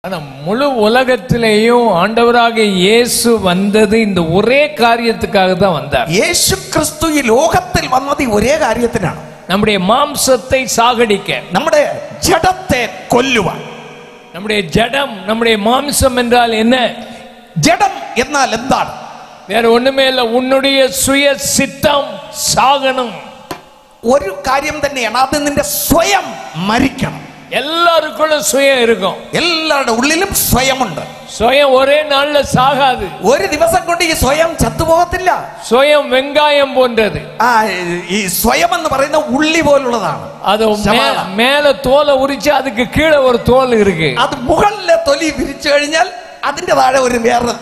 ஆனா முழு உலகத்திலேயும் ஆண்டவராக இயேசு வந்தது இந்த ஒரே காரியத்துக்காக தான் வந்தார். യേശു ക്രിസ്തു ഈ ലോകത്തിൽ വന്നത് ഒരേ കാര്യത്തിനാണ്. நம்முடைய மாம்சத்தை சாகடிக்க, നമ്മുടെ ജഡത്തെ കൊല്ലുവാൻ. நம்முடைய ஜடம், நம்முடைய மாம்சம் என்றால் என்ன? ജഡം എന്നാൽ എന്താണ്? வேற ஒண்ணுமே இல்ல, உன்னுடைய சுய சித்தம் சாகணும். ഒരു കാര്യം തന്നെയാണ്, അത് നിന്റെ സ്വയം മരിക്കണം. எல்லாருக்குள்ளும் சுயம் இருக்கும், എല്ലാവരുടെ ഉള്ളിലും സ്വയമുണ്ട്. சுயம் ஒரே நாள்ல சாகாது. ഒരു ദിവസം കൊണ്ട് ഈ സ്വയം ചത്തുപോകത്തില്ല. சுயம் வெங்காயம் போன்றது. ഈ സ്വയം എന്ന് പറയുന്ന ഉള്ളി പോലുള്ളതാണ്. அது மேல தோலை உரிச்சு அதுக்கு கீழே ஒரு தோல் இருக்கு. അത് മുകളിലെ തൊലി വിരിച്ചു കഴിഞ്ഞാൽ അതിന്റെ താഴെ ഒരു വേറെ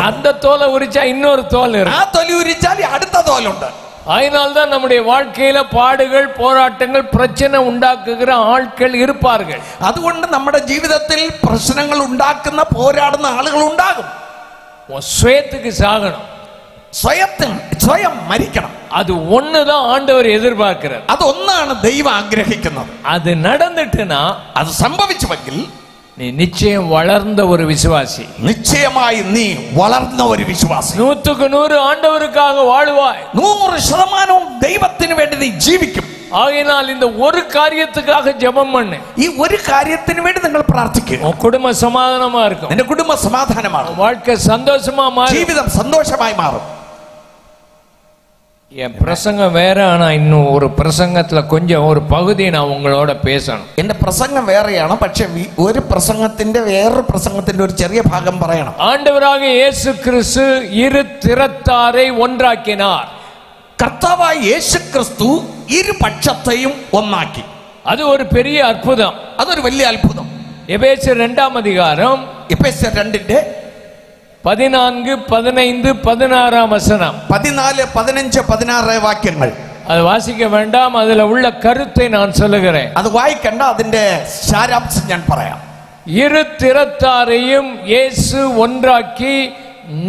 அந்த தோலை உரிச்சா இன்னொரு தோல் இருக்கு. ആ തൊലി ഉരിച്ചാൽ അടുത്ത തോലുണ്ട്. அதனால்தான் நம்முடைய வாழ்க்கையில பாடுகள், போராட்டங்கள், பிரச்சனை உண்டாக்குகிற ஆட்கள் இருப்பார்கள். അതുകൊണ്ട് നമ്മുടെ ജീവിതത്തിൽ പ്രശ്നങ്ങൾ ഉണ്ടാക്കുന്ന പോരാടുന്ന ആളുകൾ ഉണ്ടാകും. சுயத்துக்கு சாகணும், സ്വയം മരിക്കണം. அது ஒண்ணுதான் ஆண்டவர் எதிர்பார்க்கிறார். അത് ഒന്നാണ് ദൈവം ആഗ്രഹിക്കുന്നത്. அது நடந்துட்டுனா, അത് സംഭവിച്ചുവെങ്കിൽ நீ நிச்சயம் வளர்ந்த ஒரு விசுவாசி, நிச்சயമായി നീ വളർന്ന ഒരു വിശ്വാസി, 100% ஆண்டவருக்காக வாழ்வாய், 100% ദൈവത്തിന് വേണ്ടി നീ ജീവിക്കും. ஆகையினால் இந்த ஒரு காரியத்துக்காக ஜெபம் பண்ணு. ഈ ഒരു കാര്യത്തിന് വേണ്ടി നിങ്ങൾ പ്രാർത്ഥിക്കുക. உன் குடும்ப சமாதானமா இருக்கும், നിന്റെ കുടുംബ സമാധാനമാണ്, வாழ்க்கை சந்தோஷமா மாறும், ജീവിതം സന്തോഷമായി മാറും. என் பிரசங்கம் வேற, ஆனா இன்னும் ஒரு பிரசங்கத்துல கொஞ்சம் ஒரு பகுதியை நான் உங்களோட பேசணும். എന്റെ പ്രസംഗം വേറെയാണ്, പക്ഷെ ഒരു പ്രസംഗത്തിന്റെ വേറൊരു പ്രസംഗത്തിന്റെ ഒരു ചെറിയ ഭാഗം പറയണം. ஆண்டவராக இயேசு கிறிஸ்து இரு திறத்தாரை ஒன்றாக்கினார். കർത്താവായ യേശു ക്രിസ്തു ഇരുപക്ഷത്തെയും ഒന്നാക്കി. அது ஒரு பெரிய அற்புதம், അതൊരു വലിയ അത്ഭുതം. எபேசியர் 2-ம் அதிகாரம் എഫേസ്യർ 2-ന്റെ 14, 15, 16 வசனம், 14, 15, 16 വാക്യങ്ങൾ. அது வாசிக்க வேண்டாம், அதுல உள்ள கருத்தை நான் சொல்லுகிறேன். അത് വായിക്കണ്ട, അതിന്റെ സാരാംശം ഞാൻ പറയാം. இரு திறத்தாரையும் இயேசு ஒன்றாக்கி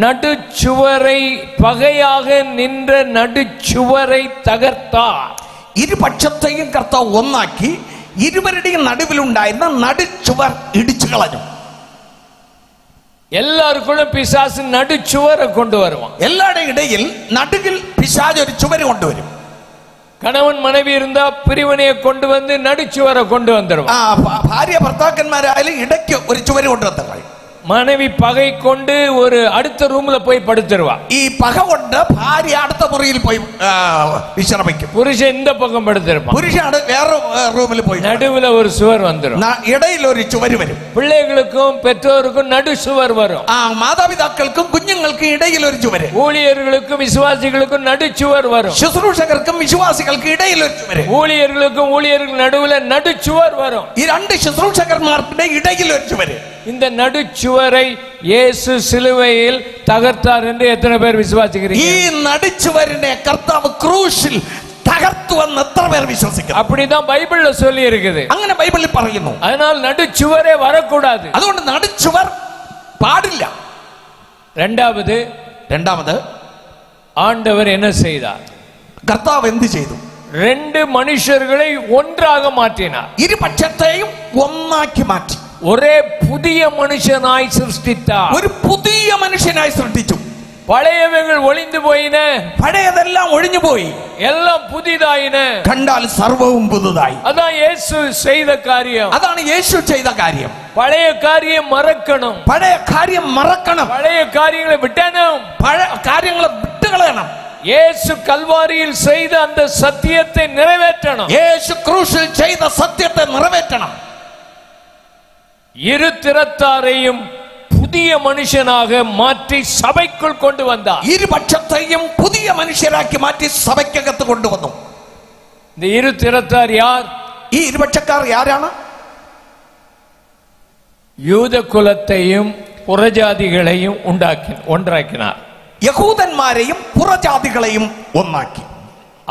நடுச்சுவரை, பகையாக நின்ற நடுச்சுவரை தகர்த்தார். ഇരുപക്ഷത്തെയും കർത്താവ് ഒന്നാക്കി ഇരുവരുടെയും നടുവിലുണ്ടായിരുന്ന നടുച്ചുവർ ഇടിച്ചു കളഞ്ഞു. எல்லாருக்குள்ளும் பிசாசு நடுச்சுவரை கொண்டு வருவான். എല്ലാവരുടെയും ഇടയിൽ നടുവിൽ പിശാച് ഒരു ചുവര് കൊണ്ടുവരും. கணவன் மனைவி இருந்தா பிரிவினையை கொண்டு வந்து நடுச்சுவரை கொண்டு வந்துடுவான். ഭാര്യ ഭർത്താക്കന്മാരായാലും ഇടയ്ക്ക് ഒരു ചുവര് കൊണ്ടുവന്നു. மனைவி பகை கொண்டு ஒரு அடுத்த ரூம்ல போய் படுத்துருவா. ഈ പക കൊണ്ട് ഭാര്യ അടുത്ത മുറിയിൽ പോയി വിശ്രമിക്കും. புருஷன் இந்த பக்கம் படுத்திருப்பான், പുരുഷനാണ് വേറെ റൂമിൽ പോയി. நடுவுல ஒரு சுவர் வந்துடும், ഇടയിൽ ഒരു ചുവര് വരും. பிள்ளைகளுக்கும் பெற்றோருக்கும் நடு சுவர் வரும். മാതാപിതാക്കൾക്കും കുഞ്ഞുങ്ങൾക്കും ഇടയിൽ ഒരു ചുവര്, ஊழியர்களுக்கும் விசுவாசிகளுக்கும் நடுச்சுவர் வரும். ശുശ്രൂഷകർക്കും വിശ്വാസികൾക്കും ഇടയിൽ ഒരു ചുവര്, ஊழியர்களுக்கும் ஊழியர்கள் நடுவுல நடுச்சுவர் வரும். ഈ രണ്ട് ശുശ്രൂഷകന്മാർക്കിടെ ഇടയിൽ ഒരു ചുവര്. இந்த நடுச்சுவரை இயேசு சிலுவையில் தகர்த்தார் என்று எத்தனை பேர் விசுவாசிக்கிறீங்க? ഈ നടുച്ചുവരിനെ കർത്താവ് ക്രൂശിൽ തകർത്തുവെന്ന് എത്ര പേർ വിശ്വസിക്കുന്നു? அப்படிதான் பைபிள்ல சொல்லி இருக்குது. അങ്ങനെ ബൈബിളിൽ പറയുന്നു. அதனால் நடுச்சுவரே வரக்கூடாது. അതുകൊണ്ട് നടുച്ചുവർ പാടില്ല. രണ്ടാമത് ஆண்டவர் என்ன செய்தார்? കർത്താവ് എന്ത് ചെയ്തു? ரெண்டு மனுஷர்களை ஒன்றாக மாற்றினார். ഇരുപക്ഷത്തെയും ഒന്നാക്കി മാറ്റി. ஒரே புதிய மனுஷனாய் சிருஷ்டித்தார். ഒരു പുതിയ മനുഷ്യനായി സൃഷ്ടിച്ചു. பழையவைகள் ஒளிந்து போயின, പഴയതെല്ലാം ഒഴിഞ്ഞു പോയി, எல்லாம் புதிதாயின. കണ്ടാൽ സർവവും പുതുതായി. அதான் இயேசு செய்த காரியம். അതാണ് യേശു ചെയ്ത കാര്യം. பழைய காரியம் மறக்கணும், പഴയ കാര്യം മറക്കണം, பழைய காரியங்களை விட்டணும், പഴയ കാര്യങ്ങളെ വിട്ടുകളയണം. இயேசு கல்வாரியில் செய்த அந்த சத்தியத்தை நிறைவேற்றணும். യേശു ക്രൂശിൽ ചെയ്ത സത്യത്തെ നിറവേറ്റണം. இரு திறத்தாரையும் புதிய மனுஷனாக மாற்றி சபைக்குள் கொண்டு வந்தார். ഇരുപക്ഷത്തെയും പുതിയ മനുഷ്യരാക്കി മാറ്റി സഭയ്ക്കകത്ത് കൊണ്ടുവന്നു. இந்த இரு திறத்தார் யார்? ഈ ഇരുപക്ഷക്കാർ ആരാണ്? யூத குலத்தையும் புறஜாதிகளையும் ஒன்றாக்கினார். യഹൂദന്മാരെയും പുറജാതികളെയും ഒന്നാക്കി.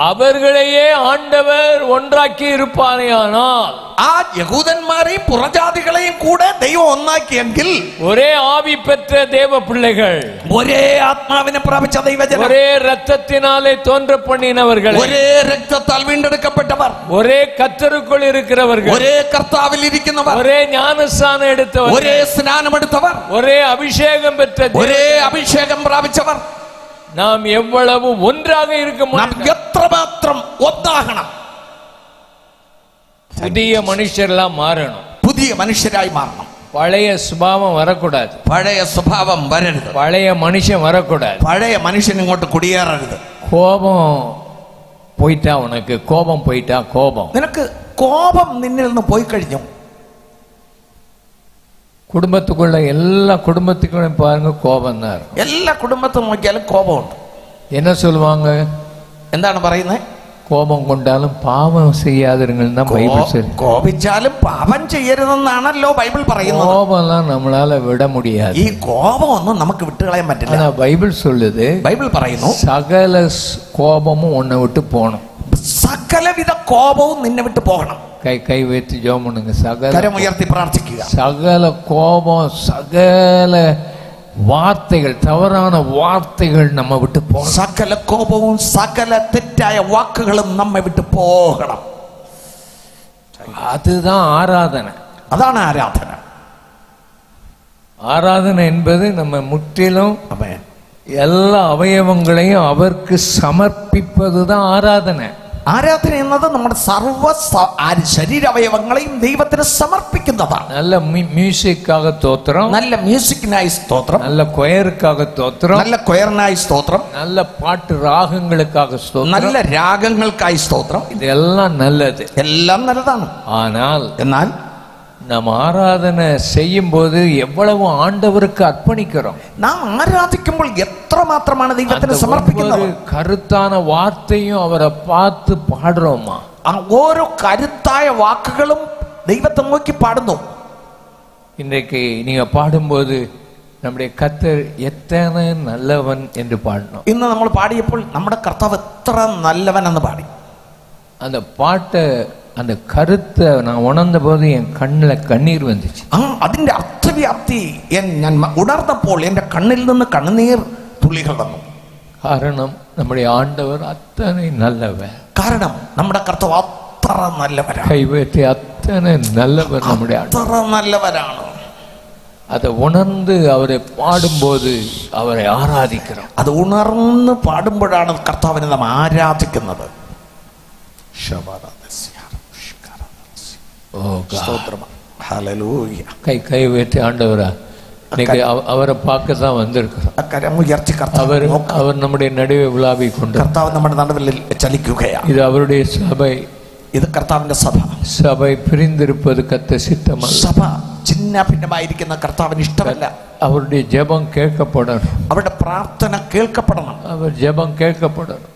அவர்களையே ஆண்டவர் ஒன்றாக்கி இருப்பானேயானால், ആ യഹൂദന്മാരെയും പുറജാതികളെയും കൂടെ ദൈവം ഒന്നാക്കിയെങ്കിൽ, ஒரே ஆவி பெற்ற தேவ பிள்ளைகள், ഒരേ ആത്മാവിനെ പ്രാപിച്ച ദൈവജനം, ஒரே ரத்தத்தினாலே தோன்ற பண்ணினவர்கள், ഒരേ രക്തത്താൽ വീണ്ടെടുക്കപ്പെട്ടവർ, ஒரே கர்த்தருக்குள் இருக்கிறவர்கள், ഒരേ കർത്താവിൽ ഇരിക്കുന്നവർ, ஒரே ஞானஸ்நானம் எடுத்தவர், ഒരേ സ്നാനമെടുത്തവർ, ஒரே அபிஷேகம் பெற்ற ഒരേ അഭിഷേകം പ്രാപിച്ചവർ, நாம் எவ்வளவு ஒன்றாக இருக்க നാം முடியும். എത്രമാത്രം ഒന്നാകണം. புதிய மனுஷர்லாம் மாறணும். പുതിയ മനുഷ്യരായി മാറണം. பழைய சுபாவம் வரக்கூடாது. പഴയ സ്വഭാവം വരരുത്. பழைய மனுஷன் வரக்கூடாது. പഴയ മനുഷ്യൻ ഇങ്ങോട്ട് കുടിയേറരുത്. கோபம் போயிட்டா, உனக்கு கோபம் போயிட்டா, கோபம் നിനക്ക് കോപം നിന്നിൽ നിന്ന് പോയി കഴിഞ്ഞു. குடும்பத்துக்குள்ள எல்லா குடும்பத்துக்குள்ள பாருங்க கோபம் தான் இருக்கும். എല്ലാ കുടുംബത്തും നോക്കിയാലും കോപമുണ്ട്. என்ன சொல்லுவாங்க? എന്താണ് പറയുന്നത്? கோபம் கொண்டாலும் பாவம் செய்யாதிருங்கள் தான் பைபிள் சொல்லி. കോപിച്ചാലും പാപം ചെയ്യരുതെന്നാണല്ലോ ബൈബിൾ പറയുന്നത്. கோபம்லாம் நம்மளால விட முடியாது. ഈ കോപമൊന്നും നമുക്ക് വിട്ടുകളയാൻ പറ്റില്ല. ஆனா பைபிள் சொல்லுது, ബൈബിൾ പറയുന്നു சகல கோபமும் உன்னை விட்டு போகணும். സകലവിധ കോപവും നിന്നെ വിട്ട് പോകണം. கை வைத்து ஜெபம் பண்ணுங்க. കരമുയർത്തി പ്രാർത്ഥിക്കുക. சகல கோபம், சகல வார்த்தைகள், தவறான வார்த்தைகள் நம்ம விட்டு போகணும். സകല കോപവും സകല തെറ്റായ വാക്കുകളും നമ്മെ വിട്ട് പോകണം. அதுதான் ஆராதனை. അതാണ് ആരാധന. ஆராதனை என்பது நம்ம முற்றிலும் ആമേൻ. எல்லா அவயவங்களையும் அவருக்கு சமர்ப்பிப்பது தான் ஆராதனை. ആരാധന എന്നത് നമ്മുടെ സർവ്വ ശരീരാവയവങ്ങളെയും ദൈവത്തിന് സമർപ്പിക്കുന്നതാണ്. நல்ல மியூசிக்காக தோத்திரம், നല്ല മ്യൂസിക്കിനായി സ്തോത്രം, நல்ல கொயருக்காக தோத்திரம், നല്ല കൊയറിനായി സ്തോത്രം, நல்ல பாட்டு ராகங்களுக்காக ஸ்தோத்திரம், നല്ല രാഗങ്ങൾക്കായി സ്തോത്രം. இதெல்லாம் நல்லது. എല്ലാം നല്ലതാണ്. ஆனால் എന്നാൽ நாம் ஆராதனை செய்யும் போது எவ்வளவு ஆண்டவருக்கு அர்ப்பணிக்கிறோம். നാം ആരാധിക്കുമ്പോൾ എത്രമാത്രമാണ് ദൈവത്തിന് സമർപ്പിക്കുന്നത്. கருத்தான வார்த்தையும் அவரை பார்த்து பாடுறோமா? ഓരോ കരുത്തായ വാക്കുകളും ദൈവത്തെ നോക്കി പാടുന്നു. இன்றைக்கு நீங்க பாடும்போது நம்முடைய கர்த்தர் எத்தனை நல்லவன் என்று பாடணும். ഇന്ന് നമ്മൾ പാടിയപ്പോൾ നമ്മുടെ കർത്താവ് എത്ര നല്ലവൻ എന്ന് പാടി. அந்த പാട്ട്, அந்த கருத்தை நான் உணர்ந்த போது என் கண்ணில் கண்ணீர் வந்துச்சு. അതിന്റെ അർത്ഥവ്യാപ്തി ഞാൻ ഉണർന്നപ്പോൾ എന്റെ കണ്ണിൽ നിന്ന് കണ്ണുനീർ തുള്ളികൾ വന്നു. കാരണം നമ്മുടെ ആണ്ടവർ അത്തனை நல்லவர். കാരണം നമ്മുടെ കർത്താവ് അത്ര നല്ലവരാണ്. കൈവേറ്റി അത്തனை நல்லவர். നമ്മുടെ അത്ര നല്ലവരാണ്. அதை உணர்ந்து அவரை பாடும்போது அவரை ஆராதிக்கிறோம். അത് ഉണർന്ന് പാടുമ്പോഴാണ് കർത്താവിനെ നാം ആരാധിക്കുന്നത്. கை வேற்றி ஆண்டவரா, அவரை பார்க்க தான் வந்திருக்கிறோம். அவர் நம்முடைய நடுவே விழாவி கொண்டு കർത്താവ് നമ്മുടെ നടുവിൽ ചലിക്കുകയാണ്. இது அவருடைய சபை. ഇത് കർത്താവിന്റെ സഭ. சபை பிரிந்திருப்பது கர்த்தர் சித்தமல்ல. സഭ ചിന്ന ഭിന്നമായിരിക്കുന്ന കർത്താവിന് ഇഷ്ടമല്ല. அவருடைய ஜெபம் கேட்கப்படணும். അവരുടെ പ്രാർത്ഥന കേൾക്കപ്പെടണം. அவர் ஜெபம் கேட்கப்படணும்.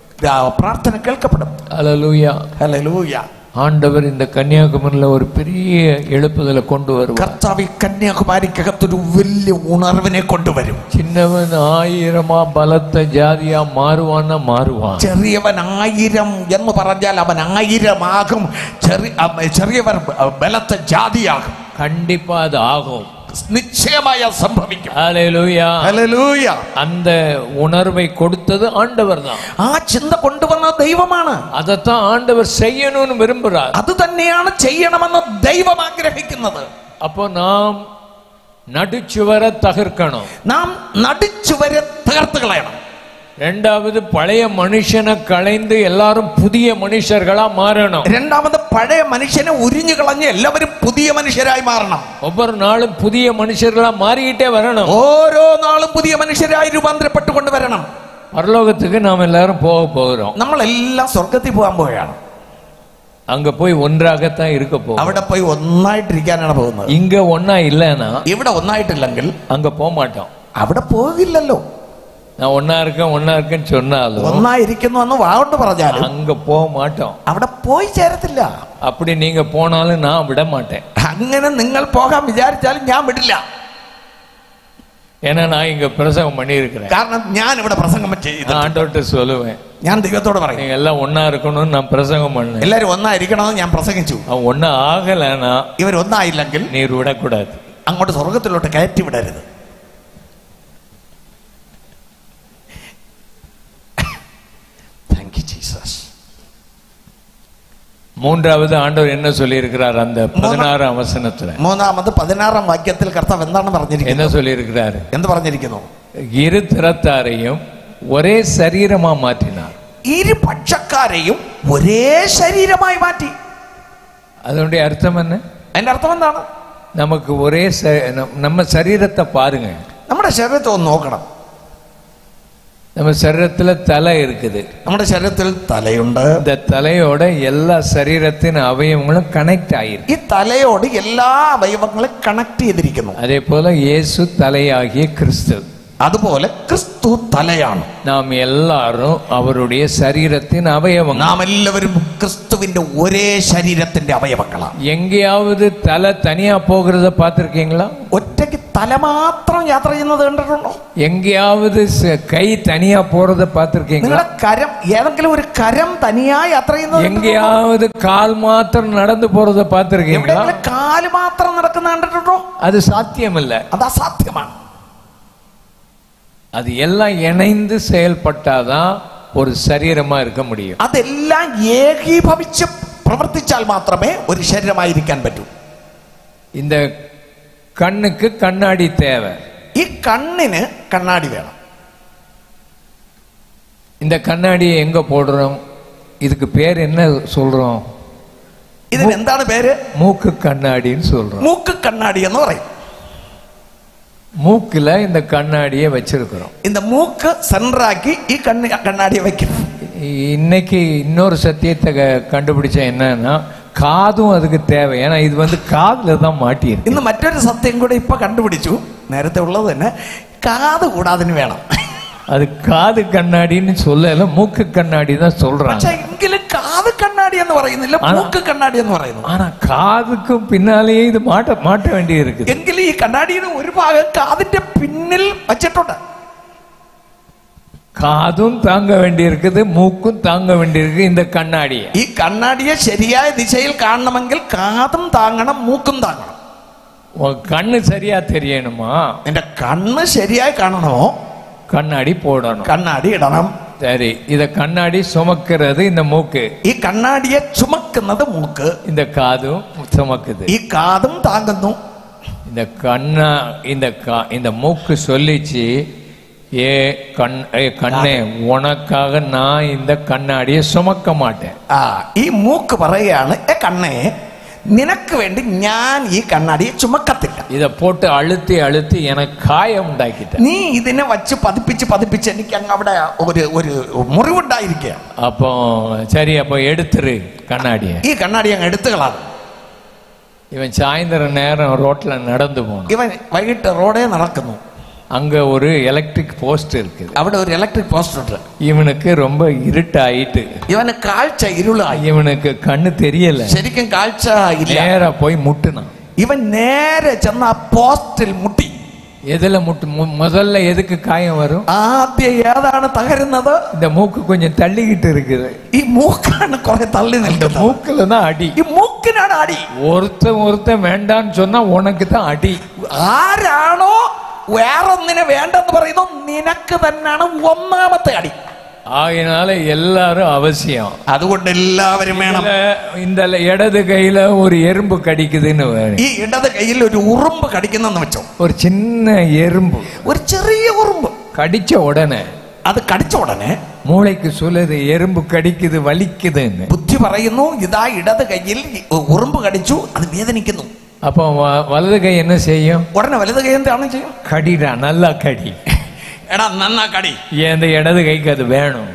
പ്രാർത്ഥന കേൾക്കപ്പെടും. ஹல்லேலூயா, ഹല്ലേലൂയ. ஆண்டவர் இந்த கன்னியாகுமரியில ஒரு பெரிய எழுப்புதலை கொண்டு வருவார். കർത്താവ് കന്യാകുമാരിക്കകത്തൊരു വലിയ ഉണർവിനെ കൊണ്ടുവരും. சின்னவன் 1000 பலத்த ஜாதியா மாறுவான்னா மாறுவான். ചെറിയവൻ 1000 എന്ന് പറഞ്ഞാൽ അവൻ 1000 ആകും. ചെറിയവർ ബലത്ത ജാതിയാകും. கண்டிப்பா அது ஆகும். നിശ്ചയമായി സംഭവിക്കും. ஹல்லேலூயா, ഹല്ലേലൂയ. அந்த உணர்வை கொடுத்தது ஆண்டவர் தான். ആ ചിന്ത കൊണ്ടുവന്ന ദൈവമാണ്. അതെத்தான் ആண்டவர் செய்யணும்னு விரும்புறார். അത് തന്നെയാണ് ചെയ്യണമെന്ന് ദൈവം ആഗ്രഹിക്കുന്നത്. அப்போ நாம் நடுச்சுவரை தகர்க்கணும். നാം നടുച്ചുവരെ തകർത്ത് കളയണം. ரெண்டாவது, பழைய மனுஷனை களைந்து எல்லாரும் புதிய மனுஷர்களா மாறணும். രണ്ടാമത് പഴയ മനുഷ്യനെ ഉരിഞ്ഞു കളഞ്ഞ് എല്ലാവരും പുതിയ മനുഷ്യരായി മാറണം. ஒவ்வொரு நாளும் புதிய மனுஷர்களா மாறிக்கிட்டே வரணும். ഓരോ നാളും പുതിയ മനുഷ്യരായി രൂപാന്തരപ്പെട്ടുകൊണ്ട് വരണം. பரலோகத்துக்கு நாம் எல்லாரும் போகிறோம். നമ്മളെല്ലാം സ്വർഗത്തിൽ പോകാൻ പോവുകയാണ്. அங்க போய் ஒன்றாகத்தான் இருக்க போறோம். അവിടെ പോയി ഒന്നായിട്ടിരിക്കാനാണ് പോകുന്നത്. இங்க ஒன்னா இல்லைன்னா ഇവിടെ ഒന്നായിട്ടില്ലെങ്കിൽ அங்க போக மாட்டோம். അവിടെ പോകില്ലല്ലോ. நான் ஒன்னா இருக்கேன்னு சொன்னாலும் ഒന്നായിരിക്കുന്നു എന്ന് വാഗൊണ്ട് പറഞ്ഞാലും அங்க போக மாட்டோம். അവിടെ പോയി ചേരത്തില്ല. அப்படி நீங்க போனாலும் நான் விட மாட்டேன். അങ്ങനെ നിങ്ങൾ പോകാൻ വിചാരിച്ചാലും ഞാൻ വിടില്ല. ஏன்னா நான் இங்க பிரசங்கம் பண்ணி இருக்கிறேன். കാരണം ഞാൻ ഇവിടെ പ്രസംഗം ചെയ്തു ஆண்டவர்கிட்ட சொல்லுவேன், ഞാൻ ദൈവത്തോട് പറയും, நீங்க எல்லாம் ஒண்ணா இருக்கணும்னு நான் பிரசங்கம் பண்ணேன். എല്ലാരും ഒന്നായിരിക്കണമെന്ന് ഞാൻ പ്രസംഗിച്ചു. அவன் ஒண்ணா ஆகலனா ഇവരൊന്നായില്ലെങ്കിൽ நீர் விடக்கூடாது, അങ്ങോട്ട് സ്വർഗത്തിലോട്ട് കയറ്റി വിടരുത്. Thank you Jesus. மூன்றாவது ஆண்டவர் என்ன சொல்லி இருக்கிறார் அந்த 16ஆம் வசனத்துல? മൂന്നാമത് 16ആം വാക്യത്തിൽ കർത്താവ് എന്താണ് പറഞ്ഞിരിക്കുന്നത്? என்ன சொல்லி இருக்கிறார்? എന്ത് പറഞ്ഞിരിക്കുന്നു? இரு திறத்தாரையும் ஒரே சரீரமா மாற்றினார். இரு പക്ഷക്കാരെയും ഒരേ ശരീരമായി മാറ്റി. அதனுடைய அர்த்தம் என்ன? അതിന്റെ അർത്ഥം എന്താണ്? நமக்கு ஒரே நம்ம சரீரத்தை பாருங்க. നമ്മുടെ ശരീരത്തെ ഒന്ന് നോക്കണം. நம்ம சரீரத்துல தலை இருக்குது. നമ്മുടെ ശരീരത്തിൽ തലയുണ്ട്. இந்த தலையோட எல்லா சரீரத்தின் அவயவங்களும் கனெக்ட் ஆயிருக்கு. ഈ തലയോട് എല്ലാ അവയവങ്ങളും കണക്ട് ചെയ്തിരിക്കുന്നു. அதே போல இயேசு தலையாகிய கிறிஸ்து, അതുപോലെ ക്രിസ്തു തലയാണ്. நாம் எல்லாரும் அவருடைய சரீரத்தின் அவயவங்கள். നാം എല്ലാവരും ക്രിസ്തുവിന്റെ ഒരേ ശരീരത്തിന്റെ അവയവങ്ങളാണ്. எங்கேயாவது தலை தனியா போகிறத பார்த்திருக்கீங்களா? ഒറ്റയ്ക്ക് തല മാത്രം യാത്ര ചെയ്യുന്നത് കണ്ടിട്ടുണ്ടോ? எங்கேயாவது കை தனியா போறத பார்த்திருக்கீங்களா? നിങ്ങളുടെ കരം, ഏതെങ്കിലും ഒരു കരം തനിയാ യാത്ര ചെയ്യുന്നത്? எங்கேயாவது கால் மாத்திரம் நடந்து போறத பார்த்திருக்கீங்களா? കാല് മാത്രം നടക്കുന്ന കണ്ടിട്ടുണ്ടോ? அது சாத்தியமில்லை, അത് അസാധ്യമാണ്. அது எல்லாம் இணைந்து செயல்பட்டாதான் ஒரு சரீரமா இருக்க முடியும். അതെല്ലാം ഏകീഭവിച്ച് പ്രവർത്തിച്ചാൽ മാത്രമേ ഒരു ശരീരമായിരിക്കാൻ പറ്റൂ. இந்த கண்ணுக்கு கண்ணாடி தேவை. ഈ കണ്ണിന് കണ്ണാടി വേണം. இந்த கண்ணாடியை எங்க போடுறோம்? இதுக்கு பேர் என்ன சொல்றோம்? ഇതിന് എന്താണ് പേര്? மூக்கு கண்ணாடின்னு சொல்றோம். മൂക്ക് കണ്ണാടി എന്ന് പറയും. மூக்குல இந்த கண்ணாடியை வச்சிருக்கிறோம். இந்த மூக்கு சென்றாக்கி ഈ കണ്ണാടിയെ வைக்கணும். இன்னைக்கு இன்னொரு சத்தியத்தை கண்டுபிடிச்ச என்னன்னா, காதும் அதுக்கு தேவை. ஏன்னா இது வந்து காதுல தான் மாட்டியிருக்கு. ഇന്ന് മറ്റൊരു സത്യം കൂടെ ഇപ്പൊ കണ്ടുപിടിച്ചു. നേരത്തെ ഉള്ളത് തന്നെ കാത് കൂടാതിന് വേണം. அது காது கண்ணாடின்னு சொல்லல, மூக்கு கண்ணாடி தான் சொல்றாங்க. പക്ഷേ എങ്കിലും കാത് കണ്ണാടി എന്ന് പറയുന്നില്ല, മൂക്ക് കണ്ണാടി എന്ന് പറയുന്നു. ஆனா காதுக்கும் பின்னாலேயே இது மாட்ட வேண்டி இருக்கு. എങ്കിലും ഈ കണ്ണാടിയുടെ ഒരു ഭാഗം കാതിന്റെ പിന്നിൽ വച്ചിട്ടുണ്ട്. காதும் தாங்க வேண்டி இருக்குது, மூக்கும் தாங்க வேண்டி இருக்கு இந்த கண்ணாடியை. ഈ കണ്ണാടിയെ ശരിയായ ദിശയിൽ കാണണമെങ്കിൽ കാതും താങ്ങണം, മൂക്കും താങ്ങണം. கண்ணு சரியா தெரியணுமா? നിന്റെ കണ്ണ് ശരിയായി കാണണോ? கண்ணாடி போடணும், കണ്ണാടി ഇടണം. சரி, இத கண்ணாடி சுமக்கிறது இந்த மூக்கு, ഈ കണ്ണാടിയെ ചുമക്കുന്നത് മൂക്ക്, இந்த காதும் சுமக்குது, ഈ കാതും താങ്ങുന്നു. இந்த இந்த மூக்கு சொல்லிச்சு, கண்ணே உனக்காக நான் இந்த கண்ணாடியை சுமக்க மாட்டேன். ഈ മൂക്ക് പറയുകയാണ്, കണ്ണേ നിനക്ക് വേണ്ടി ഞാൻ ഈ കണ്ണാടിയെ ചുമക്കത്തില്ല. இதை போட்டு அழுத்தி அழுத்தி எனக்கு காயம் உண்டாக்கிட்ட. നീ ഇതിനെ വച്ച് പതിപ്പിച്ച് എനിക്ക് അങ്ങ് അവിടെ ഒരു മുറിവുണ്ടായിരിക്കുക. அப்போ சரி, அப்போ எடுத்துரு கண்ணாடியை. ഈ കണ്ണാടി അങ്ങ് എടുത്തുകളാണ്. இவன் சாயந்தரம் நேரம் ரோட்ல நடந்து போனான். ഇവൻ വൈകിട്ട് റോഡേ നടക്കുന്നു. அங்க ஒரு எலக்ட்ரிக் போஸ்ட் இருக்குது. അവിടെ ഒരു ഇലക്ട്രിക് പോസ്റ്റ് ഉണ്ട്. இவனுக்கு ரொம்ப இருட்டாயிட்டு, ഇവന് കാഴ്ച ഇരുളായി, இவனுக்கு கண்ணு தெரியல. ശരിക്കും കാഴ്ച ഇല്ല. நேரா போய் முட்டுனான். ഇവൻ നേരെ ചെന്ന് ആ പോസ്റ്റിൽ മുട്ടി. எதுல முட்டு? முதல்ல எதுக்கு காயம் வரும்? ആദ്യം ഏതാണ് തകരുന്നത്? இந்த மூக்கு கொஞ்சம் தள்ளிக்கிட்டு இருக்குது. ഈ മൂക്കാണ് കുറെ തള്ളി നിൽക്കുന്നത്. மூக்குல தான் அடி. ഈ മൂക്കിനാണ് അടി. ஒருத்தன் வேண்டான்னு சொன்னா உனக்கு தான் அடி. ആരാണോ വേറൊന്നിനെ വേണ്ടെന്ന് പറയുന്നു, നിനക്ക് തന്നെയാണ് ഒന്നാമത്തെ അടി. ஆகையினால எல்லாரும் அவசியம். അതുകൊണ്ട് എല്ലാവരും വേണം. இந்த இடது கையில ஒரு எறும்பு கடிக்குதுன்னு, ഈ ഇടത് കയ്യിൽ ഒരു ഉറുമ്പ് കടിക്കുന്നെന്ന് വെച്ചോ. ஒரு சின்ன எறும்பு, ഒരു ചെറിയ ഉറുമ്പ് கடிச்ச உடனே അത് കടിച്ച ഉടനെ மூளைக்கு சொல்லுது எறும்பு கடிக்குது, வலிக்குதுன்னு. ബുദ്ധി പറയുന്നു, ഇതാ ഇടത് കയ്യിൽ ഉറുമ്പ് കടിച്ചു, അത് വേദനിക്കുന്നു. அப்போ வலது கை என்ன செய்யும்? ഉടനെ വലത് കൈ എന്താണ് ചെയ്യും? கடிடா, நல்லா கடி. എടാ നന്നാ കടി. இந்த இடது கைக்கு அது வேணும்.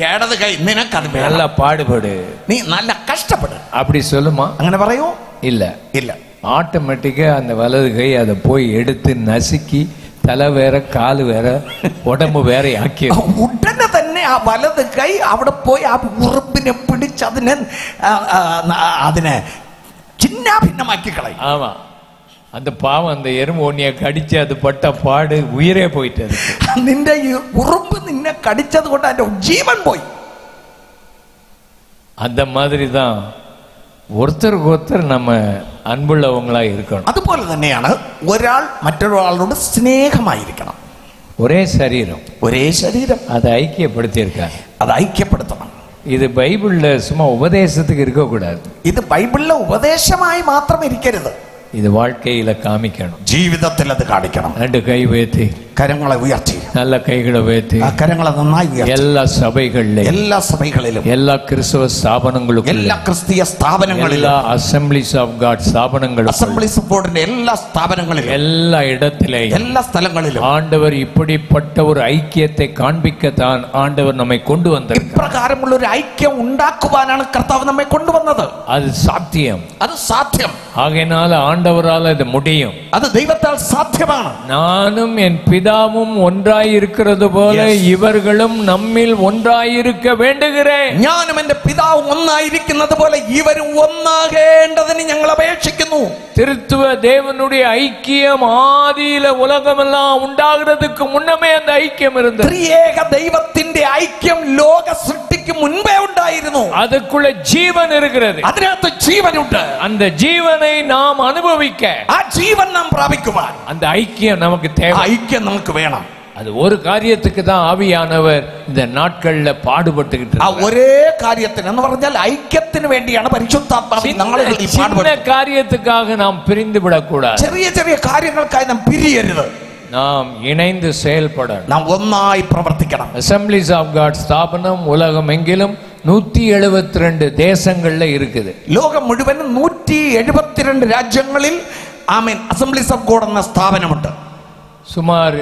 ഇടത് കൈ നിനക്കത് நல்லா பாடுபடு, നീ നല്ല കഷ്ടപ്പെട്. அப்படி சொல்லுமா? അങ്ങനെ പറയൂ? இல்ல ഇല്ല. ஆட்டோமேட்டிக்கா அந்த வலது கை அதை போய் எடுத்து நசுக்கி தலை வேற கால் வேற உடம்பு வேற ஆக்கி ഉടനെ തന്നെ ആ വലത് കൈ അവിടെ പോയി ആ ഉറുമ്പിനെ പിടിച്ച് അതിനെ ചിന്ന ഭിന്നമാക്കി കളയും. ஆமா, அந்த பாவம் அந்த எறும்பு ஒன்னிய கடிச்சு அது பட்ட பாடு உயிரே போயிட்டது. നിന്റെ ഈ ഉറുമ്പ് നിന്നെ കടിച്ചത് കൊണ്ട് അതിന്റെ ജീവൻ പോയി. அந்த மாதிரி தான் ஒருத்தருக்கு ஒருத்தர் நம்ம அன்புள்ளவங்களா இருக்கணும். അതുപോലെ തന്നെയാണ് ഒരാൾ മറ്റൊരാളോട് സ്നേഹമായിരിക്കണം. ஒரே சரீரம், ഒരേ ശരീരം, அதை ஐக்கியப்படுத்தியிருக்காங்க. അത് ഐക്യപ്പെടുത്തണം. இது பைபிள்ல சும்மா உபதேசத்துக்கு இருக்கக்கூடாது. ഇത് ബൈബിളിലെ ഉപദേശമായി മാത്രം ഇരിക്കരുത്. இது வாழ்க்கையில காமிக்கணும். ജീവിതത്തിൽ അത് കാണിക്കണം. ரெண்டு கை உயர்த்தி, കരങ്ങളെ ഉയർത്തി, நல்ல கைகளை உயர்த்தி, കരങ്ങളെ നന്നായി ഉയർത്തി, எல்லா சபைகளிலும், എല്ലാ സഭകളിലും, எல்லா கிறிஸ்தவ ஸ்தாபனங்களுக்கும், എല്ലാ ക്രിസ്തീയ സ്ഥാപനങ്ങളിലും, எல்லா அசம்பிளிஸ் ஆஃப் காட் ஸ்தாபனங்களுக்கும், അസംബ്ലീസ് ഓഫ് ഗോഡിന്റെ എല്ലാ സ്ഥാപനങ്ങളിലും, எல்லா இடத்திலேயும், എല്ലാ സ്ഥലങ്ങളിലും ஆண்டவர் இப்படிப்பட்ட ஒரு ஐக்கியத்தை காண்பிக்கத்தான் ஆண்டவர் நம்மை கொண்டு வந்தார். ഇപ്രകാരമുള്ള ഒരു ഐക്യം ഉണ്ടാക്കുവാനാണ് കർത്താവ് നമ്മെ കൊണ്ടുവന്നത്. அது சாத்தியம். അത് സാധ്യം. ஆகையினால ஆண்டவரால் இது முடியும். അത് ദൈവത്താൽ സാധ്യമാണ്. நானும் என் பிதாவும் ஒன்றாயிருக்கிறது போல இவர்களும் நம்மில் ஒன்றாயிருக்க வேண்டுகிறேன். ഞാനും എന്റെ പിതാവും ഒന്നായിരിക്കുന്നത് പോലെ ഇവരും ഒന്നാകേണ്ടതിന് ഞങ്ങൾ അപേക്ഷിക്കുന്നു. திருத்துவ தேவனுடைய ஐக்கியம் ஆதியில உலகமெல்லாம் உண்டாகிறதுக்கு முன்னமே அந்த ஐக்கியம் இருந்தது. ത്രിയേക ദൈവത്തിന്റെ ഐക്യം ലോക സൃഷ്ടിക്ക് മുൻപേ ഉണ്ടായിരുന്നു. அதுக்குள்ள ஜீவன் இருக்கிறது. അതിനകത്ത് ജീവനുണ്ട്. அந்த ஜீவனை நாம் அனுபவிக்க, ആ ജീവൻ നാം പ്രാപിക്കുവാൻ அந்த ஐக்கியம் நமக்கு தேவை. ഐക്യം നമുക്ക് വേണം. அது ஒரு காரியத்துக்கு தான் ஆவியானவர் இந்த நாட்கள்ல பாடுபட்டுக்கிட்டு ആ ഒരേ കാര്യത്തിന് എന്ന് പറഞ്ഞാൽ ഐക്യത്തിന് വേണ്ടിയാണ് പരിശുദ്ധാത്മാവ് നാളുകളിൽ சின்ன പാടുപെടുന്നത്. காரியத்துக்காக நாம் பிரிந்து விடக்கூடாது. ചെറിയ ചെറിയ കാര്യങ്ങൾക്കായി നാം പിരിയരുത്. நாம் இணைந்து செயல்படணும். നാം ഒന്നായി പ്രവർത്തിക്കണം. அசம்பிளிஸ் ஆஃப் காட் ஸ்தாபனம் உலகம் எங்கிலும் 172 தேசங்கள்ல இருக்குது. ലോകം മുഴുവൻ 172 രാജ്യങ്ങളിൽ ആമേൻ അസംബ്ലീസ് ഓഫ് ഗോഡ് എന്ന സ്ഥാപനമുണ്ട്. சுமார்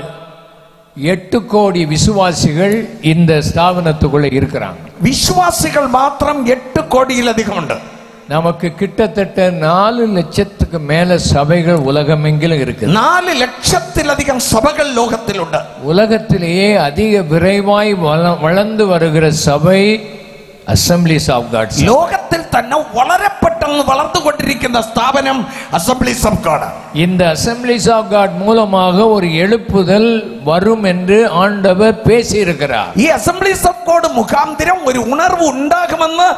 8 கோடி விசுவாசிகள் இந்த ஸ்தாபனத்துக்குள்ள இருக்கிறாங்க. വിശ്വാസികൾ മാത്രം 8 കോടിയിലധികമുണ്ട്. நமக்கு கிட்டத்தட்ட 4 லட்சத்துக்கு மேல சபைகள் உலகமெங்கிலும் இருக்கு. 4 ലക്ഷത്തിലധികം സഭകൾ ലോകത്തിലുണ്ട്. உலகத்திலேயே அதிக விரைவாய் வளர்ந்து வருகிற சபை அசம்பிளிஸ் ஆஃப் காட். ലോകത്തിൽ തന്നെ വളരെ പെട്ടെന്ന് വളർന്നുകൊണ്ടിരിക്കുന്ന സ്ഥാപനം അസംബ്ലീസ് ഓഫ് ഗോഡ്. இந்த அசம்பிளிஸ் ஆஃப் காட் மூலமாக ஒரு எழுப்புதல் வரும் என்று ஆண்டவர் பேசி இருக்கிறார். ഈ അസംബ്ലീസ് ഓഫ് ഗോഡ് മുഖാന്തരം ഒരു ഉണർവ് ഉണ്ടാകുമെന്ന്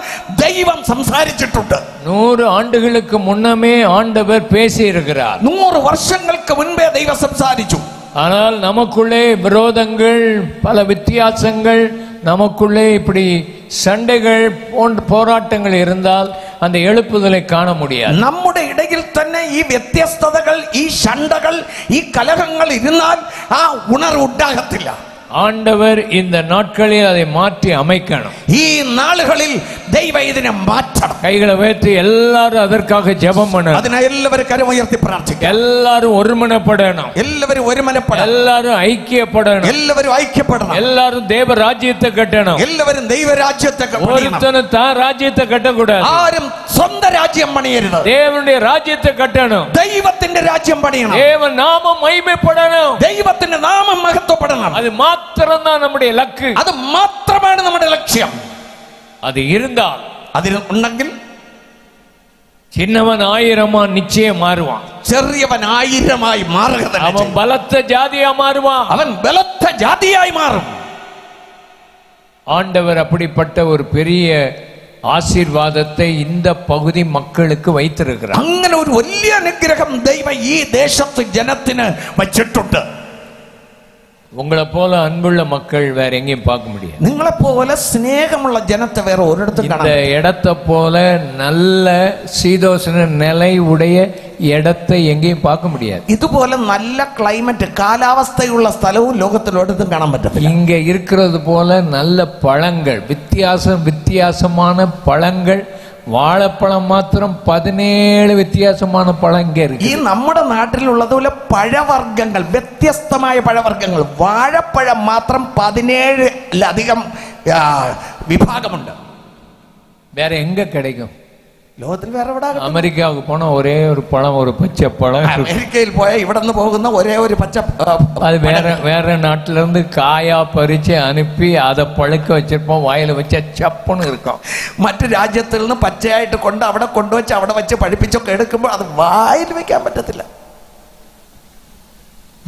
ദൈവം സംസാരിച്ചിട്ടുണ്ട്. 100 ஆண்டுகளுக்கு முன்னமே ஆண்டவர் பேசி இருக்கிறார். 100 വർഷങ്ങൾക്ക് മുൻപേ ദൈവം സംസാരിച്ചു. ஆனால் நமக்குள்ளே விரோதங்கள், பல வித்தியாசங்கள், நமக்குள்ளே இப்படி சண்டைகள் போன்ற போராட்டங்கள் இருந்தால் அந்த எழுப்புதலை காண முடியாது. നമ്മുടെ ഇടയിൽ തന്നെ ഈ വ്യത്യസ്തതകൾ, ഈ ശണ്ഡകൾ, ഈ കലഹങ്ങൾ ഇരുന്നാൽ ആ ഉണർവ് ഉണ്ടാകത്തില്ല. ஆண்டவர் இந்த நாட்களில் அதை மாற்றி அமைக்கணும். ഈ നാളുകളിൽ ദൈവം ഇതിനെ മാറ്റണം. கைகளை உயர்த்தி எல்லாரும் அதற்காக ஜெபம் பண்ணணும். അതിനായി എല്ലാവരും കരമുയർത്തി പ്രാർത്ഥിക്കണം. எல்லாரும் ஒருமனப்படணும். എല്ലാവരും ഒരുമനപ്പെടണം. எல்லாரும் ஐக்கியப்படணும். എല്ലാവരും ഐക്യപ്പെടണം. எல்லாரும் தேவ ராஜ்யத்தை கட்டணும். എല്ലാവരും ദൈവരാജ്യത്തെ പണിയണം. ஒருத்தனும் தான் ராஜ்யத்தை கட்டக்கூடாது. ആരും സ്വന്തം രാജ്യം പണിയരുത്. தேவனுடைய ராஜ்யத்தை கட்டணும். ദൈവത്തിന്റെ രാജ്യം പണിയണം. தேவ நாமம் மகிமைப்படணும். ദൈവത്തിന്റെ നാമം മഹത്വപ്പെടണം. அது மாத்திரம் தான் நம்முடைய லக்கு. അത് മാത്രമാണ് നമ്മുടെ ലക്ഷ്യം. அது இருந்தால், അതിന് ഉണ്ടെങ്കിൽ சின்னவன் 1000 நிச்சயம் மாறுவான். ചെറിയവൻ 1000 മാറുക തന്നെ அவன் ചെയ്യും. பலத்த ஜாதியா மாறுவான். അവൻ ബലത്ത ജാതിയായി മാറും. ஆண்டவர் அப்படிப்பட்ட ஒரு பெரிய ஆசீர்வாதத்தை இந்த பகுதி மக்களுக்கு வைத்திருக்கிறார். അങ്ങനെ ഒരു വലിയ അനുഗ്രഹം ദൈവം ഈ ദേശത്ത് ജനത്തിന് വച്ചിട്ടുണ്ട്. உங்களை போல அன்புள்ள மக்கள் வேற எங்கேயும் பார்க்க முடியாது. നിങ്ങളെ പോലെ സ്നേഹമുള്ള ജനത്തെ വേറെ ഒരിടത്തും இந்த കാണാൻ. இடத்தை போல நல்ல சீதோஷண நிலை உடைய இடத்தை எங்கேயும் பார்க்க முடியாது. ഇതുപോലെ നല്ല ക്ലൈമറ്റ്, കാലാവസ്ഥയുള്ള സ്ഥലവും ലോകത്തിൽ ഒരിടത്തും കാണാൻ പറ്റത്തില്ല. இங்க இருக்கிறது போல நல்ல பழங்கள், வித்தியாசமான பழங்கள், வாழைப்பழம் மாத்திரம் 17 வித்தியாசமான பழம் இங்க இருக்கு. ഈ നമ്മുടെ നാട്ടിലുള്ളതുപോലെ പഴവർഗ്ഗങ്ങൾ, വ്യത്യസ്തമായ പഴവർഗ്ഗങ്ങൾ, വാഴപ്പഴം മാത്രം 17ലധികം വിഭാഗമുണ്ട്. வேற எங்க கிடைக்கும்? ലോകത്തിൽ വേറെ എവിടെ? அமெரிக்காவுக்கு போனா ஒரே ஒரு பழம், ஒரு பச்சை பழம். അമേരിക്കയിൽ പോയ ഇവിടെ നിന്ന് പോകുന്ന ഒരേ ഒരു പച്ച, அது வேற நாட்டுல இருந்து காயா பறிச்சு அனுப்பி அதை பழுக்க வச்சிருப்போம். வாயில வச்சா சப்புன்னு இருக்கும். മറ്റു രാജ്യത്തിൽ നിന്ന് പച്ചയായിട്ട് കൊണ്ട് അവിടെ കൊണ്ടുവച്ച് അവിടെ വെച്ച് പഴിപ്പിച്ചൊക്കെ എടുക്കുമ്പോൾ അത് വായിൽ വെക്കാൻ പറ്റത്തില്ല.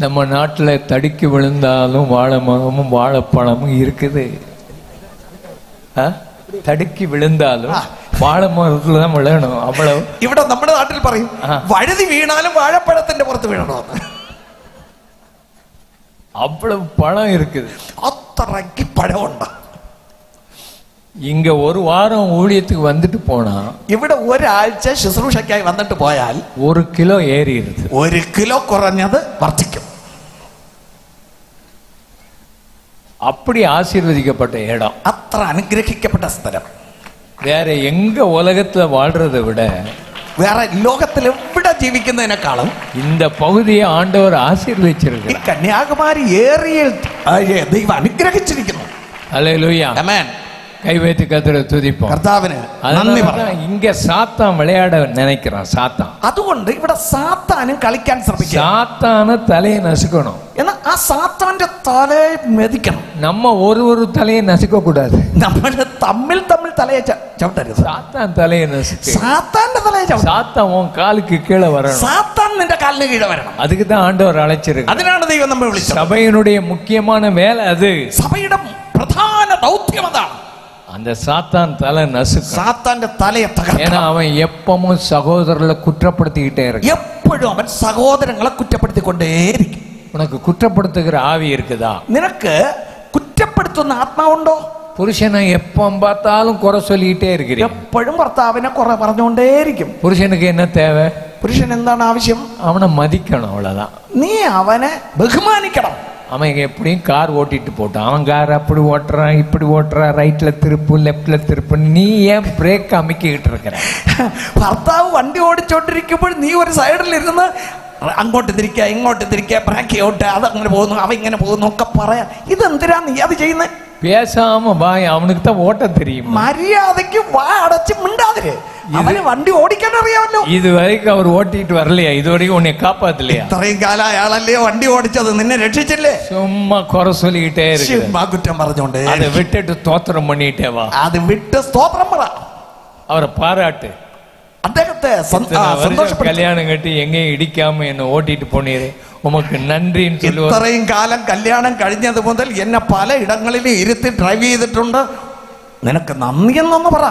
நம்ம நாட்டுல தடுக்கி விழுந்தாலும் வாழை மரமும் வாழைப்பழமும் இருக்குது. தடுக்கி விழுந்தாலும் வாழை மரத்துல தான் விழணும். அவ்வளவு. ഇവിടെ നമ്മുടെ നാട്ടിൽ പറയും വഴുതി വീണാലും വാഴപ്പഴത്തിന്റെ പുറത്ത് വീഴണമെന്ന്. அவ்வளவு பழம் இருக்குது. അത്രയ്ക്ക് പഴമുണ്ട്. இங்க ஒரு வாரம் ஊழியத்துக்கு வந்துட்டு போனா, ഇവിടെ ഒരാഴ്ച ശുശ്രൂഷയ്ക്കായി വന്നിട്ട് പോയാൽ 1 കിലോ ഏറിയിരുது. 1 കിലോ കുറഞ്ഞത് വർദ്ധിക്കും. அப்படி ஆசீர்வதிக்கப்பட்ட இடம், അത്ര അനുഗ്രഹിക്കപ്പെട്ട സ്ഥലം. வேற எங்க உலகத்துல வாழ்றதை விட, വേറെ ലോകത്തിൽ എവിടെ ജീവിക്കുന്നതിനേക്കാളും இந்த பகுதியை ஆண்டவர் ஆசீர்வதிச்சிருக்கு. ഈ കന്യാകുമാരി ഏറിയയിൽ ദൈവം അനുഗ്രഹിച്ചിരിക്കുന്നു. அல்லேலூயா. ആമേൻ. கை வைத்து கர்த்தரை துதிப்போம். കർത്താവിന് നന്ദി പറയാം. இங்க சாத்தான் விளையாட நினைக்கிறான். சாத்தான், അതുകൊണ്ട് ഇവിടെ സാത്താനും കളിക്കാൻ ശ്രമിക്കും. சாத்தான தலையை நசுக்கணும். എന്നാൽ ആ സാത്താന്റെ തലയെ മെതിക്കണം. நம்ம ஒரு தலையை நசுக்க கூடாது. നമ്മൾ തമ്മിൽ തലയെ ചവിട്ടരുത്. சாத்தான் தலையை நசுக்கு. സാത്താന്റെ തലയെ ചവിട്ട. சாத்தான் உன் காலுக்கு கீழே வரணும். സാത്താൻ നിന്റെ കാലിന് കീഴെ വരണം. அதுக்கு தான் ஆண்டவர் அழைச்சிருக்கு. അതിനാണ് ദൈവം നമ്മെ വിളിച്ചത്. சபையினுடைய முக்கியமான வேலை அது. സഭയുടെ പ്രധാന ദൗത്യം അതാണ്. அந்த சாத்தான் தலை நசுக்கு. സാത്താന്റെ തലയെ തകർക്കണം. ஏன்னா அவன் எப்பவும் சகோதரர்களை குற்றப்படுத்திக்கிட்டே இருக்கு. എപ്പോഴും അവൻ സഹോദരങ്ങളെ കുറ്റപ്പെടുത്തിക്കൊണ്ടേയിരിക്കും. உனக்கு குற்றப்படுத்துகிற ஆவி இருக்குதா? നിനക്ക് കുറ്റപ്പെടുത്തുന്ന ആത്മാവുണ്ടോ? புருஷனை எப்போ பார்த்தாலும் குறை சொல்லிக்கிட்டே இருக்கிறீங்க. എപ്പോഴും ഭർത്താവിനെ കുറെ പറഞ്ഞുകൊണ്ടേയിരിക്കും. புருஷனுக்கு என்ன தேவை? പുരുഷൻ എന്താണ് ആവശ്യം? அவனை மதிக்கணும், அவ்வளவுதான். നീ അവനെ ബഹുമാനിക്കണം. அவன் எப்படியும் கார் ஓட்டிட்டு போட்டான். அவன் கார் அப்படி ஓட்டுறான், இப்படி ஓட்டுறான், ரைட்ல திருப்பு, லெப்ட்ல திருப்பு. நீ ஏன் பிரேக் அமைக்கிட்டு இருக்கிற? ഭർത്താവ് വണ്ടി ഓടിച്ചോണ്ടിരിക്കുമ്പോൾ നീ ഒരു സൈഡിലിരുന്ന് അങ്ങോട്ട് തിരിക്കുക, ഇങ്ങോട്ട് തിരിക്കുക, ബ്രേക്ക് ഔട്ട്, അതങ്ങനെ പോകുന്നു, അവ ഇങ്ങനെ പോകുന്നു ഒക്കെ പറയാ. ഇതെന്തിനാ നീ അത് ചെയ്യുന്നത്? பேசாம வாய், அவனுக்கு தான் ஓட்ட தெரியும். മര്യാദയ്ക്ക് വാ അടച്ച് മിണ്ടാതിര്. അവന് വണ്ടി ഓടിക്കാൻ അറിയാമല്ലോ. இது வரைக்கும் அவர் ஓட்டிட்டு வரலையா? இது வரைக்கும் உன்னை காப்பாத்தலையா? ഇത്രയും കാലം അയാളല്ലേ വണ്ടി ഓടിച്ചത്, നിന്നെ രക്ഷിച്ചില്ലേ? சும்மா குறை சொல்லிக்கிட்டே இருக்கு. കുറ്റം പറഞ്ഞോണ്ട് அதை விட்டுட்டு ஸ்தோத்திரம் பண்ணிட்டே வா. അത് വിട്ട് സ്തോത്രം പറ. அவரை பாராட்டு. അദ്ദേഹത്തെ கல்யாணம் கட்டி எங்கேயும் இடிக்காம என்ன ஓட்டிட்டு போனீரே, உமக்கு நன்றின்னு சொல்லுவார். ഇത്രയും കാലം കല്യാണം കഴിഞ്ഞത് മുതൽ എന്നെ പല ഇടങ്ങളിലും ഇരുത്തി ഡ്രൈവ് ചെയ്തിട്ടുണ്ട്, നിനക്ക് നന്ദി എന്നൊന്ന് പറ.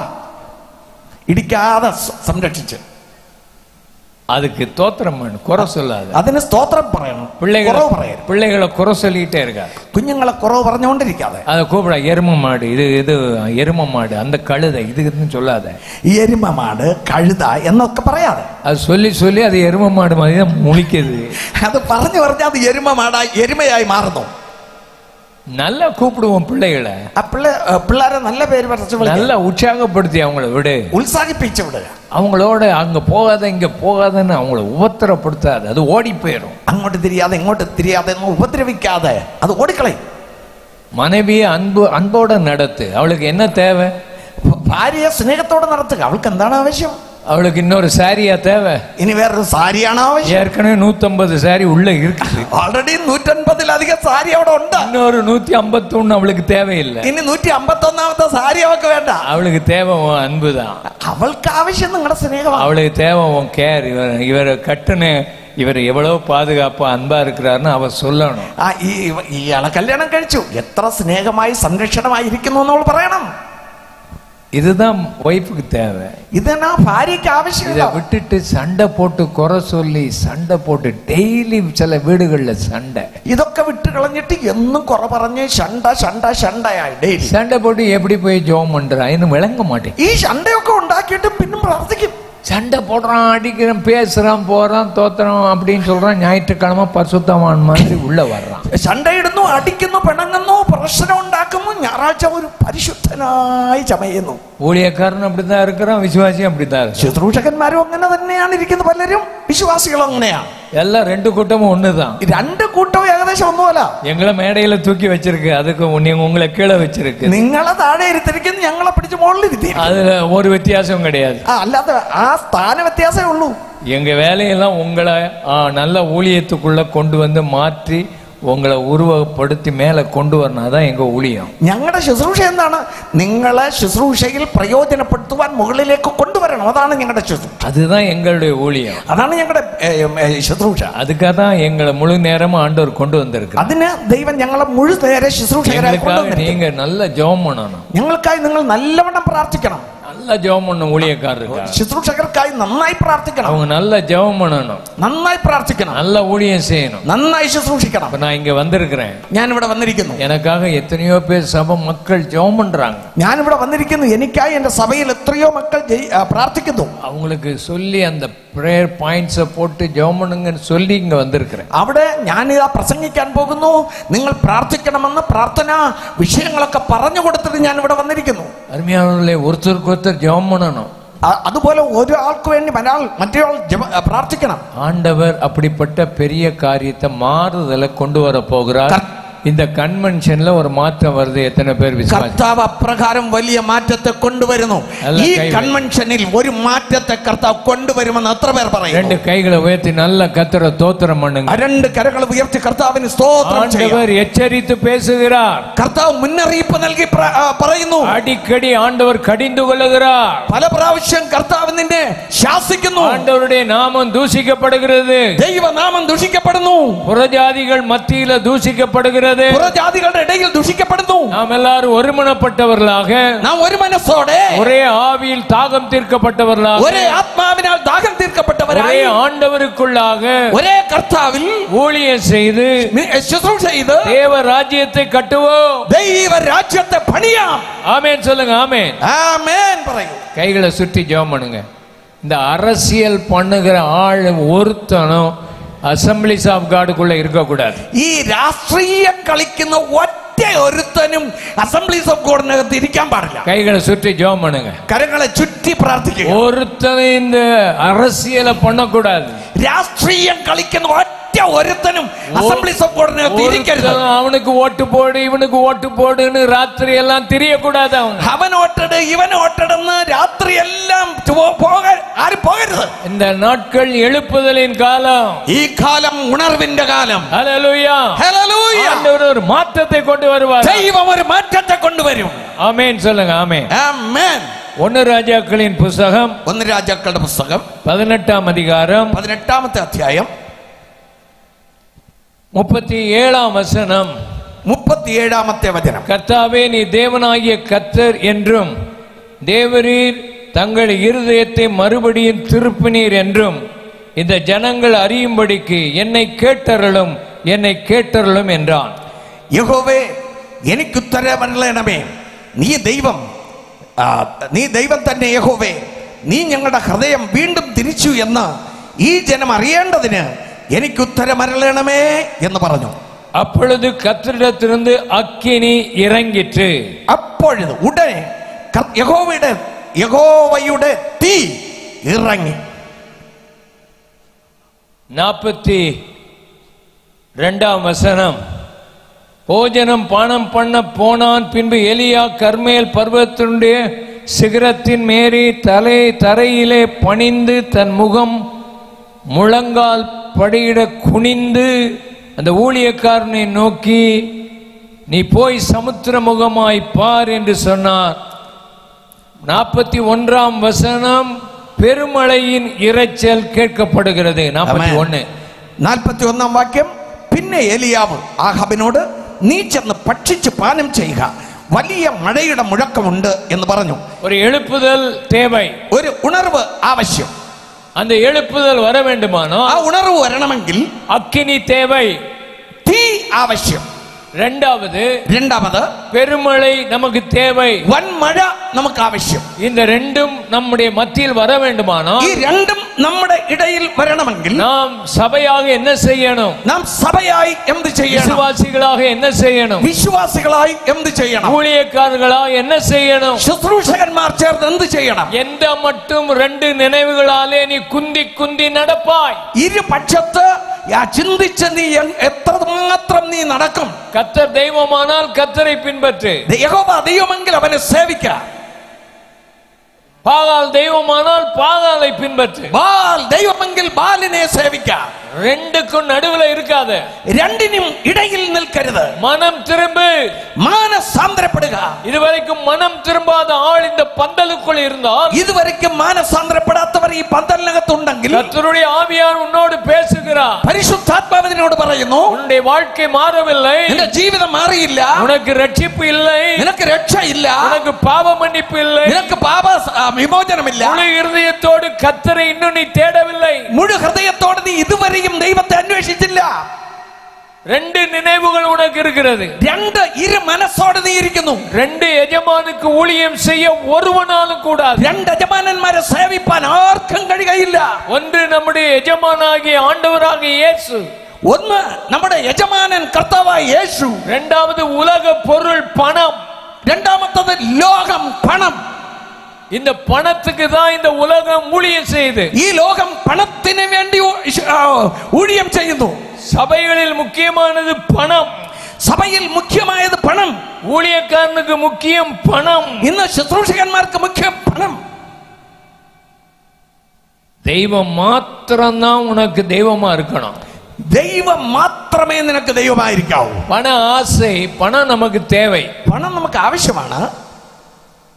ഇടിക്കാതെ സംരക്ഷിച്ച് அதுக்கு தோத்திரம் வேணும், குறை சொல்லாது. അതിന് സ്തോത്രം പറയണം. பிள்ளைகளை குறை சொல்லிட்டே இருக்காது. കുഞ്ഞുങ്ങളെ കുറവ് പറഞ്ഞുകൊണ്ടിരിക്കാതെ. அதை கூப்பிட எரும மாடு, இது எரும மாடு, அந்த கழுதை, இதுன்னு சொல்லாத. എരുമ മാട്, കഴുത എന്നൊക്കെ പറയാതെ. அது சொல்லி சொல்லி அது எரும மாடு மாதிரி தான் முழிக்குது. അത് പറഞ്ഞു പറഞ്ഞാൽ അത് എരുമ മാടായി എരുമയായി മാറുന്നു. நல்லா கூப்பிடுவோம் பிள்ளைகளை. പിള്ളേരെ നല്ല പേര് நல்லா உற்சாகப்படுத்தி அவங்கள விடு, ഉത്സാഹിപ്പിച്ചു വിടുക. அவங்களோட அங்க போகாத இங்க போகாதன்னு அவங்கள உபத்திரப்படுத்தாது, அது ஓடி போயிடும். അങ്ങോട്ട് തിരിയാതെ ഇങ്ങോട്ട് തിരിയാതെ ഉപദ്രവിക്കാതെ അത് ഓടിക്കളയും. மனைவியை அன்போட நடத்து. அவளுக்கு என்ன தேவை? ഭാര്യയെ സ്നേഹത്തോടെ നടത്തുക. അവൾക്ക് എന്താണ് ആവശ്യം? அவளுக்கு இன்னொரு சாரியா தேவை? ഇനി വേറൊരു സാരിയാണ് ആവശ്യം. ஏற்கனவே 150 சாரி உள்ள இருக்குது. ഓൾറെഡി 150-ലധികം സാരി അവിടെ ഉണ്ട്. இன்னொரு 151 அவளுக்கு தேவையில்லை. ഇനി 151ാമത്തെ സാരി അവൾക്ക് വേണ്ട. அவளுக்கு தேவை உன் அன்புதான். അവൾക്ക് ആവശ്യം നിങ്ങളുടെ സ്നേഹമാണ്. அவளுக்கு தேவை உன் கேர். இவரை கட்டுன இவர் எவ்வளவு பாதுகாப்பா அன்பா இருக்கிறாருன்னு அவ சொல்லணும். ഇയാളെ കല്യാണം കഴിച്ചു, എത്ര സ്നേഹമായി സംരക്ഷണമായി ഇരിക്കുന്നു എന്നവൾ പറയണം. இதுதான் ஒய்ஃபுக்கு தேவை. ഇതെന്നാ ഭാര്യയ്ക്ക് ആവശ്യം. இதை விட்டுட்டு சண்டை போட்டு குறை சொல்லி சண்டை போட்டு டெய்லி சில வீடுகள்ல சண்டை. ഇതൊക്കെ വിട്ട് കളഞ്ഞിട്ട് എന്നും കുറെ പറഞ്ഞ് ശണ്ടയായി ഡെയിലി சண்டை போட்டு எப்படி போய் ஜெபம் பண்றா இன்னும் விளங்க மாட்டேன். ഈ ശണ്ടയൊക്കെ ഉണ്ടാക്കിയിട്ട് പിന്നെ പ്രാർത്ഥിക്കും. சண்டை போடுறான், அடிக்கிறான், பேசுறான், போறான், தோத்துறான் அப்படின்னு சொல்றான். ஞாயிற்றுக்கிழமை பரிசுத்தவான் மாதிரி உள்ள வர்றான். ശണ്ടയിടുന്നു, അടിക്കുന്നു, പിണങ്ങുന്നു, പ്രശ്നം ഉണ്ടാക്കുന്നു. ഞായറാഴ്ച ഒരു പരിശുദ്ധനായി ചമയുന്നു. ஊழியக்காரன் அப்படித்தான் இருக்கிறான், விசுவாசியும் அப்படித்தான் இருக்கு. ശുശ്രൂഷകന്മാരും അങ്ങനെ തന്നെയാണ് ഇരിക്കുന്നത്. പലരും വിശ്വാസികളും അങ്ങനെയാണ്. எல்லாம் ரெண்டு கூட்டமும் ஒண்ணுதான். രണ്ട് കൂട്ടവും ഏകദേശം ഒന്നുമല്ല. எங்களை மேடையில தூக்கி வச்சிருக்கு, அதுக்கு உங்களை கீழே வச்சிருக்கு. നിങ്ങളെ താഴെ ഇരുത്തിരിക്കുന്നു, ഞങ്ങളെ പിടിച്ച് മുകളിൽ ഇരുത്തി. அதுல ஒரு வித்தியாசம் கிடையாது. അല്ലാതെ ആ സ്ഥാന വ്യത്യാസമേ ഉള്ളൂ. எங்க வேலையெல்லாம் உங்களை நல்ல ஊழியத்துக்குள்ள கொண்டு வந்து மாற்றி உங்களை உருவப்படுத்தி மேலே கொண்டு வரணும். அதான் எங்க ஊழியம். ഞങ്ങളുടെ ശുശ്രൂഷ എന്താണ്? നിങ്ങളെ ശുശ്രൂഷയിൽ പ്രയോജനപ്പെടുത്തുവാൻ മുകളിലേക്ക് കൊണ്ടുവരണം. അതാണ് ഞങ്ങളുടെ ശുശ്രൂഷ. அதுதான் எங்களுடைய ஊழியம். അതാണ് ഞങ്ങളുടെ ശുശ്രൂഷ. அதுக்காக தான் எங்களை முழு நேரமும் ஆண்டவர் கொண்டு வந்திருக்கார். അതിന് ദൈവം ഞങ്ങളെ മുഴുനേര ശുശ്രൂഷകരായി കൊണ്ടുവന്നിരിക്കുന്നു. நீங்க நல்ல ஜெபம் பண்ணணும். ഞങ്ങൾക്കായി നിങ്ങൾ നല്ലവണ്ണം പ്രാർത്ഥിക്കണം. நல்ல ஜெபம் பண்ணணும். ஊழியக்காரருக்கு ശുശ്രൂഷകർക്കായി നന്നായി പ്രാർത്ഥിക്കണം. அவங்க நல்ல ஜெபம் பண்ணணும். നന്നായി പ്രാർത്ഥിക്കണം. நல்ல ஊழியம் செய்யணும். നന്നായി ശുശ്രൂഷിക്കണം. நான் இங்க வந்திருக்கிறேன். ഞാൻ ഇവിടെ വന്നിരിക്കുന്നു. எனக்காக எத்தனையோ பேர் சபை மக்கள் ஜெபம் பண்றாங்க. ഞാൻ ഇവിടെ വന്നിരിക്കുന്നു. എനിക്കായി എന്റെ സഭയിൽ എത്രയോ മക്കൾ പ്രാർത്ഥിക്കുന്നു. அவங்களுக்கு சொல்லி அந்த பிரேயர் பாயிண்ட்ஸை போட்டு ஜெபம் பண்ணுங்கன்னு சொல்லி இங்க வந்திருக்கிறேன். അവിടെ ഞാൻ ഇതാ പ്രസംഗിക്കാൻ പോകുന്നു. നിങ്ങൾ പ്രാർത്ഥിക്കണമെന്ന് പ്രാർത്ഥന വിഷയങ്ങളൊക്കെ പറഞ്ഞു കൊടുത്തിട്ട് ഞാൻ ഇവിടെ വന്നിരിക്കുന്നു. அருமையானவர்களே, ஒருத்தருக்கு ஒருத்தர் ஜெபம் பண்ணணும். അതുപോലെ ഒരാൾക്ക് വേണ്ടി മറ്റൊരാൾ പ്രാർത്ഥിക്കണം. ஆண்டவர் அப்படிப்பட்ட பெரிய காரியத்தை மாறுதலை கொண்டு வர போகிறார். இந்த கன்வென்ஷன்ல ஒரு மாற்றம் வருது. எத்தனை பேர் விசுவாசி? കർത്താവ് അപ്രകാരം വലിയ മാറ്റത്തെ കൊണ്ടുവരുന്നു. ഈ കൺവെൻഷനിൽ ഒരു മാറ്റത്തെ കർത്താവ് കൊണ്ടുവരുമെന്ന് എത്ര പേർ പറയും? രണ്ട് കൈகளை உயர்த்தி நல்ல கர்த்தரை ஸ்தோத்திரம் பண்ணுங்க. രണ്ട് കരങ്ങൾ ഉയർത്തി കർത്താവിന് സ്തോത്രം ചെയ്യുക. ஆண்டவர் எச்சரித்து பேசுகிறார். കർത്താവ് മുന്നറിയിപ്പ് നൽകി പറയുന്നു. அடிக்கடி ஆண்டவர் கடிந்து கொள்ளுகிறார். പല പ്രാവശ്യം കർത്താവ് നിന്നെ ശാസിക്കുന്നു. ஆண்டவருடைய நாமம் தூஷிக்கப்படுகிறது. ദൈവനാമം ദൂഷിക്കപ്പെടുന്നു. புறஜாதிகள் மத்தியில தூஷிக்கப்படுகிறது. പുറജാതികളുടെ ഇടയിൽ ദൂഷിക്കപ്പെടുന്നു. நாம் எல்லாரும் ஒருமனப்பட்டவர்களாக, നാം ഒരു മനസ്സോടെ ஒரே ஆவியில் தாகம் தீர்க்கப்பட்டவர்களாக, ഒരേ ആത്മാവിനാൽ ദാഹം തീർക്കപ്പെട്ടവരായി, ஒரே ஆண்டவருக்குள்ளாக ഒരേ കർത്താവിൽ ஊழியம் செய்து ശുശ്രൂഷ ചെയ്ത് தேவ ராஜ்யத்தை கட்டுவோம். ദൈവ രാജ്യത്തെ പണിയാം. ஆமென் சொல்லுங்க. ஆமென். ആമേൻ പറയൂ. கைகளை சுற்றி ஜெபம் பண்ணுங்க. இந்த அரசியல் பண்ணுகிற ஆள் ஒருத்தனும் அசம்பிளிஸ் ஆஃப் காடுக்குள்ள இருக்கக்கூடாது. ഈ രാഷ്ട്രീയം കളിക്കുന്ന ഒറ്റ ഒരുത്തനും അസംബ്ലീസ് ഓഫ് ഗോഡിനകത്ത് ഇരിക്കാൻ പാടില്ല. கைகளை சுற்றி ஜெபம் பண்ணுங்க. കരങ്ങളെ ചുറ്റി പ്രാർത്ഥിക്കുക. ஒருத்தனும் இந்த அரசியலை பண்ணக்கூடாது. രാഷ്ട്രീയം കളിക്കുന്ന ഒറ്റ ഒരുത്തനും അസംബ്ലീസ് ഓഫ് ഗോഡിനകത്ത് ഇരിക്കരുത്. அவனுக்கு ஓட்டு போடு, இவனுக்கு ஓட்டு போடுன்னு ராத்திரி எல்லாம் தெரியக்கூடாது. അവൻ ഓട്ടട് ഇവൻ ഓട്ടടെന്ന് രാത്രി എല്ലാം ആരും പോകരുത്. இந்த நாட்கள் எழுப்புதலின் காலம். ഈ കാലം ഉണർവിന്റെ കാലം. ஹல்லேலூயா. ഹല്ലേലൂയ. ஆண்டவர் ஒரு மாற்றத்தை கொண்டு வருவார். ദൈവം ഒരു മാറ്റത്തെ കൊണ്ടുവരും. ஆமென் சொல்லுங்க. ஆமென். ആമേൻ. 1 രാജാക്കളിன் പുസ്തകം 1 രാജാക്കളുടെ പുസ്തകം 18-ാം அதிகாரம் 18-ാമത്തെ അധ്യായം 37-ாம் வசனம். 37-ാമത്തെ വചനം. கர்த்தாவே, நீ தேவனாகிய கர்த்தர் என்றும் தேவரீர் தங்கள் இருதயத்தை மறுபடியும் திருப்பினீர் என்றும் இந்த ஜனங்கள் அறியும்படிக்கு என்னை கேட்டருளும், என்னை கேட்டருளும் என்றான். യഹോവേ, എനിക്കുത്തരമരുളണമേ. നീ ദൈവം തന്നെ യഹോവേ. നീ ഞങ്ങളുടെ ഹൃദയം വീണ്ടും തിരിച്ചു എന്ന് ഈ ജനം അറിയേണ്ടതിന് എനിക്കുത്തരമരുളണമേ എന്ന് പറഞ്ഞു. அப்பொழுது கர்த்தரிடத்திலிருந்து அக்கினி இறங்கிற்று. അപ്പോഴത് ഉടനെ യഹോവയുടെ തീ ഇറങ്ങി. 42-ாம் வசனம். போஜனம் பானம் பண்ண போனான். பின்பு எலியா கர்மேல் பர்வத்தினுடைய சிகரத்தின் மேரி தரையிலே பணிந்து தன் முகம் முழங்கால் படியிட குனிந்து அந்த ஊழியக்காரனை நோக்கி, நீ போய் சமுத்திர முகமாய் பார் என்று சொன்னார். 41-ாம் வசனம். பெருமழையின் இரைச்சல் கேட்கப்படுகிறது. 41-ാം വാക്യം. പിന്നെ ഏലിയാവ് ആഹാബിനോട്, നീ ചെന്ന് ഭക്ഷിച്ച് പാനം ചെയ്യുക, വലിയ മഴയുടെ മുഴക്കമുണ്ട് എന്ന് പറഞ്ഞു. ஒரு எழுப்புதல் தேவை. ഒരു ഉണർവ് ആവശ്യം. அந்த எழுப்புதல் வர வேண்டுமானோ, ആ ഉണർവ് വരണമെങ്കിൽ அக்கினி தேவை, തീ ആവശ്യം. இரண்டாவது பெருமழை நமக்கு தேவை, വൻമഴ നമുക്ക് ആവശ്യം. இந்த ரெண்டும் நம்முடைய மத்தியில் வர வேண்டுமானால், ഈ രണ്ടും നമ്മുടെ ഇടയിൽ വരണമെങ്കിൽ நாம் சபையாக என்ன செய்யணும்? നാം സഭയായി എന്ത് ചെയ്യണം? விசுவாசிகளாக என்ன செய்யணும்? വിശ്വാസികളായി എന്ത് ചെയ്യണം? ஊழியக்காரர்களாக என்ன செய்யணும்? ശുശ്രൂഷകന്മാർ ചേർന്ന് എന്ത് ചെയ്യണം? எந்த மட்டும் ரெண்டு நினைவுகளாலே நீ குந்தி குந்தி நடப்பாய். ഇരുപക്ഷത്ത് ചിന്തിച്ച് നീ എത്രമാത്രം നീ നടക്കും? கர்த்தர் தெய்வமானால் கர்த்தரை பின்பற்று. യഹോവ ദൈവമെങ്കിൽ അവനെ സേവിക്ക. பாகால் தெய்வமானால் பாகாலை பின்பற்று. ബാൽ ദൈവമെങ്കിൽ ബാലിനെ സേവിക്കാം. ரெண்டுக்கும் நடுவுல இருக்காத. രണ്ടിനും ഇടയിൽ നിൽക്കരുത്. மனம் திரும்பு, മാനസാന്തരപ്പെടുക. இதுவரைக்கும் மனம் திரும்பாத ஆள் இந்த பந்தலுக்குள் இருந்தால், ഇതുവരെയ്ക്കും മാനസാന്തരപ്പെടാത്തവർ ഈ പന്തലിനകത്തുണ്ടെങ്കിൽ கர்த்தருடைய ஆவியார் உன்னோடு பேசுகிறார். പരിശുദ്ധാത്മാവിനോട് പറയുന്നു, உன்னுடைய வாழ்க்கை மாறவில்லை, നിന്റെ ജീവിതം മാറിയില്ല, உனக்கு ரட்சிப்பு இல்லை, നിനക്ക് രക്ഷയില്ല, உனக்கு பாவ மன்னிப்பு இல்லை, നിനക്ക് പാപ വിമോചനമില്ല. முழு இருதயத்தோடு கர்த்தரை இன்னும் நீ தேடவில்லை, മുഴു ഹൃദയത്തോടെ നീ ഇതുവരെയും ദൈവത്തെ അന്വേഷിച്ചില്ല. ரெண்டு நினைவுகள் உனக்கு இருக்கிறது. രണ്ട് ഇരു മനസ്സോടെ നീ ഇരിക്കുന്നു. ரெண்டு യജമാനുக்கு ஊழியம் செய்ய ஒருவனாலும் கூடாது. രണ്ട് യജമാനന്മാരെ സേവിപ്പാൻ ആർക്കും കഴിയുകയില്ല. ஒன்று நம்முடைய யஜமானாகிய ஆண்டவராகிய இயேசு, ഒന്ന് നമ്മുടെ യജമാനൻ കർത്താവായ യേശു, இரண்டாவது உலக பொருள் பணம், രണ്ടാമത്തത് ലോകം പണം. இந்த பணத்துக்கு தான் இந்த உலகம் ஊழியம் செய்யுது. ഈ ലോകം പണത്തിന് വേണ്ടി ഊഴിയം ചെയ്യുന്നു. சபைகளில் முக்கியமானது பணம், സഭയിൽ മുഖ്യമായത് പണം. ஊழியக்காரனுக்கு முக்கியம் பணம். ഇന്ന് ശുശ്രൂഷകന്മാർക്ക് മുഖ്യം പണം. தெய்வம் மாத்திரம்தான் உனக்கு தெய்வமா இருக்கணும். ദൈവം മാത്രമേ നിനക്ക് ദൈവമായിരിക്കാവൂ. பண ஆசை, பணம் நமக்கு தேவை, പണം നമുക്ക് ആവശ്യമാണ്.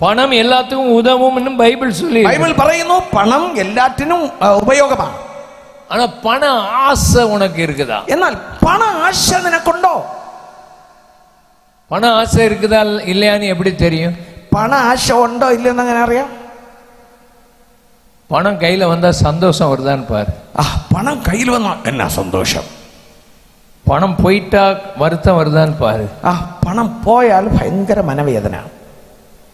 பணம் எல்லாத்துக்கும் உதவும் பைபிள் சொல்லி. ബൈബിൾ പറയുന്നു പണം എല്ലാറ്റിനും ഉപയോഗമാണ്. ஆனா பண ஆசை உனக்கு இருக்குதா? എന്നാൽ പണ ആശ നിനക്കുണ്ടോ? பண ஆசை இருக்குதா இல்லையான்னு எப்படி தெரியும்? പണ ആശ ഉണ്ടോ ഇല്ലെന്ന് എങ്ങനെ അറിയാം? பணம் கையில வந்தா சந்தோஷம் வருதான்னு பாரு. പണം കയ്യിൽ വന്നാ എന്നാ സന്തോഷം. பணம் போயிட்டா வருத்தம் வருதான்னு பாரு. പണം പോയാൽ ഭയങ്കര മനവേദന.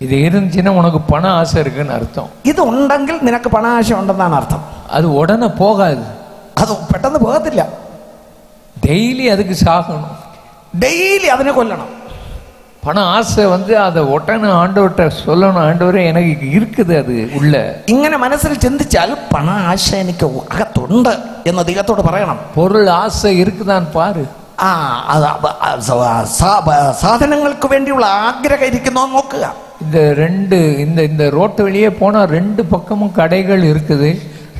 இது இருந்துச்சுன்னா உனக்கு பண ஆசை இருக்குன்னு அர்த்தம். ഇത് ഉണ്ടെങ്കിൽ നിനക്ക് പണ ആശ ഉണ്ടെന്നാണ് അർത്ഥം. அது உடனே போகாது, അത് പെട്ടെന്ന് പോകത്തില്ല. டெய்லி அதுக்கு சாகணும், ഡെയിലി അതിനെ കൊല്ലണം. பண ஆசை அதை உடனே ஆண்டவர்கிட்ட சொல்லணும், ஆண்டவரே எனக்கு இருக்குது அது உள்ள. ഇങ്ങനെ മനസ്സിൽ ചിന്തിച്ചാൽ പണ ആശ എനിക്ക് അകത്തുണ്ട് എന്ന് ദൈവത്തോട് പറയണം. பொருள் ஆசை இருக்குதான்னு பாரு. സാധനങ്ങൾക്ക് വേണ്ടിയുള്ള ആഗ്രഹം ഇരിക്കുന്നോ നോക്കുക. இந்த ரோட்டு வெளியே போனா ரெண்டு பக்கமும் கடைகள் இருக்குது,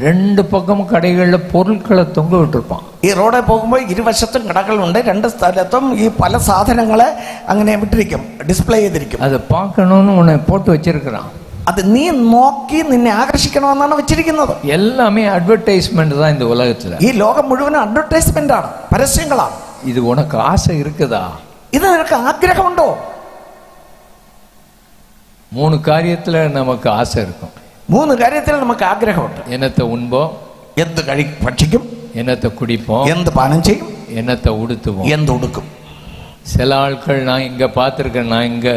ரெண்டு பக்கமும் கடைகளில் பொருட்களை தொங்க விட்டுருப்பான். ഈ റോഡിൽ പോകുമ്പോൾ ഇരുവശത്തും കടകളുണ്ട്, രണ്ട് സ്ഥലത്തും ഈ പല സാധനങ്ങളെ അങ്ങനെ വിട്ടിരിക്കും, ഡിസ്പ്ലേ ചെയ്തിരിക്കും. அதை பார்க்கணும்னு உன்னை போட்டு வச்சிருக்கிறான். അത് നീ നോക്കി നിന്നെ ആകർഷിക്കണമെന്നാണ് വെച്ചിരിക്കുന്നത്. எல்லாமே அட்வர்டைஸ்மெண்ட் தான் இந்த உலகத்துல. ഈ ലോകം മുഴുവനും അഡ്വർടൈസ്മെന്റ് ആണ്, പരസ്യങ്ങളാണ്. இது உனக்கு ஆசை இருக்குதா? ഇത് നിനക്ക് ആഗ്രഹമുണ്ടോ? 3 காரியத்துல நமக்கு ஆசை இருக்கும். 3 കാര്യത്തിൽ നമുക്ക് ആഗ്രഹമുണ്ട്. என்னத்தை உண்போம், എന്ത് ഭക്ഷിക്കും, என்னத்தை குடிப்போம், എന്ത് പാനം ചെയ്യും, என்னத்தை உடுத்துவோம், എന്ത് ഉടുക്കും. சில ஆட்கள் நான் இங்க பார்த்துருக்கேன். நான் இங்க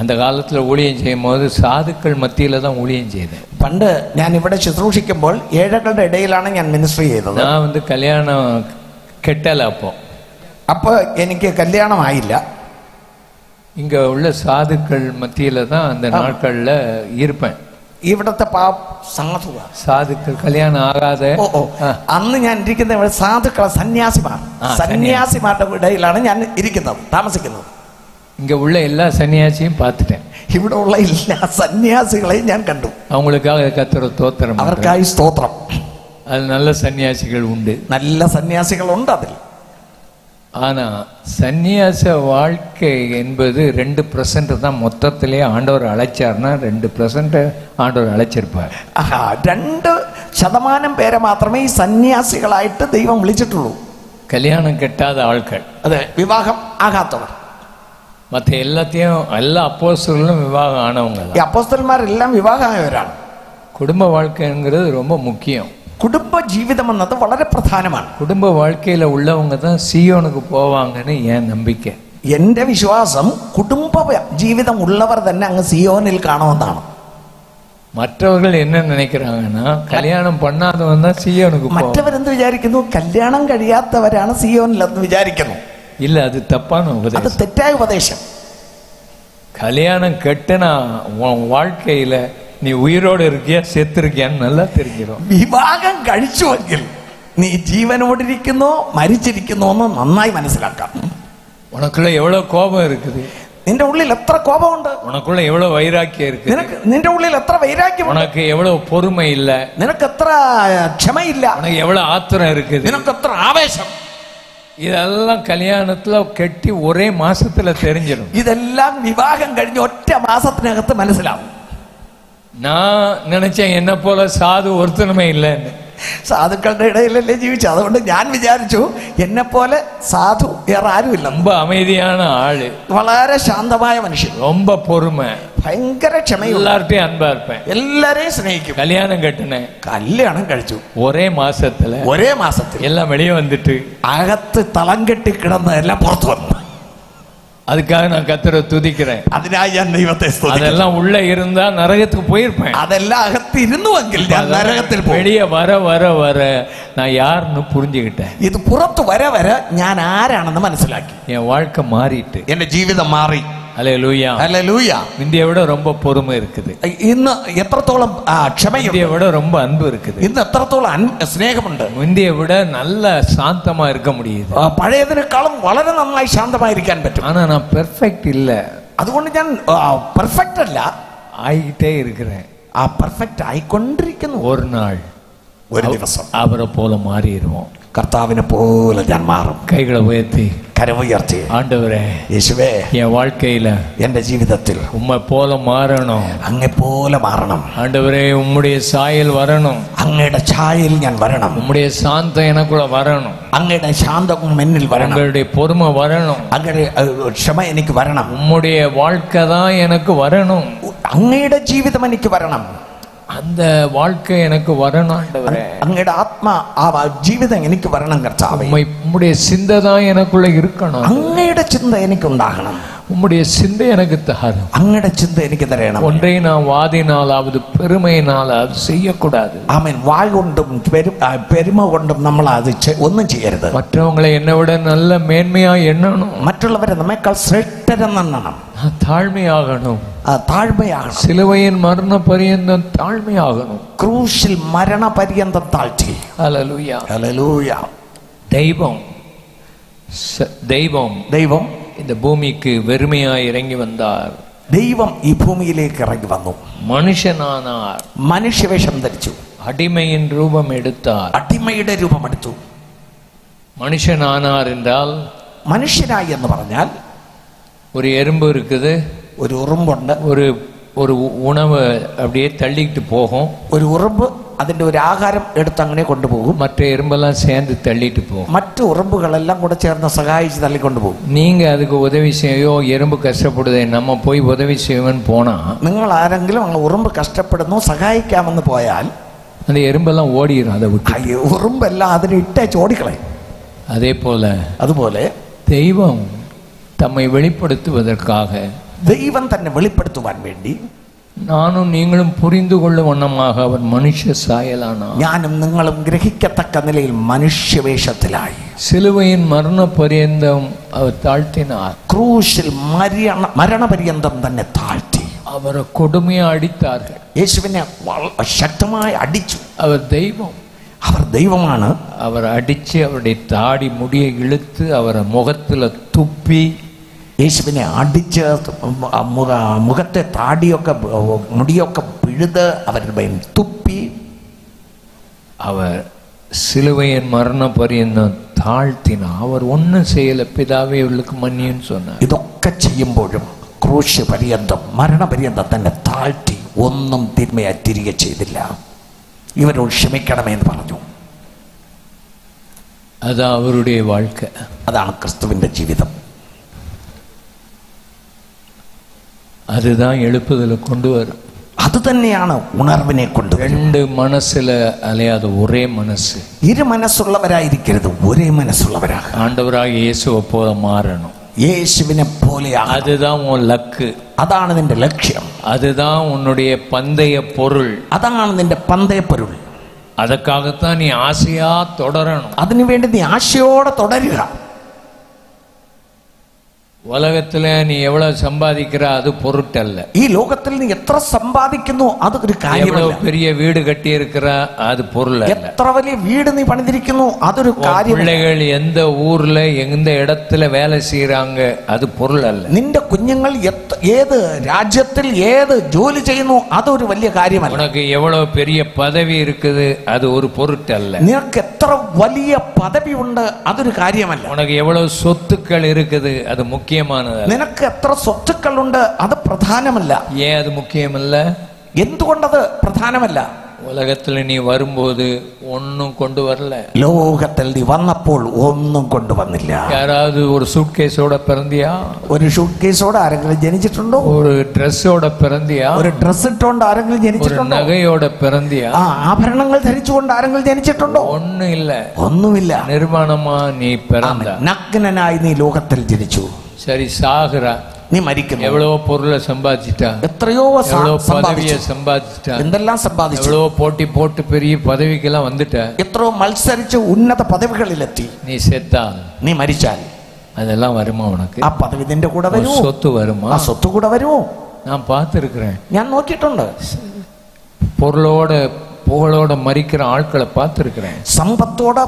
அந்த காலத்துல ஊழியம் செய்யும் போது சாதுக்கள் மத்தியில தான் ஊழியம் செய்தேன். പണ്ട് ഞാൻ ഇവിടെ ശുശ്രൂഷിക്കുമ്പോൾ ഏഴകളുടെ ഇടയിലാണ് ഞാൻ മിനിസ്ട്രി ചെയ്തത്. நான் கல்யாணம் கெட்டல. அப்போ എനിക്ക് കല്യാണമായില്ല. இங்க உள்ள சாதுக்கள் மத்தியில தான் அந்த நாட்கள்ல இருப்பேன். ഇവിടത്തെ സാധുക്കൾ കല്യാണം ആകാതെ അന്ന് ഞാൻ ഇരിക്കുന്ന സാധുക്കളെ സന്യാസിമാരുടെ ഇടയിലാണ് ഞാൻ ഇരിക്കുന്നത്, താമസിക്കുന്നത്. இங்க உள்ள எல்லா சன்னியாசியும் பார்த்துட்டேன். ഇവിടെ ഉള്ള എല്ലാ സന്യാസികളെയും ഞാൻ കണ്ടു. அவங்களுக்காக கர்த்தர் ஸ்தோத்திரம், അവർക്കായി സ്തോത്രം. அது நல்ல சன்னியாசிகள் உண்டு, നല്ല സന്യാസികളുണ്ട് അതിൽ. ஆனா சன்னியாச வாழ்க்கை என்பது 2% தான் மொத்தத்திலே ஆண்டவர் அழைச்சார்னா 2% ஆண்டவர் அழைச்சிருப்பார். 2% പേരെ മാത്രമേ ഈ സന്യാസികളായിട്ട് ദൈവം വിളിച്ചിട്ടുള്ളൂ. கல்யாணம் கெட்டாத ஆட்கள், അതെ, വിവാഹം ആകാത്തവർ. மற்ற எல்லா அப்போஸ்தலர்களும் விவாகம் ஆனவங்க. ഈ അപ്പോസ്തലന്മാരെല്ലാം വിവാഹമായവരാണ്. குடும்ப வாழ்க்கைங்கிறது ரொம்ப முக்கியம். കുടുംബ ജീവിതം എന്നത് വളരെ പ്രധാനമാണ്. குடும்ப வாழ்க்கையில உள்ளவங்க தான் സിയോனுக்கு போவாங்கன்னு என் நம்பிக்கை. എന്റെ വിശ്വാസം കുടുംബ ജീവിതം ഉള്ളവർ തന്നെ അങ്ങ് സിയോനിൽ കാണുമെന്നാണ്. மற்றவர்கள் என்ன நினைக்கிறாங்கன்னா கல்யாணம் பண்ணாதவன் தான் സിയോனுக்கு போவாங்க. മറ്റവരെന്ത് വിചാരിക്കുന്നു? കല്യാണം കഴിയാത്തവരാണ് സിയോനിലെന്ന് വിചാരിക്കുന്നു. இல்ல, அது தப்பான உபதேசம், അത് തെറ്റായ ഉപദേശം. கல்யாணம் கெட்டனா உன் வாழ்க்கையில நீ உயிரோடு இருக்கியா செத்துருக்கியான்னு நல்லா தெரிஞ்சிடும். വിവാഹം കഴിച്ചുവെങ്കിൽ നീ ജീവനോടിരിക്കുന്നോ മരിച്ചിരിക്കുന്നോ എന്ന് നന്നായി മനസ്സിലാക്കാം. உனக்குள்ள எவ்வளவு கோபம் இருக்குது, നിന്റെ ഉള്ളിൽ എത്ര കോപമുണ്ട്, உனக்குள்ள எவ்வளவு வைராக்கியம் இருக்கு, നിന്റെ ഉള്ളിൽ എത്ര വൈരാഗ്യം, உனக்கு எவ்வளவு பொறுமை இல்ல, നിനക്ക് എത്ര ക്ഷമയില്ല, உனக்கு எவ்வளவு ஆத்திரம் இருக்குது, നിനക്ക് എത്ര ആവേശം. இதெல்லாம் கல்யாணத்துல கெட்டி ஒரே மாசத்துல தெரிஞ்சிடும். ഇതെല്ലാം വിവാഹം കഴിഞ്ഞ് ഒറ്റ മാസത്തിനകത്ത് മനസ്സിലാവും. நான் நினைச்சேன் என்ன போல சாது ஒருத்தனுமே இல்லைன்னு. സാധുക്കളുടെ ഇടയിലല്ലേ ജീവിച്ചു, അതുകൊണ്ട് ഞാൻ വിചാരിച്ചു എന്നെ പോലെ സാധു വേറെ ആരുമില്ല. ரொம்ப அமைதியான ஆளு, വളരെ ശാന്തമായ മനുഷ്യൻ, ரொம்ப பொறுமை, ഭയങ്കര ക്ഷമയും, எல்லார்ட்டையும் அன்பா இருப்பேன், എല്ലാരെയും സ്നേഹിക്കും. கல்யாணம் கட்டினேன், കല്യാണം കഴിച്ചു. ஒரே மாசத்துல எல்லாம் வெளியே வந்துட்டு അകത്ത് തളം കെട്ടി കിടന്ന് എല്ലാം പുറത്തു വന്നു. அதுக்காக நான் கர்த்தரை துதிக்கிறேன். അതിനായി ഞാൻ ദൈവത്തെ സ്തുതിക്കുന്നു. அதெல்லாம் உள்ள இருந்தா நரகத்துக்கு போயிருப்பேன். അതെല്ലാം അകത്ത് ഇരുന്നുവെങ്കിൽ ഞാൻ നരകത്തിൽ പോകും. வெளியே வர வர வர நான் யாருன்னு புரிஞ்சுக்கிட்டேன். ഇത് പുറത്ത് വരെ വരെ ഞാൻ ആരാണെന്ന് മനസ്സിലാക്കി. என் வாழ்க்கை மாறிட்டு, എന്റെ ജീവിതം മാറി. ஹல்லேலூயா, ഹല്ലേലൂയ. இந்தியை விட ரொம்ப பொறுமை இருக்குது, ഇന്ന് எത്രത്തോളം ക്ഷമയുണ്ട്, இந்தியை விட ரொம்ப அன்பு இருக்குது, ഇന്ന് എത്രത്തോളം സ്നേഹമുണ്ട്, இந்தியை விட நல்ல சாந்தமா இருக்க முடியுது. പഴയതിനേക്കാളും വളരെ നന്നായി ശാന്തമായിരിക്കാൻ പറ്റും. ஆனா நான் பெர்ஃபெக்ட் இல்ல, അതുകൊണ്ട് ഞാൻ പെർഫെക്റ്റ് അല്ല, ஆகிட்டே இருக்கிறேன். പെർഫെക്റ്റ് ആയിക്കൊണ്ടിരിക്കുന്നു. ஒரு நாள் ഒരു ദിവസം அவரை போல மாறிடுவோம். കർത്താവിനെ പോലെ ഞാൻ മാറും. கைகளை உயர்த்தி കരമുയർത്തി, ஆண்டவரே യേശുവേ, என் வாழ்க்கையில എന്റെ ജീവിതത്തിൽ உம்மை போல மாறணும். അങ്ങെ പോലെ മാറണം. ஆண்டவரே, உம்முடைய சாயல் வரணும், അങ്ങയുടെ ഛായയിൽ ഞാൻ വരണം. உம்முடைய சாந்தம் எனக்குள்ள வரணும், അങ്ങയുടെ ശാന്തം എന്നിൽ വരണം. உங்களுடைய பொறுமை வரணும், അങ്ങയുടെ ക്ഷമ എനിക്ക് വരണം. உம்முடைய வாழ்க்கை தான் எனக்கு வரணும், അങ്ങയുടെ ജീവിതം എനിക്ക് വരണം. அந்த வாழ்க்கை எனக்கு வரணும். ஆண்டவரே, അങ്ങയുടെ ജീവിതം എനിക്ക് വരണം. കർത്താവേ, உம்முடைய சிந்தை தான் எனக்குள்ள இருக்கணும், അങ്ങയുടെ ചിന്ത എനിക്ക് ഉണ്ടാകണം. உம்முடைய சிந்தை எனக்கு தரும். അങ്ങയുടെ ചിന്ത എനിക്ക് തരണം. ஒன்றை நான் வாதினாலாவது பெருமையினாலாவது செய்யக்கூடாது. ആമേൻ. വാൾ കൊണ്ടും പെരുമ കൊണ്ടും നമ്മൾ അത് ഒന്നും ചെയ്യരുത്. மற்றவங்களை என்னை விட நல்ல மேன்மையா எண்ணணும், മറ്റുള്ളവരെ നമ്മേക്കാൾ ശ്രേഷ്ഠരെന്നെണ്ണണം. தாழ்மையாகணும், താഴ്മയാകണം. சிலுவையின் மரண பரியந்தம் தாழ்மையாகணும். ക്രൂശിൽ മരണപര്യന്തം താഴ്ത്തി. ஹல்லேலூயா, ഹല്ലേലൂയ. தெய்வம் ദൈവം இந்த பூமிக்கு வெறுமையாய் இறங்கி வந்தார். ദൈവം ഈ ഭൂമിയിലേക്ക് ഇറങ്ങി വന്നു, மனுஷனானார், മനുഷ്യവേഷം ധരിച്ചു, அடிமையின் ரூபம் எடுத்தார். അടിമയുടെ രൂപമെടുത്തു. மனுஷனானார் என்றால் മനുഷ്യനായി എന്ന് പറഞ്ഞാൽ ஒரு எறும்பு இருக்குது, ഒരു ഉറുമ്പുണ്ട്, ஒரு உணவு அப்படியே தள்ளிக்கிட்டு போகும், ഒരു ഉറുമ്പ് അതിന്റെ ഒരു ആഹാരം എടുത്ത് അങ്ങനെ കൊണ്ടുപോകും, மற்ற எறும்பெல்லாம் சேர்ந்து தள்ளிட்டு போகும், മറ്റു ഉറുമ്പുകളെല്ലാം കൂടെ ചേർന്ന് സഹായിച്ച് തള്ളിക്കൊണ്ടുപോകും. நீங்க அதுக்கு உதவி செய்யோ, எறும்பு கஷ்டப்படுதே நம்ம போய் உதவி செய்வோன்னு போனா, നിങ്ങൾ ആരെങ്കിലും അങ്ങ് ഉറുമ്പ് കഷ്ടപ്പെടുന്നു സഹായിക്കാമെന്ന് പോയാൽ அந்த எறும்பெல்லாம் ஓடிடும், அதை விட்டு. ഉറുമ്പെല്ലാം അതിനെ ഇട്ടേച്ച് ഓടിക്കളയും. അതുപോലെ தெய்வம் தம்மை வெளிப்படுத்துவதற்காக, ദൈവം തന്നെ വെളിപ്പെടുത്തുവാൻ വേണ്ടി நானும் நீங்களும் புரிந்து கொள்ளும் வண்ணமாக அவர் மனுஷ சாயலானார். ഞാനും നിങ്ങളും ഗ്രഹിക്കത്തക്ക നിലയിൽ മനുഷ്യവേഷത്തിലായി. சிலுவையின் மரண பரியந்தம் அவர் தாழ்த்தினார், ക്രൂശിൽ മരണപര്യന്തം തന്നെ താഴ്ത്തി. அவரை கொடுமையா அடித்தார்கள், യേശുവിനെ ശക്തമായി അടിച്ചു. அவர் தெய்வம், അവർ ദൈവമാണ്. அவர் அடிச்சு அவருடைய தாடி முடியை இழுத்து அவரை முகத்துல துப்பி, യേശുവിനെ അടിച്ച് മുഖത്തെ താടിയൊക്കെ മുടിയൊക്കെ പിഴുത് അവരുടെ മേൽ തുപ്പി அவர் சிலுவையின் மரண பரியந்தம் தாழ்த்தினார். அவர் ஒன்னும் செய்யல, பிதாவே இவர்களுக்கு மன்னின்னு சொன்னார். ഇതൊക്കെ ചെയ്യുമ്പോഴും ക്രൂശ് പര്യന്തം മരണപര്യന്തം തന്നെ താഴ്ത്തി ഒന്നും തിന്മയായി തിരികെ ചെയ്തില്ല. ഇവരോട് ക്ഷമിക്കണമെന്ന് പറഞ്ഞു. அதான் அவருடைய வாழ்க்கை, അതാണ് ക്രിസ്തുവിന്റെ ജീവിതം. அதுதான் எழுப்புதலை கொண்டு வரும். അത് തന്നെയാണ് ഉണർവിനെ കൊണ്ടുവരും. ரெண்டு மனசுல அலையாத ஒரே மனசு, ഇരു മനസ്സുള്ളവരായിരിക്കരുത്, ഒരേ മനസ്സുള്ളവരാக. ஆண்டவராக இயேசுவை போல மாறணும். യേശുവിനെ പോലെ. அதுதான் உன் லக்கு, അതാണ് നിന്റെ ലക്ഷ്യം, அதுதான் உன்னுடைய பந்தய பொருள், അതാണ് നിന്റെ പന്തയപ്പൊരുൾ. அதற்காகத்தான் நீ ஆசையா தொடரணும். അതിനുവേണ്ടി നീ ആശയോടെ തുടരുക. உலகத்துல நீ எவ்வளவு சம்பாதிக்கிற அது பொருட்டல்ல. ഈ ലോകത്തിൽ നീ എത്ര സമ്പാദിക്കുന്നു അത് ഒരു കാര്യമല്ല. எவ்வளவு பெரிய வீடு கட்டி இருக்கிற அது பொருள் அல்ல. എത്ര വലിയ വീട് നീ പണിതിരിക്കുന്നു അതൊരു കാര്യമല്ല. பிள்ளைகள் எந்த ஊர்ல எந்த இடத்துல வேலை செய்யறாங்க அது பொருள் அல்ல. നിന്റെ കുഞ്ഞുങ്ങൾ ഏത് രാജ്യത്തിൽ ഏത് ജോലി ചെയ്യുന്നു അതൊരു വലിയ കാര്യമല്ല. உனக்கு எவ்வளவு பெரிய பதவி இருக்குது அது ஒரு பொருட்டல்ல. നിനക്ക് എത്ര വലിയ പദവി ഉണ്ട് അതൊരു കാര്യമല്ല. உனக்கு எவ்வளவு சொத்துக்கள் இருக்குது அது முக்கியமானது. നിനക്ക് എത്ര സ്വത്തുക്കളുണ്ട് അത് പ്രധാനമല്ല. ஏன் அது முக்கியமல்ல? എന്തുകൊണ്ടത് പ്രധാനമല്ല? உலகத்துல நீ வரும்போது ஒன்னும் கொண்டு வரல. ലോകത്തിൽ നീ വന്നപ്പോൾ ഒന്നും കൊണ്ടുവന്നില്ല. யாராவது ஒரு சூட்கேஸோட பிறந்தியா? ഒരു ഷൂട്ട് കേസോടെ ആരെങ്കിലും ജനിച്ചിട്ടുണ്ടോ? ஒரு ட்ரெஸ்ஸோட பிறந்தியா? ഒരു ഡ്രസ് ഇട്ടുകൊണ്ട് ആരെങ്കിലും ஒரு ജനിച്ചിട്ടുണ്ടോ? நகையோட பிறந்தியா? ആഭരണങ്ങൾ ധരിച്ചുകൊണ്ട് ആരെങ്കിലും ജനിച്ചിട്ടുണ്ടോ? ஒன்னும் இல்ல. ഒന്നുമില്ല. நிர்வாணமா நீ பிறந்த. നഗ്നനായി നീ ലോകത്തിൽ ജനിച്ചു. சரி, சாகுற. നീ മരിക്കുന്നു. எவ்வளவு பொருளை சம்பாதிச்சிட்டா? എത്രയോ எவ்வளவு பதவியை சம்பாதிச்சிட்டா? എന്തെല്ലാം സമ്പാദിച്ചു. எவ்வளவு போட்டி போட்டு பெரிய பதவிக்கெல்லாம் வந்துட்ட. എത്രയോ മത്സരിച്ച് ഉന്നത പദവികളിലെത്തി. நீ செத்தா? നീ മരിച്ചാൽ அதெல்லாம் வருமா உனக்கு? ആ പദവി നിന്റെ കൂടെ വരുമോ? சொத்து வருமா? ആ സ്വത്ത് കൂടെ വരുമോ? நான் பார்த்திருக்கிறேன். ഞാൻ നോക്കിയിട്ടുണ്ട്. பொருளோட புகழோட மறிக்கிற ஆட்களை பார்த்திருக்கிறேன். സമ്പത്തോടെ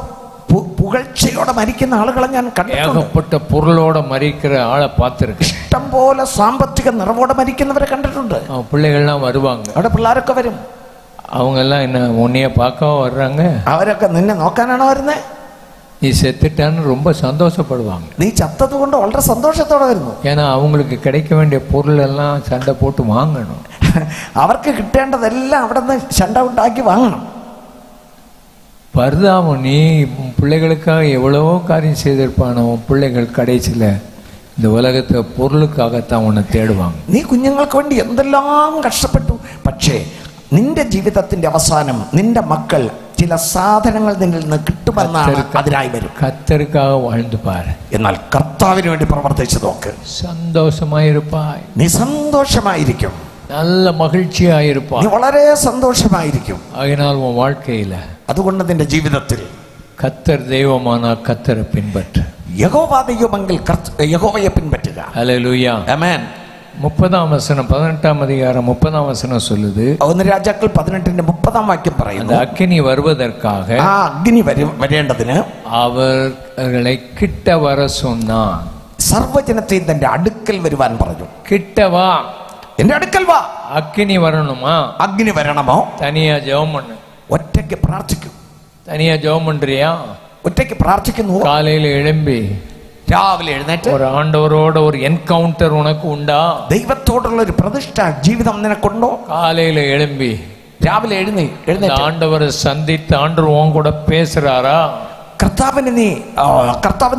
പുകഴ്ചയോടെ മരിക്കുന്ന ആളുകളെ ഞാൻ കണ്ടിട്ടുണ്ട്. ஏகப்பட்ட பொருளோட மறிக்கிற ஆளை பார்த்திருக்கேன். ഇഷ്ടം പോലെ സാമ്പത്തിക നിറവോടെ മരിക്കുന്നവരെ കണ്ടിട്ടുണ്ട്. பிள்ளைகள்லாம் வருவாங்க. അവിടെ പിള്ളേരൊക്കെ വരും. அவங்க எல்லாம் என்ன உன்னைய பார்க்கவா வர்றாங்க? അവരൊക്കെ നിന്നെ നോക്കാനാണോ വരുന്നത്? நீ செத்துட்டான்னு ரொம்ப சந்தோஷப்படுவாங்க. നീ ചത്തത് കൊണ്ട് വളരെ സന്തോഷത്തോടെ വരുന്നു. ஏன்னா அவங்களுக்கு கிடைக்க வேண்டிய பொருள் எல்லாம் சண்டை போட்டு வாங்கணும். അവർക്ക് കിട്ടേണ്ടതെല്ലാം അവിടെ നിന്ന് ചണ്ട ഉണ്ടാക്കി വാങ്ങണം. பரிதாபம், நீ பிள்ளைகளுக்காக எவ்வளவோ காரியம் செய்திருப்பான உன் பிள்ளைகள் கடைசியில் இந்த உலகத்தை பொருளுக்காகத்தான் உன்னை தேடுவாங்க. നീ കുഞ്ഞുങ്ങൾക്ക് വേണ്ടി എന്തെല്ലാം കഷ്ടപ്പെട്ടു. പക്ഷേ നിന്റെ ജീവിതത്തിന്റെ അവസാനം നിന്റെ മക്കൾ ചില സാധനങ്ങൾ നിന്നിൽ നിന്ന് കിട്ടുമെന്നാണ് അതിനായി വരും. கர்த்தருக்காக வாழ்ந்து பாரு. എന്നാൽ കർത്താവിന് വേണ്ടി പ്രവർത്തിച്ചു നോക്ക്. சந்தோஷமாயிருப்பாய். നീ സന്തോഷമായിരിക്കും. நல்ல மகிழ்ச்சியாயிருப்பாய். നീ വളരെ സന്തോഷമായിരിക്കും. ஆகினால் உன் வாழ்க்கையில അതുകൊണ്ട് നിന്റെ ജീവിതത്തിൽ கர்த்தர் தெய்வமானா கர்த்தரை பின்பற்று. യഹോവ ദൈവമെങ്കിൽ യഹോവയെ പിൻപറ്റുക. ஹல்லேலூயா. ആമേൻ. 30-ஆம் வசனம் 18-ஆம் அதிகாரம் 30-ஆம் வசனம் சொல்லுது. 1 രാജാക്കൾ 18-ന്റെ 30 പറയുന്നു, அந்த அக்கினி வருவதற்காக ആ അഗ്നി വരേണ്ടതിന് அவர்களை கிட்ட வர சொன்னான். സർവ്വജനത്തെയും തന്റെ അടുക്കൽ വരുവാൻ പറഞ്ഞു. கிட்ட வா, എന്റെ അടുക്കൽ വാ. அக்கினி வரணுமா? അഗ്നി വരണമോ? தனியா ஜெபம் பண்ணு. ഒറ്റയ്ക്ക് പ്രാർത്ഥിക്കും. தனியா ஜெபம் பண்றியா? ഒറ്റയ്ക്ക് പ്രാർത്ഥിക്കുന്നു. காலையில எழும்பி രാവിലെ എഴുന്നേറ്റ് ஒரு ஆண்டவரோட ஒரு என்கவுண்டர் உனக்கு உண்டா? ദൈവത്തോടുള്ള ഒരു പ്രതിഷ്ഠ ജീവിതം നിനക്കുണ്ടോ? காலையில எழும்பி രാവിലെ എഴുന്നേറ്റ് ஆண்டவரை சந்தித்து ஆண்டவர் உன் கூட பேசுறாரா? കർത്താവ്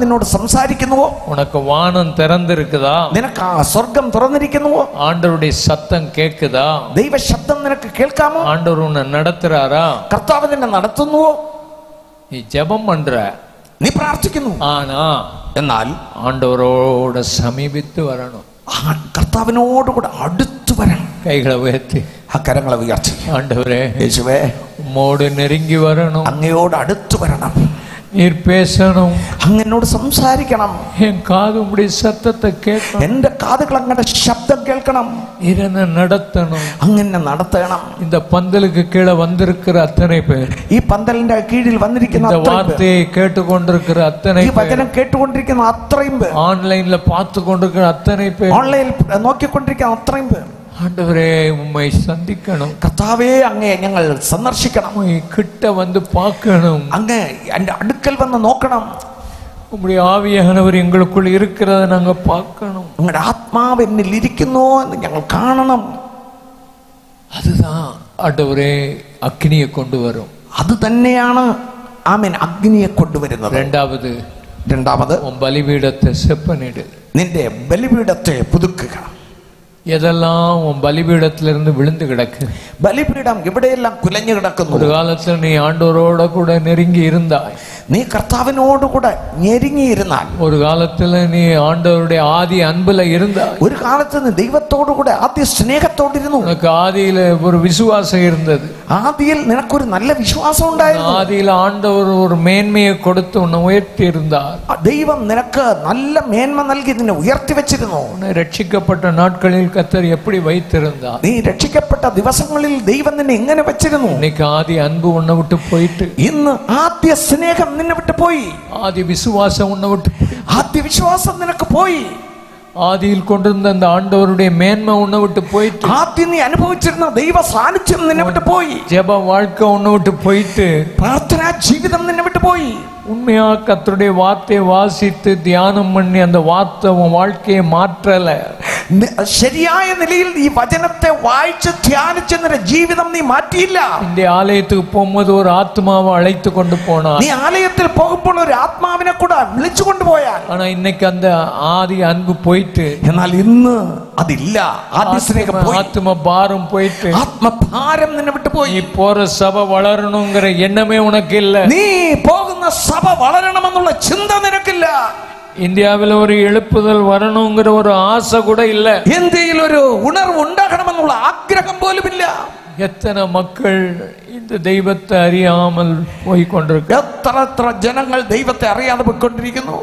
നിന്നോട് സംസാരിക്കുന്നുവോ? உனக்கு வானம் திறந்திருக்குதா? നിനക്ക് ആ സ്വർഗം തുറന്നിരിക്കുന്നുവോ? ஆண்டவருடைய சத்தம் கேக்குதா? ദൈവ ശബ്ദം നിനക്ക് കേൾക്കാമോ? ஆண்டவர் உன்னை நடத்துறாரா? കർത്താവ് നിന്നെ നടത്തുന്നുവോ? நீ ஜெபம் பண்ற, നീ പ്രാർത്ഥിക്കുന്നു, ஆனா എന്നാൽ ஆண்டவரோட சமீபித்து வரணும். കർത്താവിനോടുകൂടെ അടുത്തു വരണം. கைகளை உயர்த்தி ആ കരങ്ങളെ ഉയർത്തി, ஆண்டவரே യേശുവേ உம்மோடு நெருங்கி வரணும். അങ്ങയോട് അടുത്തു വരണം. நீர் பேசணும். അങ്ങനോട് സംസാരിക്കണം. என் காது உம்முடைய சத்தத்தை கேட்கணும். എന്റെ കാതുകൾ അങ്ങയുടെ ശബ്ദം കേൾക്കണം. நீர் என்ன நடத்தணும். അങ്ങനെ നടത്തണം. இந்த பந்தலுக்கு கீழே வந்திருக்கிற அத்தனை பேர், ഈ പന്തലിന്റെ കീഴിൽ വന്നിരിക്കുന്ന இந்த வார்த்தையை கேட்டுக்கொண்டிருக்கிற அத்தனை ഈ വചനം കേട്ടുകൊണ്ടിരിക്കുന്ന അത്രയും പേർ, ஆன்லைன்ல பார்த்து கொண்டிருக்கிற அத்தனை பேர், ഓൺലൈനിൽ നോക്കിക്കൊണ്ടിരിക്കുന്ന അത്രയും പേർ, ஆண்டவரே உம்மை சந்திக்கணும். കർത്താവേ അങ്ങയെ ഞങ്ങൾ സന്ദർശിക്കണം. கிட்ட வந்து பார்க்கணும். അങ്ങ് എന്റെ അടുക്കൽ വന്ന് നോക്കണം. உம்முடைய ஆவியானவர் எங்களுக்குள் இருக்கிறத நாங்க பார்க்கணும். അങ്ങയുടെ ആത്മാവ് എന്നിൽ ഇരിക്കുന്നു എന്ന് ഞങ്ങൾ കാണണം. அதுதான் ஆண்டவரே அக்னியை கொண்டு வரும். അത് തന്നെയാണ് ആമേൻ അഗ്നിയെ കൊണ്ടുവരുന്നത്. രണ്ടാമത് உன் பலிபீடத்தை செப்பனிடு. നിന്റെ ബലിപീഠത്തെ പുതുക്കുക. எதெல்லாம் உன் பலிபீடத்திலிருந்து விழுந்து கிடக்கு. ബലിപീഠം എവിടെയെല്ലാം കുലഞ്ഞു കിടക്കുന്നു. ஒரு காலத்தில் நீ ஆண்டவரோட கூட நெருங்கி இருந்தாய். നീ കർത്താവിനോടുകൂടെ ഞെരുങ്ങിയിരുന്നാൽ, ஒரு காலத்துல நீ ஆண்டவருடைய ஆதி அன்புல இருந்தா, ഒരു കാലത്ത് നീ ദൈവത്തോടുകൂടെ ആദ്യ സ്നേഹത്തോടിരുന്നു, உனக்கு ஆதியில ஒரு விசுவாசம் இருந்தது, ആദിയിൽ നിനക്കൊരു നല്ല വിശ്വാസം ഉണ്ടായിരുന്നു, ஆதியில ஆண்டவர் ஒரு மேன்மையை கொடுத்து உன்னை உயர்த்தி இருந்தார், ദൈവം നിനക്ക് നല്ല മേന്മ നൽകി നിന്നെ ഉയർത്തി വെച്ചിരുന്നു. உன்னை രക്ഷിക്കപ്പെട്ട നാட்களில் கர்த்தர் எப்படி வைத்திருந்தார், നീ രക്ഷിക്കപ്പെട്ട ദിവസങ്ങളിൽ ദൈവം നിന്നെ എങ്ങനെ വെച്ചിരുന്നു. இன்னைக்கு ஆதி அன்பு உன்னை விட்டு போயிட்டு, ഇന്ന് ആദ്യ സ്നേഹം നിന്നെ വിട്ട് പോയി, ஆதி விசுவாசம் உன்னை விட்டு போய், ആദ്യ വിശ്വാസം നിനക്ക് പോയി, ஆதியில் கொண்டிருந்த அந்த ஆண்டவருடைய மேன்மை உன்னை விட்டு போயிட்டு, ആദ്യം നീ അനുഭവിച്ചിരുന്ന ദൈവ സാന്നിധ്യം നിന്നെ വിട്ട് പോയി, ஜெப வாழ்க்கை உன்னை விட்டு போயிட்டு, പ്രാർത്ഥനാ ജീവിതം നിന്നെ വിട്ട് പോയി. உண்மையா கர்த்தருடைய வார்த்தையை வாசித்து தியானம் பண்ணி அந்த வார்த்தை உன் வாழ்க்கையை மாற்றல, ശരിയായ നിലയിൽ ഈ വചനത്തെ വായിച്ച് ധ്യാനിച്ച് നിന്റെ ജീവിതം നീ മാറ്റിയില്ല. இந்த ஆலயத்துக்கு போகும்போது ஒரு ஆத்மாவை அழைத்து கொண்டு போனா, നീ ആലയത്തിൽ പോകുമ്പോൾ ഒരു ആത്മാവിനെ കൂടെ വിളിച്ചു കൊണ്ടുപോയാൽ, ஆனா இன்னைக்கு அந்த ஆதி அன்பு போயிட்டு, എന്നാൽ ഇന്ന് അതില്ല. ആദ്യ സ്നേഹം പോയി, ஆத்ம பாரம் போயிட்டு, ആത്മഭാരം നിന്നെ വിട്ടു പോയി. நீ போற சபை வளரணுங்கிற எண்ணமே உனக்கு இல்ல, നീ പോകുന്ന സഭ വളരണമെന്നുള്ള ചിന്ത നിനക്കില്ല. இந்தியாவில் ஒரு எழுப்புதல் வரணுங்கிற ஒரு ஆசை கூட இல்ல, ഇന്ത്യയിൽ ഒരു ഉണർവ് ഉണ്ടാകണമെന്നുള്ള ആഗ്രഹം പോലുമില്ല. எத்தனை மக்கள் இந்த தெய்வத்தை அறியாமல் போய்கொண்டிருக்க, എത്ര എത്ര ജനങ്ങൾ ദൈവത്തെ അറിയാതെ പോയിക്കൊണ്ടിരിക്കുന്നു.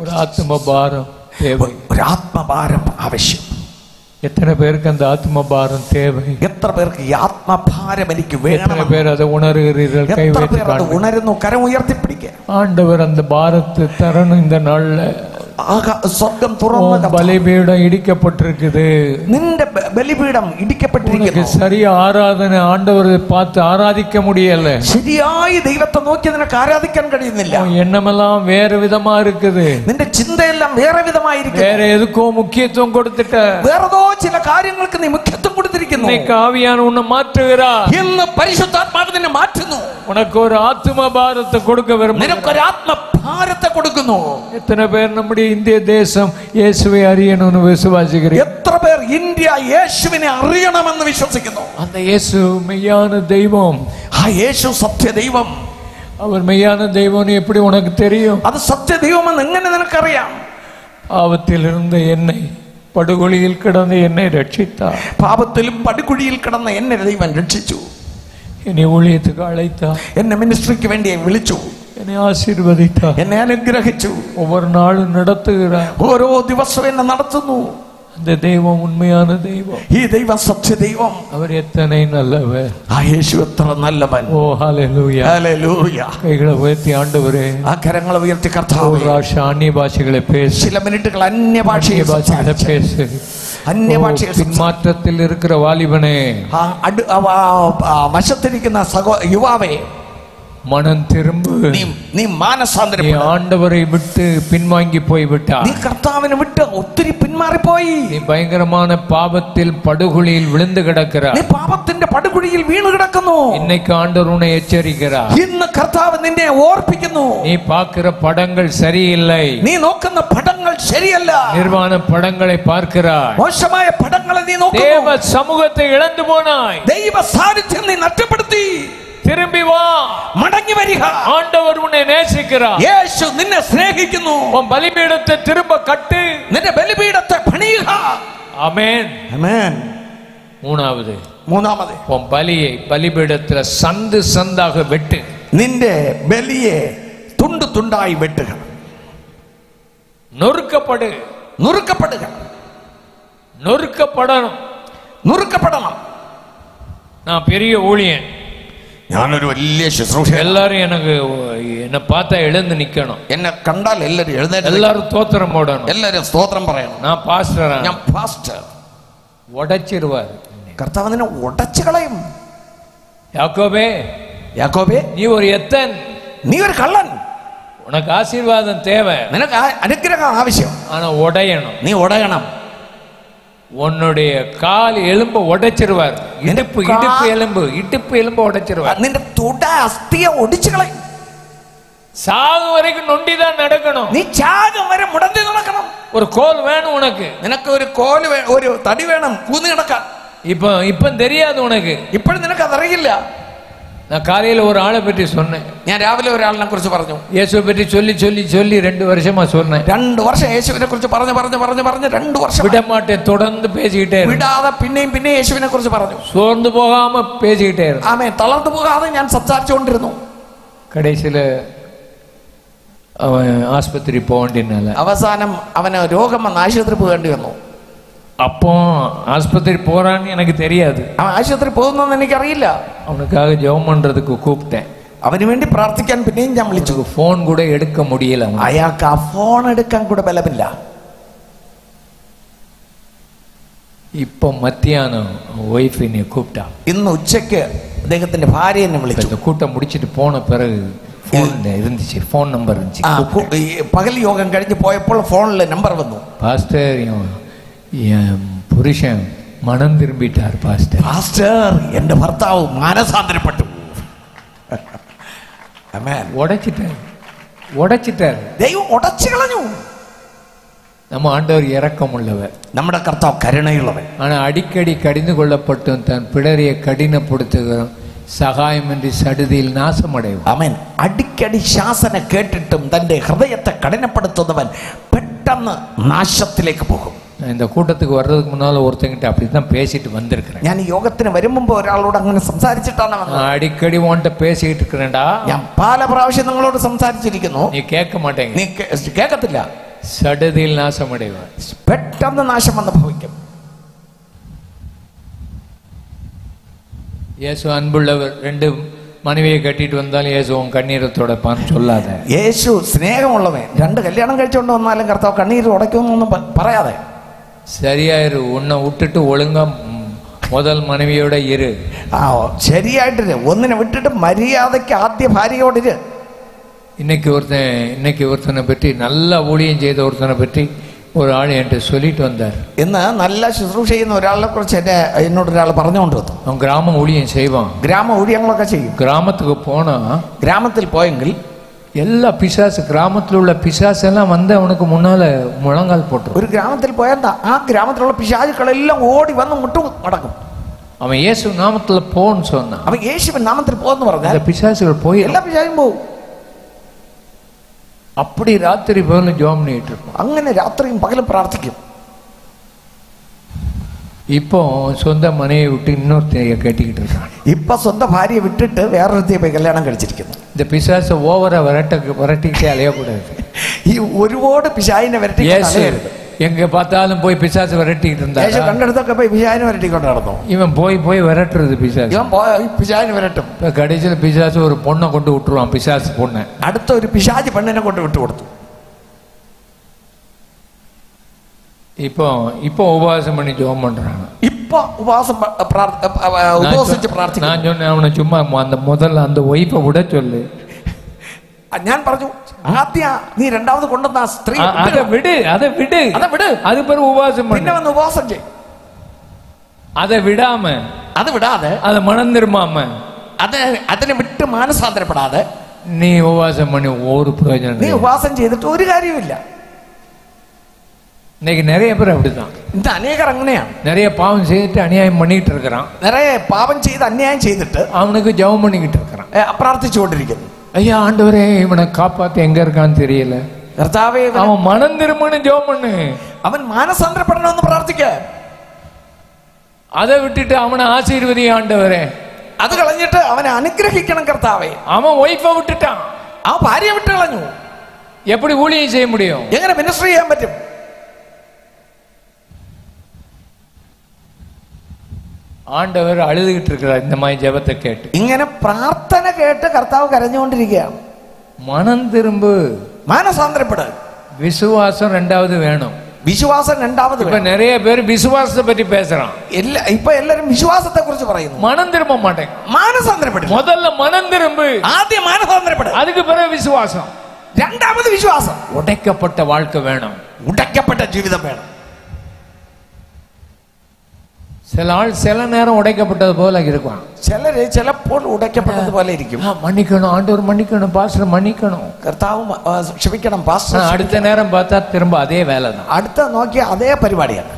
ஒரு ஆத்ம பாரம் தேவை, ഒരു ആത്മഭാരം ആവശ്യം. எத்தனை பேருக்கு அந்த ஆத்ம பாரம் தேவை, എത്ര പേർക്ക് ഈ ആത്മഭാരം എനിക്ക് വേണം, எத்தனை பேர் அதை உணர்கிறீர்கள்? கை എത്ര வைத்து പേർ അത് ഉണരുന്നു? കരം ഉയർത്തിപ്പിടിക്കുക. ஆண்டவர் அந்த பாரத்தை தரணும். இந்த நாள்ல സ്വർഗം തുറന്ന பலிபீடம் இடிக்கப்பட்டிருக்குது, നിന്റെ ബലിപീഠം ഇടിക്കപ്പെട്ടിരിക്കുന്നു. சரியா ஆராதனை ஆண்டவரை பார்த்து ஆராதிக்க முடியல, ശരിയായി ദൈവത്തെ നോക്കി നിനക്ക് ആരാധിക്കാൻ കഴിയുന്നില്ല. எண்ணமெல்லாம் வேற விதமா இருக்குது, നിന്റെ ചിന്തയെല്ലാം വേറെ വിധമായിരിക്കും. வேற எதுக்கோ முக்கியத்துவம் கொடுத்துட்ட, വേറെതോ ചില കാര്യങ്ങൾക്ക് നീ മുഖ്യത്വം കൊടുത്തിരിക്കുന്നു. இன்னைக்கு ஆவியான உன்னை மாற்றுகிறார். ഇന്ന് പരിശുദ്ധാത്മാവ് നിന്നെ മാറ്റുന്നു. உனக்கு ஒரு ஆத்ம பாரத்தை கொடுக்க விரும்புகிறார், നിനക്കൊരു ആത്മഭാരത്തെ കൊടുക്കുന്നു. எத்தனை பேர் நம்முடைய இந்திய தேசம் இயேசுவை அறியணும்னு விசுவாசிக்கிறீர்கள்? എത്ര പേർ ഇന്ത്യ യേശുവിനെ അറിയണമെന്ന് വിശ്വസിക്കുന്നു? அந்த இயேசு மெய்யான தெய்வம், ആ യേശു സത്യദൈവം. அவர் மெய்யான தெய்வம்னு எப்படி உனக்கு தெரியும்? അത് സത്യദൈവമെന്ന് എങ്ങനെ നിനക്കറിയാം? பாவத்தில் இருந்த என்னை, படுகொலியில் கிடந்த என்னை ரட்சித்தார், പാപത്തിലും പടുകുഴിയിൽ കിടന്ന എന്നെ ദൈവം രക്ഷിച്ചു. என்னை ஊழியத்துக்கு அழைத்தார், എന്നെ മിനിസ്ട്രിക്ക് വേണ്ടി വിളിച്ചു, என்னை ஆசீர்வதித்தார், എന്നെ അനുഗ്രഹിച്ചു. ஒவ்வொரு நாளும் நடத்துகிறார். ഓരോ ദിവസവും എന്നെ നടത്തുന്നു. அந்த தெய்வம் உண்மையான தெய்வம், ഈ ദൈവം സത്യദൈവം. அவர் எத்தனை நல்லவர். ആ യേശു എത്ര നല്ലവൻ. ஓ ஹalleluya, ഹല്ലേലൂയ. கைகளை உயர்த்தி ஆண்டவரே, ആ കരങ്ങളെ ഉയർത്തി കർത്താവേ, அந்நிய பாஷைகளை பேசு, ചില മിനിറ്റുകൾ അന്യഭാഷയിൽ பாஷைகளை பேசு. അന്യഭാഷയിൽ பின்மாற்றத்தில் இருக்கிற வாலிபனே, വശത്തിരിക്കുന്ന യുവാവേ, மனம் திரும்பு, നീ മാനസാന്തരപ്പെടുക. ஆண்டவரை விட்டு பின்வாங்கி போய் விட்டார், നീ കർത്താവിനെ വിട്ട് ഒത്തിരി പിന്മാറിപ്പോയി. நீ பயங்கரமான பாவத்தில் படுகுழியில் விழுந்து கிடக்கிறார். നീ പാപത്തിന്റെ പടുകുഴിയിൽ വീണു കിടക്കുന്നു. இன்னைக்கு ஆண்டவர் உன்னை எச்சரிக்கிறார். ഇന്ന് കർത്താവ് നിന്നെ ഓർപ്പിക്കുന്നു. நீ பார்க்கிற படங்கள் சரியில்லை, നീ നോക്കുന്ന പടങ്ങൾ ശരിയല്ല. நிர்வாண படங்களை பார்க்கிறாய், മോശമായ പടങ്ങളെ നീ നോക്കുന്നു. தேவ சமூகத்தை இழந்து போனாய், ദൈവ സാന്നിധ്യം നീ നഷ്ടപ്പെടുത്തി. திரும்பி வா, മടങ്ങി വരിക. ஆண்டவர் உன்னை நேசிக்கிறார். യേശു നിന്നെ സ്നേഹിക്കുന്നു. உன் பலிபீடத்தை திரும்ப கட்டு, നിന്റെ ബലിപീഠത്തെ പണിയുക. ஆமென். ആമേൻ. மூணாவது, മൂന്നാമത്, உன் பலியை பலிபீடத்துல சந்து சந்தாக வெட்டு, നിന്റെ ബലിയെ തുണ്ടു തുണ്ടായി വെട്ടുക. நொறுக்கப்படு, നുറുക്കപ്പെടുക. நொறுக்கப்படணும். നുറുക്കപ്പെടണം. நான் பெரிய ஊழியன், ഞാനൊരു വലിയ ശുശ്രൂഷ, எல்லாரும் எனக்கு என்னை பார்த்தா எழுந்து நிக்கணும், എന്നെ കണ്ടാൽ എല്ലാവരും എഴുന്നേറ്റ്, எல்லாரும் தோத்திரம் போடணும், എല്ലാവരും സ്തോത്രം പറയണം. நான் பாஸ்டர், ഞാൻ പാസ്റ്റർ. உடைச்சிருவார். കർത്താവ് നിന്നെ ഉടച്ചു കളയും. யாக்கோபே, യാക്കോബേ, நீ ஒரு எத்தன், നീ ഒരു കള്ളൻ. உனக்கு ஆசீர்வாதம் தேவை, നിനക്ക് അനുഗ്രഹം ആവശ്യം. ஆனா உடையணும். നീ ഉടയണം. உன்னுடைய கால் எலும்பு உடைச்சிருவார், இடுப்பு இடுப்பு எலும்பு இடுப்பு எலும்பு உடைச்சிருவார். നിന്റെ തുട അസ്ഥിയെ ഒടിച്ചു കളയും. சாகு வரைக்கும் நொண்டிதான் நடக்கணும். നീ ചാകം വരെ മുടന്തി നടക്കണം. ஒரு கோல் வேணும் உனக்கு, നിനക്ക് ഒരു കോല്, ഒരു തടി വേണം കൂന്നി നടക്കാൻ. இப்ப தெரியாது உனக்கு, ഇപ്പോഴും നിനക്ക് അതറിയില്ല. நான் காலையில் ஒரு ஆளை பற்றி சொன்னேன். ഞാൻ രാവിലെ ഒരാളിനെ കുറിച്ച് പറഞ്ഞു. இயேசுவை பற்றி சொல்லி சொல்லி சொல்லி 2 வருஷமா சொன்னேன். 2 വർഷം യേശുവിനെ കുറിച്ച് പറഞ്ഞു 2 വർഷം விட மாட்டேன், தொடர்ந்து பேசிக்கிட்டே വിടാതെ പിന്നെയും പിന്നെയും യേശുവിനെ കുറിച്ച് പറഞ്ഞു. சோர்ந்து போகாம பேசிக்கிட்டே இருந்தேன். ആമേൻ. തളർന്നു പോകാതെ ഞാൻ സംസാരിച്ചുകൊണ്ടിരുന്നു. கடைசியில் அவன் ஆஸ்பத்திரி போக வேண்டியனால അവസാനം അവന് രോഗം വന്ന് ആശുപത്രി പോകേണ്ടി വന്നു. அப்போ ஆஸ்பத்திரி போறான்னு எனக்கு தெரியாது. അവൻ ആശുപത്രി പോകുന്നതെന്ന് എനിക്കറിയില്ല. அவனுக்காக ஜெபம் பண்றதுக்கு கூப்பிட்டேன். അവന് വേണ്ടി പ്രാർത്ഥിക്കാൻ പിന്നെയും ഞാൻ വിളിച്ചു. ഫോൺ கூட எடுக்க முடியல. അയാൾക്ക് ആ ഫോൺ എടുക്കാൻ കൂടെ ബലമില്ല. இப்போ மத்தியானம் ஒய்ஃப் என்னை கூப்பிட்டா. ഇന്ന് ഉച്ചയ്ക്ക് അദ്ദേഹത്തിന്റെ ഭാര്യ എന്നെ വിളിച്ചു. கூட்டம் முடிச்சிட்டு போன பிறகு ഫോൺ இருந்துச்சு, ഫോൺ നമ്പർ இருந்துச்சு. പകൽ യോഗം കഴിഞ്ഞ് പോയപ്പോൾ ഫോണിൽ നമ്പർ വന്നു. பாஸ்டர் என் புருஷன் மனம் திரும்பிட்டார் பாஸ்டர். പാസ്റ്റർ എന്റെ ഭർത്താവ് മാനസാന്തരപ്പെട്ടു. ആമേൻ. ഉടച്ചിട്ടാർ. ദൈവം ഉടച്ചു കളഞ്ഞു. நம்ம ஆண்டவர் இரக்கம் உள்ளவர், നമ്മുടെ കർത്താവ് കരുണയുള്ളവൻ. ஆனா அடிக்கடி கடிந்து கொள்ளப்பட்டும் தன் பிடரியை கடினப்படுத்துகிறோம் സഹായമിன்றி സടുതിയിൽ നാശമടയും. ആമേൻ. അടിക്കടി ശാസന കേട്ടിട്ടും തന്റെ ഹൃദയത്തെ കഠിനപ്പെടുത്തുന്നവൻ പെട്ടെന്ന് നാശത്തിലേക്ക് പോകും. இந்த கூட்டத்துக்கு வர்றதுக்கு முன்னால ஒருத்தங்கிட்ட அப்படிதான் பேசிட்டு வந்திருக்கிறேன். ഞാൻ ഈ യോഗത്തിന് വരും മുമ്പ് ഒരാളോട് അങ്ങനെ സംസാരിച്ചിട്ടാണ് വന്നത്. അടിക്കടി ഓன்ட்ட பேசிட்டு இருக்கேன்டா. ഞാൻ പല പ്രാവശ്യം നിങ്ങളോട് സംസാരിച്ചിരിക്കുന്നു. നീ കേൾക്ക മാട്ടേങ്ക. നീ കേൾക്കത്തില്ല. സടുതിയിൽ നാശമടയും. പെട്ടെന്ന് നാശം വന്ന് ഭവിക്കും. இயேசு அன்புள்ளவர். 2 மனைவியை கட்டிட்டு வந்தாலும் இயேசு உன் கண்ணீரை துடைப்பான்னு சொல்லாத. യേശു സ്നേഹമുള്ളവൻ. 2 കല്യാണം കഴിച്ചുകൊണ്ട് വന്നാലും കർത്താവ് കണ്ണീര് ഉടയ്ക്കുമെന്നൊന്നും പറയാതെ. சரியாயிரு. உன்னை விட்டுட்டு ஒழுங்கா முதல் மனைவியோட இரு. ശരിയായിട്ടില്ല. ഒന്നിനെ വിട്ടിട്ട് മര്യാദയ്ക്ക് ആദ്യ ഭാര്യയോടിര്. இன்னைக்கு ஒருத்தனை பற்றி நல்ல ஊழியம் செய்த ஒருத்தனை பற்றி ஒரு ஆள் என்கிட்ட சொல்லிட்டு வந்தார். ഇന്ന് നല്ല ശുശ്രൂഷ ചെയ്യുന്ന ഒരാളെ കുറിച്ച് എന്നോട് ഒരാൾ പറഞ്ഞുകൊണ്ട് വന്നു. அவன் கிராம ஊழியம் செய்வான். ഗ്രാമ ഊഴിയങ്ങളൊക്കെ ചെയ്യും. கிராமத்துக்கு போனா, ഗ്രാമത്തിൽ പോയെങ്കിൽ எல்லா பிசாசு, கிராமத்தில் உள்ள பிசாசு எல்லாம் வந்து அவனுக்கு முன்னால முழங்கால் போட்டு. ഒരു ഗ്രാമത്തിൽ പോയാൽ ആ ഗ്രാമത്തിലുള്ള പിശാചുക്കളെല്ലാം ഓടി വന്ന് മുട്ടും നടക്കും. அவன் இயேசு நாமத்துல போன்னு சொன்னான். അവൻ യേശുവിൻ നാമത്തിൽ പോന്ന് പറഞ്ഞാൽ அந்த பிசாசுகள் போய் എല്ലാ പിശാചും പോകും. அப்படி ராத்திரி பகலும் ஜெபம் பண்ணிட்டு இருப்பான். അങ്ങനെ രാത്രിയും പകലും പ്രാർത്ഥിക്കും. இப்போ சொந்த மனையை விட்டு இன்னொருத்தைய கட்டிக்கிட்டு இருக்கான். ഇപ്പൊ സ്വന്തം ഭാര്യയെ വിട്ടിട്ട് വേറൊരുത്തിയെ പോയി കല്യാണം കഴിച്ചിരിക്കുന്നു. இந்த பிசாசை ஓவரா விரட்டிக்கிட்டே அலையக்கூடாது. ഈ ഒരുപാട് പിശാചിനെ വിരട്ടിക്കൊണ്ട് எங்க பார்த்தாலும் போய் பிசாசு விரட்டிக்கிட்டு இருந்தா. യേശു കണ്ടെടുത്തൊക്കെ പോയി പിശാചിനെ விரட்டிക്കൊണ്ട് നടന്നു. இவன் போய் விரட்டுறது பிசாசு. ഇവൻ പിശാചിനെ വിരട്ടും. இப்ப கடைசியில் பிசாசு ஒரு பொண்ணை கொண்டு விட்டுருவான். பிசாசு பொண்ணை അടുത്ത ഒരു പിശാച് പെണ്ണിനെ കൊണ്ട് വിട്ടുകൊടുത്തു. இப்போ உபவாசம் பண்ணி ஜெபம் பண்றாங்க. ഇപ്പൊ ഉപവസിച്ച് പ്രാർത്ഥിക്കും. நான் சொன்னேன் அவனை சும்மா அந்த முதல்ல அந்த ஒய்ஃபை விட சொல்லு. ഞാൻ പറഞ്ഞു ആദ്യം നീ രണ്ടാമത് കൊണ്ടുവന്ന സ്ത്രീ அதை விடு. அது பிறகு உபவாசம் பண்ணு. പിന്നെ വന്ന് ഉപവാസം ചെയ്യും. அதை விடாம, അത് വിടാതെ, அதை மனம் திரும்பாம, അതിനെ വിട്ട് മാനസാന്തരപ്പെടാതെ நீ உபவாசம் பண்ணி ஒரு பிரயோஜனம். നീ ഉപവാസം ചെയ്തിട്ട് ഒരു കാര്യമില്ല. இன்னைக்கு நிறைய பேர் அப்படிதான். இந்த அநேகர் അങ്ങനെയാണ്. நிறைய பாவம் செய்துட்டு அநியாயம் பண்ணிட்டு இருக்கிறான். நிறைய பாவம் செய்து அநியாயம் செய்துட்டு அவனுக்கு ஜெபம் பண்ணிக்கிட்டு இருக்கிறான். പ്രാർത്ഥിച്ചുകൊണ്ടിരിക്കുന്നു. ஐயா ஆண்டவரே இவனை காப்பாத்து, எங்க இருக்கான்னு தெரியல. കർത്താവേ அவன் மனம் திரும்பன்னு ஜெபம் பண்ணு. അവൻ മാനസാന്തരപ്പെടണമെന്ന് പ്രാർത്ഥിക്ക. அதை விட்டுட்டு அவனை ஆசீர்வதி ஆண்டவரே. അത് കളഞ്ഞിട്ട് അവനെ അനുഗ്രഹിക്കണം കർത്താവേ. அவன் ஒய்ஃபை விட்டுட்டான். ആ ഭാര്യയെ വിട്ട് കളഞ്ഞു. எப்படி ஊழியம் செய்ய முடியும்? എങ്ങനെ മിനിസ്റ്റർ ചെയ്യാൻ പറ്റും? ஆண்டவர் அழுதுகிட்டு இருக்கிறார் இந்த மாதிரி ஜெபத்தை கேட்டு. ഇങ്ങനെ പ്രാർത്ഥന കേട്ട് കർത്താവ് കരഞ്ഞുകൊണ്ടിരിക്കുകയാണ്. மனம் திரும்பு, മാനസാന്തരപ്പെട്. விசுவாசம் 2வது வேணும். വിശ്വാസം രണ്ടാമത്. இப்ப நிறைய பேர் விசுவாசத்தை பற்றி பேசுறான். ഇപ്പൊ എല്ലാരും വിശ്വാസത്തെ കുറിച്ച് പറയുന്നു. மனம் திரும்ப மாட்டேங்க. മാനസാന്തരപ്പെട്. முதல்ல மனம் திரும்பு, ആദ്യം മാനസാന്തരപ്പെട്, அதுக்கு பிறகு விசுவாசம், രണ്ടാമത് വിശ്വാസം. உடைக்கப்பட்ட வாழ்க்கை வேணும். ഉടയ്ക്കപ്പെട്ട ജീവിതം വേണം. சில நேரம் உடைக்கப்பட்டது போல இருக்கும். ചിലര് ചിലപ്പോൾ ഉടയ്ക്കപ്പെട്ടത് പോലെ ഇരിക്കും. மன்னிக்கணும் ஆண்டவர், மன்னிக்கணும் பாஸ்டர், மன்னிக்கணும் കർത്താവ് ക്ഷമിക്കണം പാസ്റ്റർ. அடுத்த நேரம் பார்த்தா திரும்ப அதே வேலை தான். അടുത്ത നോക്കിയ അതേ പരിപാടിയാണ്.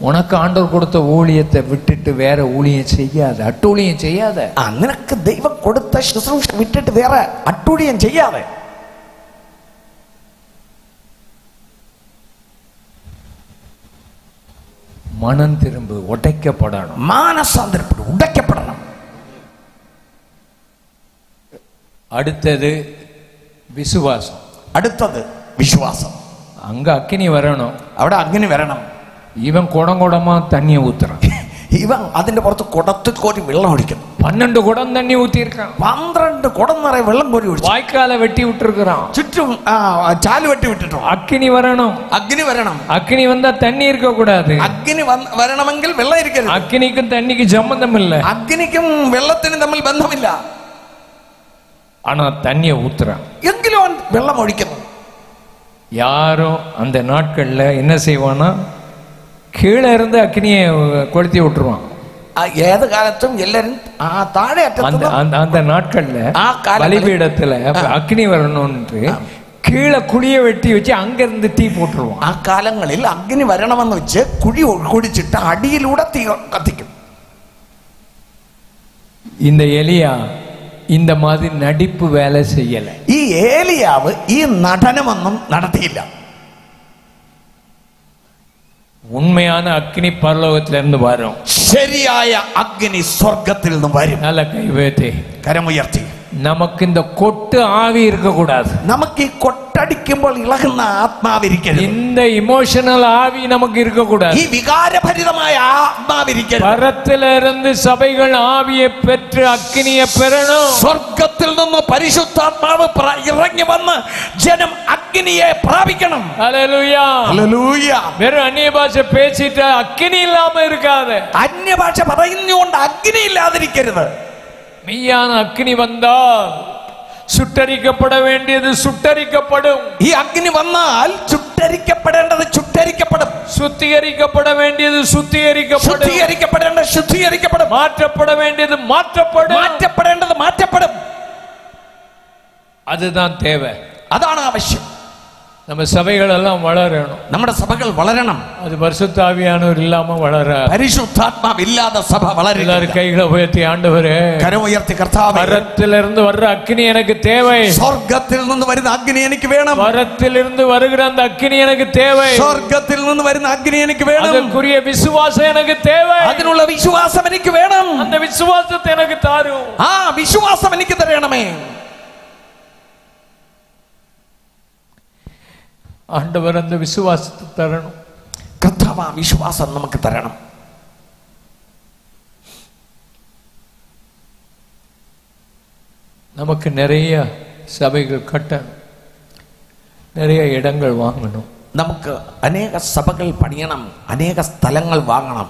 உனக்கு ஆண்டவர் கொடுத்த ஊழியத்தை விட்டுட்டு வேற ஊழியம் செய்யாத, அட்டூழியம் செய்யாத. നിനക്ക് ദൈവം കൊടുത്ത ശുശ്രൂഷ വിട്ടിട്ട് വേറെ അട്ടൂഴിയം ചെയ്യാതെ. மனம் திரும்ப, உடைக்கப்படணும். മാനസാന്തരപ്പെടും, ഉടയ്ക്കപ്പെടണം. அடுத்தது விசுவாசம். അടുത്തത് വിശ്വാസം. அங்க அக்கினி வரணும், അവിടെ അഗ്നി വരണം. இவன் குடம் குடமா தண்ணியை ஊத்துறான். ഇവൻ അതിന്റെ പുറത്ത് കുടത്തിൽ കോരി വെള്ളം ഒഴിക്കുന്നു. 12 குடம் தண்ணி ஊத்தி இருக்கான். 12 കുടം നിറയെ വെള്ളം കോരി ഒഴിച്ചു. வாய்க்கால வெட்டி விட்டுருக்கான், ചുറ്റും ചാല് വെട്ടി വിട്ടിട്ടുണ്ട്. அக்கினி வரணும். അഗ്നി വരണം. அக்கினி வந்தா தண்ணி இருக்க கூடாது. അഗ്നി വരണമെങ്കിൽ വെള്ളം ഇരിക്കരുത്. அக்கினிக்கும் தண்ணிக்கு சம்பந்தம் இல்ல. അഗ്നിക്കും വെള്ളത്തിനും തമ്മിൽ ബന്ധമില്ല. ஆனா தண்ணியை ஊத்துறான். എങ്കിലും അവൻ വെള്ളം ഒഴിക്കുന്നു. யாரும் அந்த நாட்கள்ல என்ன செய்வானா, கீழே இருந்து அக்னியை கொளுத்தி விட்டுருவான். ഏത് കാലത്തും എല്ലാരും താഴെ அந்த நாட்கள்ல பலிபீடத்துல அக்னி வரணும்னு கீழே குழிய வெட்டி வச்சு அங்க இருந்து தீ போட்டுருவான். ആ കാലങ്ങളിൽ അഗ്നി വരണമെന്ന് വെച്ച് കുഴി കുഴിച്ചിട്ട് അടിയിലൂടെ തീ കത്തിക്കും. இந்த எலியா இந்த மாதிரி நடிப்பு வேலை செய்யல. ഈ ഏലിയാവ് ഈ നടനമൊന്നും നടത്തിയില്ല. உண்மையான அக்னி பரலோகத்திலிருந்து வரும். ശരിയായ അഗ്നി സ്വർഗത്തിൽ നിന്ന് വരും. நல்ல கை வைத்து കരമുയർത്തി. நமக்கு இந்த கொட்டு ஆவி இருக்க கூடாது. നമുക്ക് ഈ കൊട്ടടിക്കുമ്പോൾ ഇളകുന്ന ആത്മാവിരിക്കരുത്. இந்த இமோஷனல் ஆவி நமக்கு இருக்க கூடாது. ഈ വികാരഭരിതമായ ആത്മാവിരിക്കരുത്. பரத்திலிருந்து சபைகள் ஆவியை பெற்று அக்னியை பெறணும். സ്വർഗത്തിൽ നിന്ന് പരിശുദ്ധാത്മാവ് ഇറങ്ങി വന്ന് ജനം അഗ്നിയെ പ്രാപിക്കണം. Hallelujah, hallelujah. വെറും അന്യഭാഷ പേച്ചിട്ട് അഗ്നി ഇല്ലാമ இருக்காது. അന്യഭാഷ പറയുന്നതുകൊണ്ട് അഗ്നി ഇല്ലാതിരിക്കരുത്. மெய்யான அக்னி வந்தால் சுட்டரிக்கப்பட வேண்டியது சுட்டரிக்கப்படும். ഈ അഗ്നി വന്നാൽ ചുട്ടരിക്കപ്പെടേണ്ടത് ചുട്ടരിക്കപ്പെടും. சுத்திகரிக்கப்பட வேண்டியது சுத்திகரிக்கப்படும். ശുദ്ധീകരിക്കപ്പെടേണ്ടത് ശുദ്ധീകരിക്കപ്പെടും. மாற்றப்பட வேண்டியது மாற்றப்படும். മാറ്റപ്പെടേണ്ടത് മാറ്റപ്പെടും. அதுதான் தேவை. അതാണ് ആവശ്യം. நம்ம சபைகள் எல்லாம் வளரணும். നമ്മുടെ സഭകൾ വളരണം. அது பரிசுத்த ஆவியானவர் இல்லாம வளராது. പരിശുദ്ധാത്മാവ് ഇല്ലാതെ സഭ വളരില്ല. எல்லாரும் கைகளை உயர்த்தி, ஆண்டவரே, കരമുയർത്തി കർത്താവേ, பரத்திலிருந்து வர்ற அக்கினி எனக்கு தேவை. സ്വർഗത്തിൽ നിന്ന് വരുന്ന അഗ്നി എനിക്ക് വേണം. பரத்திலிருந்து வருகிற அந்த அக்கினி எனக்கு தேவை. സ്വർഗത്തിൽ നിന്ന് വരുന്ന അഗ്നി എനിക്ക് വേണം. அதற்குரிய விசுவாசம் எனக்கு தேவை. അതിനുള്ള വിശ്വാസം എനിക്ക് വേണം. அந்த விசுவாசத்தை எனக்கு தாரும். ആ വിശ്വാസം എനിക്ക് തരണമേ. ஆண்டவர் அந்த விசுவாசத்தை தரணும். കർത്താവ് ആ വിശ്വാസം നമുക്ക് തരണം. நமக்கு நிறைய சபைகள் கட்டணும், நிறைய இடங்கள் வாங்கணும். നമുക്ക് അനേക സഭകൾ പണിയണം, അനേക സ്ഥലങ്ങൾ വാങ്ങണം.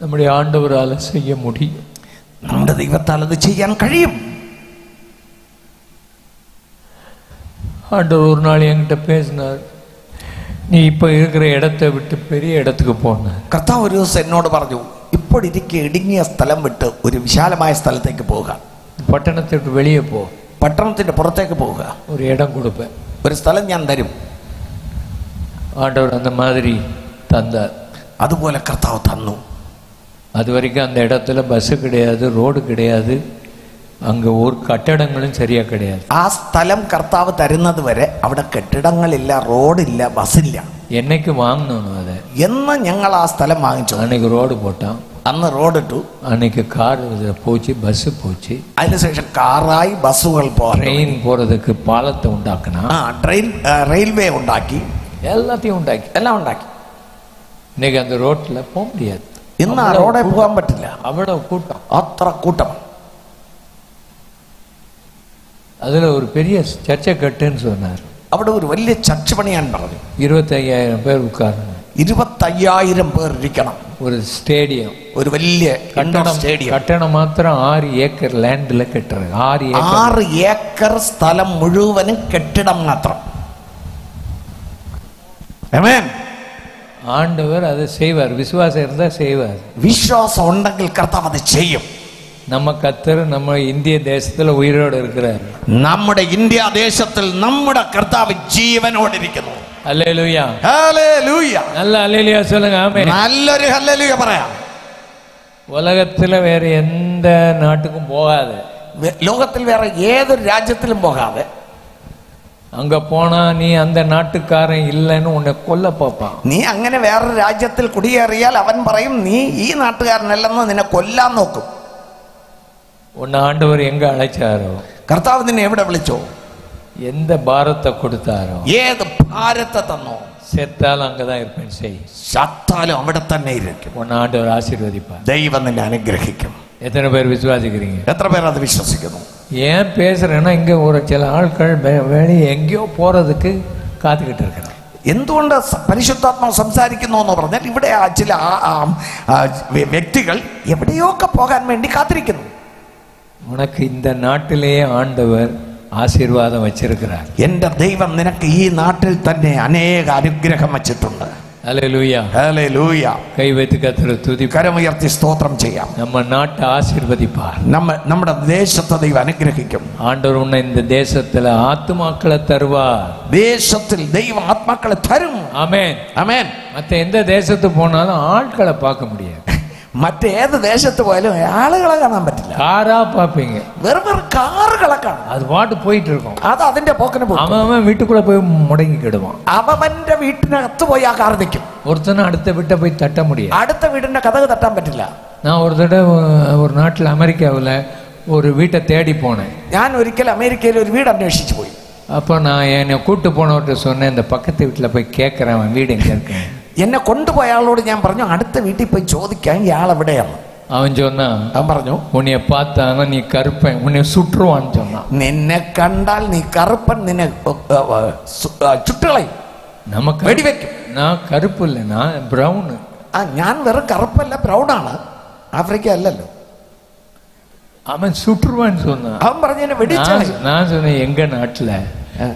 நம்முடைய ஆண்டவரால் செய்ய முடியும். നമ്മുടെ ദൈവത്താൽ അത് ചെയ്യാൻ കഴിയും. ஆண்டவர் ஒரு நாள் என்கிட்ட பேசினார், நீ இப்போ இருக்கிற இடத்தை விட்டு பெரிய இடத்துக்கு போன. കർത്താവ് ഒരു ദിവസം എന്നോട് പറഞ്ഞു, ഇപ്പോൾ ഇരിക്കെ ഇടുങ്ങിയ സ്ഥലം വിട്ട് ഒരു വിശാലമായ സ്ഥലത്തേക്ക് പോവുക. പട്ടണത്തിற்கு வெளியே போ, പട്ടണത്തിന്റെ പുറത്തേക്ക് പോവുക. ஒரு இடம் கொடுப்பேன், ഒരു സ്ഥലം ഞാൻ തരും. ஆண்டவர் அந்த மாதிரி தந்தார். അതുപോലെ കർത്താവ് തന്നു. அது வரைக்கும் அந்த இடத்துல பஸ்ஸு கிடையாது, ரோடு கிடையாது, அங்கே ஒரு கட்டடங்களும் சரியா கிடையாது. ആ സ്ഥലം കർത്താവ് തരുന്നത് വരെ അവിടെ കെട്ടിടങ്ങളില്ല, റോഡില്ല, ബസ്സില്ല. என்னைக்கு வாங்கணும் அதை? എന്ന് ഞങ്ങൾ ആ സ്ഥലം വാങ്ങിച്ചു. அன்னைக்கு ரோடு போட்டான், അന്ന് റോഡ് ഇട്ടു, அன்னைக்கு கார் போச்சு, பஸ்ஸு போச்சு. അതിനുശേഷം കാറായി, ബസ്സുകൾ ட்ரெயின் போகிறதுக்கு பாலத்தை உண்டாக்குனா, റെയിൽവേ ഉണ്ടാക്കി, எல்லாத்தையும் உண்டாக்கி എല്ലാം ഉണ്ടാക്കി. இன்னைக்கு அந்த ரோட்டில் போக முடியாது. ഇന്ന് ആ റോഡെ പോകാൻ പറ്റില്ല, அவ்வளவு கூட்டம். അത്ര കൂട്ടം. அதில் ஒரு பெரிய சர்ச்சை கட்டுன்னு சொன்னார். അവിടെ ഒരു വലിയ ചർച്ച പണിയാൻ പറഞ്ഞു. 25,000 பேர் உட்காரணும், 25,000 പേർ ഇരിക്കണം. ஒரு ஸ்டேடியம், ഒരു വലിയ സ്റ്റേഡിയം. കട്ടണം മാത്രം 6 ഏക്കർ ലാൻഡിൽ കെട്ടുறது. 6 ഏക്കർ സ്ഥലം മുഴുവനും കെട്ടിടം മാത്രം. ആമേൻ. ஆண்டவர் அதை செய்வார். விசுவாசம் இருந்தால் செய்வார். വിശ്വാസം ഉണ്ടെങ്കിൽ കർത്താവ് അത് ചെയ്യും. நம்ம கர்த்தர் நம்ம இந்திய தேசத்துல உயிரோடு இருக்கிறார். നമ്മുടെ ഇന്ത്യ ദേശത്തിൽ നമ്മുടെ കർത്താവ് ജീവനോടിരിക്കുന്നു. ഹല്ലേലൂയ. ഹല്ലേലൂയ. നല്ല ഹല്ലേലൂയ சொல்லுங்க. ആമേൻ. നല്ലൊരു ഹല്ലേലൂയ പറയാം. உலகத்துல வேற எந்த நாட்டுக்கும் போகாது. ലോകത്തിൽ വേറെ ഏതൊരു രാജ്യത്തിലും പോകാതെ அங்க போனா நீ அந்த நாட்டுக்காரன் இல்லைன்னு உன்னை கொல்ல பார்ப்பான். നീ അങ്ങനെ വേറൊരു രാജ്യത്തിൽ കുടിയേറിയാൽ അവൻ പറയും നീ ഈ നാട്ടുകാരനല്ലെന്ന് നിന്നെ കൊല്ലാൻ നോക്കും. உன்னை ஆண்டவர் எங்க அழைச்சாரோ, കർത്താവ് നിന്നെ എവിടെ വിളിച്ചോ, எந்த பாரத்தை கொடுத்தாரோ, ഏത് ഭാരത്തെ തന്നോ, செத்தாலும் அங்கதான் இருப்பேன் செய். ചത്താലും അവിടെ തന്നെ ഇരിക്കും. உன்னை ஆண்டவர் ஆசீர்வதிப்பார். ദൈവം നിന്നെ അനുഗ്രഹിക്കും. எத்தனை பேர் விசுவாசிக்கிறீங்க? എത്ര പേർ അത് വിശ്വസിക്കുന്നു? ஏன் பேசுறேன்னா இங்க ஒரு சில ஆட்கள் வெளியே எங்கேயோ போறதுக்கு காத்துக்கிட்டு இருக்கிறாங்க. എന്തുകൊണ്ട് പരിശുദ്ധാത്മാവ് സംസാരിക്കുന്നു എന്ന് പറഞ്ഞാൽ ഇവിടെ ചില വ്യക്തികൾ എവിടെയൊക്കെ പോകാൻ വേണ്ടി കാത്തിരിക്കുന്നു. உனக்கு இந்த நாட்டிலேயே ஆண்டவர் ஆசீர்வாதம் வச்சிருக்கிறார். എന്റെ ദൈവം നിനക്ക് ഈ നാട്ടിൽ തന്നെ അനേക അനുഗ്രഹം വച്ചിട്ടുണ്ട്. ஹல்லேலூயா. ഹല്ലേലൂയ. கை வைத்து கர்த்தரை துதிப்போம். കരമുയർത്തി സ്തോത്രം ചെയ്യാം. நம்ம நாட்டை ஆசீர்வதிப்பார். നമ്മുടെ ദേശത്തെ ദൈവം അനുഗ്രഹിക്കും. ஆண்டவர் உன்னை இந்த தேசத்துல ஆத்துமாக்களை தருவார். ദേശത്തിൽ ദൈവം ആത്മാക്കളെ തരും. ஆமென். ആമേൻ. மற்ற எந்த தேசத்துக்கு போனாலும் ஆட்களை பார்க்க முடியாது. മറ്റേത് ദേശത്ത് പോയാലും ആളുകളെ കാണാൻ പറ്റില്ല. காரா பார்ப்பீங்க, വെറും കാറുകളെ കാണാം. அது பாட்டு போயிட்டு இருக்கும். അത് അതിന്റെ പോക്കിന് പോകും. அவன் வீட்டுக்குள்ள போய் முடங்கி கிடுவான். അവന്റെ വീട്ടിനകത്ത് പോയി ആ കാർ നിൽക്കും. ஒருத்தனை அடுத்த வீட்டை போய் தட்ட முடியாது. അടുത്ത വീടിന്റെ കതക് തട്ടാൻ പറ്റില്ല. நான் ஒரு தடவை ஒரு நாட்டில் அமெரிக்காவில் ஒரு வீட்டை தேடி போனேன். ഞാൻ ഒരിക്കൽ അമേരിക്കയിൽ ഒരു വീട് അന്വേഷിച്ചു പോയി. அப்போ நான் என்னை கூட்டு போனவர்கிட்ட சொன்னேன், இந்த பக்கத்து வீட்டில் போய் கேட்குறேன் அவன் வீடு எங்கே இருக்கு. എന്നെ കൊണ്ടുപോയ ആളോട് ഞാൻ പറഞ്ഞു അടുത്ത വീട്ടിൽ പോയി ചോദിക്കാൻ ഇയാൾ എവിടെയാണ്. அவன் சொன்னான், അവൻ പറഞ്ഞു உன்னைய பார்த்தாங்க நீ கருப்பேன், உன்னை சுற்றுவான்னு சொன்னான். നിന്നെ കണ്ടാൽ നീ കറുപ്പൻ, നിന്നെ ചുട്ടുകളയും, நமக்கு വെടിവെക്കും. நான் கருப்பு இல்லை, நான் ப்ரௌனு. ഞാൻ വെറും കറുപ്പല്ല, ബ്രൗണാണ്. ആഫ്രിക്ക അല്ലല്ലോ. அவன் சுற்றுவான்னு சொன்னான். അവൻ പറഞ്ഞു എന്നെ വെടിച്ചളയും. நான் சொன்னேன், எங்க நாட்டில்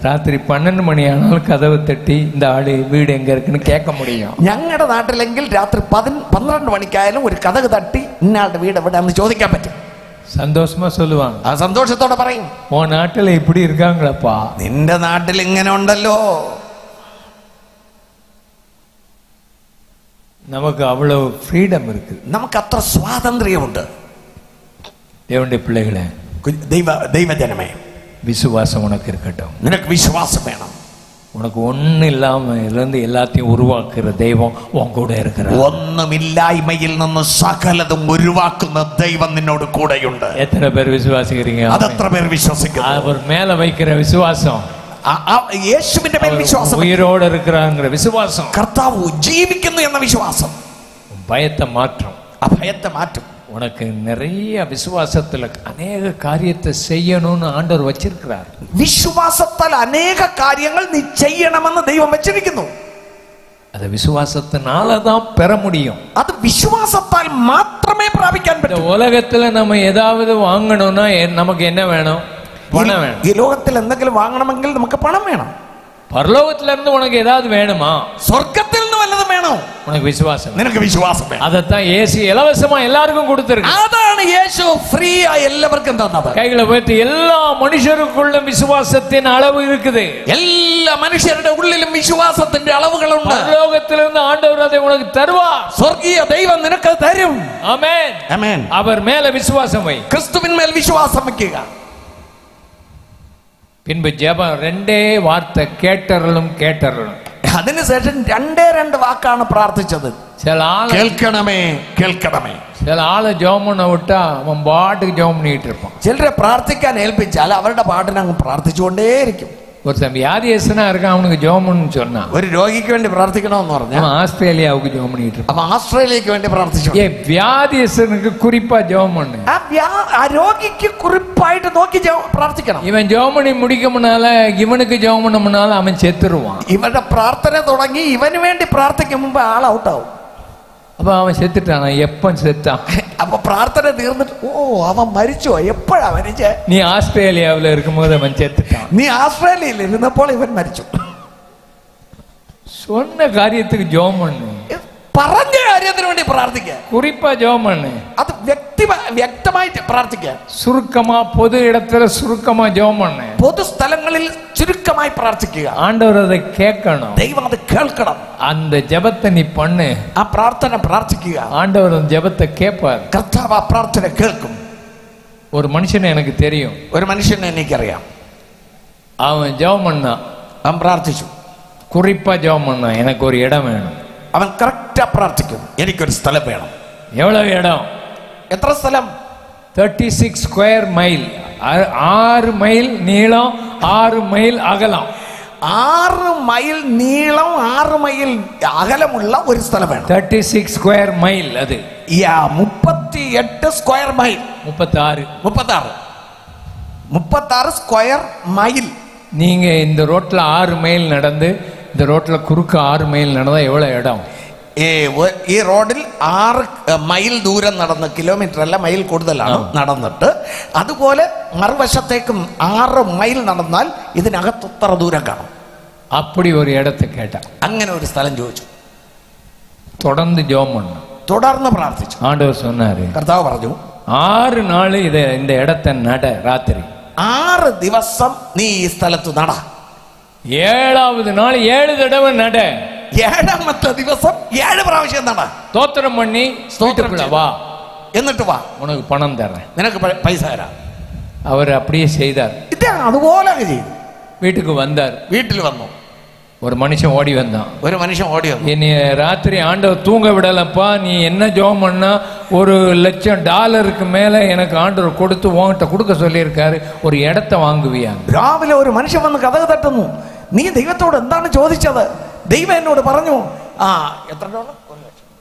ராத்திரி 12 மணி ஆனாலும் கதவை தட்டி இந்த ஆடு வீடு எங்க இருக்குன்னு கேட்க முடியும். ഞങ്ങളുടെ നാട്ടിലെങ്കിൽ രാത്രി 12 മണിക്കായാലും ഒരു കതക് തട്ടി ഇന്നയാളുടെ വീട് എവിടെയാണെന്ന് ചോദിക്കാൻ പറ്റും. சந்தோஷமா சொல்லுவாங்க. ആ സന്തോഷത്തോടെ പറയും, உன் நாட்டில் இப்படி இருக்காங்களப்பா, നിന്റെ നാട്ടിൽ ഇങ്ങനെ ഉണ്ടല്ലോ. நமக்கு அவ்வளவு ஃப்ரீடம் இருக்கு. നമുക്ക് അത്ര സ്വാതന്ത്ര്യമുണ്ട്. தேவனுடைய பிள்ளைகளே, ദൈവജനമേ, விசுவாசம் உனக்கு இருக்கட்டும். നിനക്ക് വിശ്വാസം വേണം. உனக்கு ஒன்றும் இல்லாம இருந்து எல்லாத்தையும் உருவாக்குற தெய்வம் உன் கூட இருக்கிறார். ഒന്നുമില്ലായ്മയിൽ നിന്ന് സകലതും ഉരുവാക്കുന്ന ദൈവം നിന്നോട് കൂടെയുണ്ട്. எத்தனை பேர் விசுவாசிக்கிறீங்க? അതെത്ര പേർ വിശ്വസിക്കുന്നു? அவர் மேல வைக்கிற விசுவாசம், യേശുവിന്റെ മേൽ വിശ്വാസം, உயிரோடு இருக்கிறாங்கிற விசுவாசம், കർത്താവ് ജീവിക്കുന്നു എന്ന വിശ്വാസം பயத்தை மாற்றும். ആ ഭയത്തെ മാറ്റും. உனக்கு நிறைய விசுவாசத்துல அநேக காரியத்தை செய்யணும்னு ஆண்டவர் வச்சிருக்கிறார். വിശ്വാസത്താൽ അനേക കാര്യങ്ങൾ നീ ചെയ്യണമെന്ന് ദൈവം വെച്ചിരിക്കുന്നു. அது விசுவாசத்தினால தான் பெற முடியும். അത് വിശ്വാസത്താൽ മാത്രമേ പ്രാപിക്കാൻ இந்த പറ്റൂ. உலகத்துல நம்ம ஏதாவது வாங்கணும்னா நமக்கு என்ன வேணும்? பணம் வேணும். ഈ ലോകത്തിൽ എന്തെങ്കിലും വാങ്ങണമെങ്കിൽ നമുക്ക് പണം വേണം. பரலோகத்துல இருந்து உனக்கு ஏதாவது வேணுமா? സ്വർഗത്തിൽ നിന്ന് വല്ലതും വേണോ? உனக்கு விசுவாசம். നിനക്ക് വിശ്വാസം വേണം. அதைத்தான் இயேசு இலவசமா எல்லாருக்கும் கொடுத்திருக்கு. അതാണ് യേശു ഫ്രീ ആയി എല്ലാവർക്കും തന്നത്. கைகளை வைத்து எல்லா மனுஷருக்குள்ளும் விசுவாசத்தின் அளவு இருக்குது. എല്ലാ മനുഷ്യരുടെ ഉള്ളിലും വിശ്വാസത്തിന്റെ അളവുകളുണ്ട്. பரலோகத்திலிருந்து ஆண்டவர் அதை உனக்கு தருவார். സ്വർഗീയ ദൈവം നിനക്ക് തരും. ஆமென். ആമേൻ. அவர் மேல விசுவாசம் வை. ക്രിസ്തുവിന്മേൽ വിശ്വാസം വയ്ക്കുക. பின்பு ஜெபம், ரெண்டே வார்த்தை, கேட்டறலும் கேட்டறலும். അതിനുശേഷം രണ്ട് വാക്കാണ് പ്രാർത്ഥിച്ചത്. சில ஆள் കേൾക്കണമേ കേൾക്കണമേ. சில ஆளை ஜெபம் பண்ண விட்டா அவன் பாட்டுக்கு ஜெபம் பண்ணிட்டு இருப்பான். ചിലരെ പ്രാർത്ഥിക്കാൻ ഏൽപ്പിച്ചാൽ അവരുടെ പാട്ടിന് അങ്ങ് പ്രാർത്ഥിച്ചുകൊണ്ടേയിരിക്കും. ஒருத்தன் வியாதியஸ்தனா இருக்கான், அவனுக்கு ஜெபம் பண்ணு சொன்னா, ഒരു രോഗിക്ക് വേണ്ടി പ്രാർത്ഥിക്കണമെന്ന് പറഞ്ഞാൽ அவன் ஆஸ்திரேலியாவுக்கு ஜெபம் பண்ணிட்டு இருப்பான். അവൻ ആസ്ട്രേലിയക്ക് വേണ്ടി പ്രാർത്ഥിച്ചു. வியாதியஸ்தனுக்கு குறிப்பா ஜெபம் பண்ணு. ആ രോഗിക്ക് കുറിപ്പായിട്ട് നോക്കി പ്രാർത്ഥിക്കണം. இவன் ஜெபம் பண்ணி முடிக்க முன்னால இவனுக்கு ஜெபம் பண்ண முன்னால அவன் செத்துருவான். ഇവരുടെ പ്രാർത്ഥന തുടങ്ങി ഇവന് വേണ്ടി പ്രാർത്ഥിക്കും മുമ്പ് ആൾ ഔട്ടാവും. அப்ப அவன் செத்துட்டான். எப்ப செத்தான்? അപ്പൊ പ്രാർത്ഥന തീർന്നിട്ട് ഓ അവൻ മരിച്ചോ? എപ്പോഴാ മരിച്ചേ? நீ ஆஸ்திரேலியாவில் இருக்கும்போது அவன் செத்துட்டான். നീ ആസ്ട്രേലിയയിൽ ഇരുന്നപ്പോൾ ഇവൻ മരിച്ചു. சொன்ன காரியத்துக்கு ஜெபம் பண்ணு. പറഞ്ഞ കാര്യം കാര്യത്തിന് വേണ്ടി പ്രാർത്ഥിക്കുക. குறிப்பா ஜெபம் பண்ணு. അത് വ്യക്തമായിട്ട് പ്രാർത്ഥിക്കുക. சுருக்கமா பொது இடத்துல சுருக்கமா ஜெபம் பண்ணு. പൊതു സ്ഥലങ്ങളിൽ ചുരുക്കമായി പ്രാർത്ഥിക്കുക. ஆண்டவர் அதை கேட்கணும். ദൈവം അത് കേൾക്കണം. அந்த ஜெபத்தை நீ பண்ணு. ആ പ്രാർത്ഥന പ്രാർത്ഥിക്കുക. ஆண்டவர் அந்த ஜெபத்தை கேட்பார். കർത്താവ് ആ പ്രാർത്ഥന കേൾക്കും. ஒரு மனுஷனை எனக்கு தெரியும். ഒരു മനുഷ്യനെ എനിക്കറിയാം. அவன் ஜெபம் பண்ணா, അവൻ പ്രാർത്ഥിച്ചു. குறிப்பா ஜெபம் பண்ணா, எனக்கு ஒரு இடம் வேணும். അവൻ കറക്റ്റാ പ്രാർത്ഥിക്കും, എനിക്കൊരു സ്ഥലം വേണം. எவ்வளவு இடம்? എത്ര സ്ഥലം? 36 ஸ்கொயர் மைல். 6 மைல் நீளம், 6 மைல் அகலம். 6 മൈൽ നീളം 6 മൈൽ അകലമുള്ള ഒരു സ്ഥലം വേണം. 36 ஸ்கொயர் மைல். அது 38 സ്ക്വയർ മൈൽ. 36 square mile. நீங்க இந்த ரோட்ல 6 மைல் நடந்து, இந்த ரோட்ல குறுக்க 6 மைல் நடந்தா எவ்வளவு இடம்? ഈ റോഡിൽ 6 മൈൽ ദൂരം നടന്ന്, കിലോമീറ്റർ അല്ല മൈൽ കൂടുതലാണ് നടന്നിട്ട്, അതുപോലെ മറുവശത്തേക്കും 6 മൈൽ നടന്നാൽ ഇതിനകത്ത് ഉത്തര ദൂരം കാണും. அப்படி ஒரு இடத்தை கேட்டான். അങ്ങനെ ഒരു സ്ഥലം ചോദിച്ചു. தொடர்ந்து ஜெபம் பண்ணான். തുടർന്ന് പ്രാർത്ഥിച്ചു. ஆண்டவர் சொன்னாரு, കർത്താവ് പറഞ്ഞു, 6 நாள் இந்த இடத்தை நட, ராத்திரி 6 ദിവസം നീ ഈ സ്ഥലത്ത് നട. 7வது நாள் 7 தடவை நட. 7ാമത്തെ ദിവസം 7 പ്രാവശ്യം നട. ஸ்தோத்திரம் பண்ணி வீட்டுக்குள்ள வா, എന്നിട്ട് വാ, உனக்கு பணம் தர்றேன். നിനക്ക് പൈസ തരാം. அவர் அப்படியே செய்தார். ഇതാണ് അതുപോലെ ചെയ്തു. வீட்டுக்கு வந்தார். വീട്ടിൽ വന്നു. ஒரு மனுஷன் ஓடி வந்தான். ഒരു മനുഷ്യൻ ഓടി വന്നു. என்னை ராத்திரி ஆண்டவர் தூங்க விடலப்பா, நீ என்ன ஜெபம் பண்ணா $1,00,000 மேல எனக்கு ஆண்டவர் கொடுத்து உன்கிட்ட கொடுக்க சொல்லியிருக்காரு, ஒரு இடத்த வாங்குவியா? രാവിലെ ഒരു മനുഷ്യൻ വന്ന് കഥക് തട്ടുന്നു. നീ ദൈവത്തോട് എന്താണ് ചോദിച്ചത്? ദൈവം എന്നോട് പറഞ്ഞു, എത്ര ഡോളർ?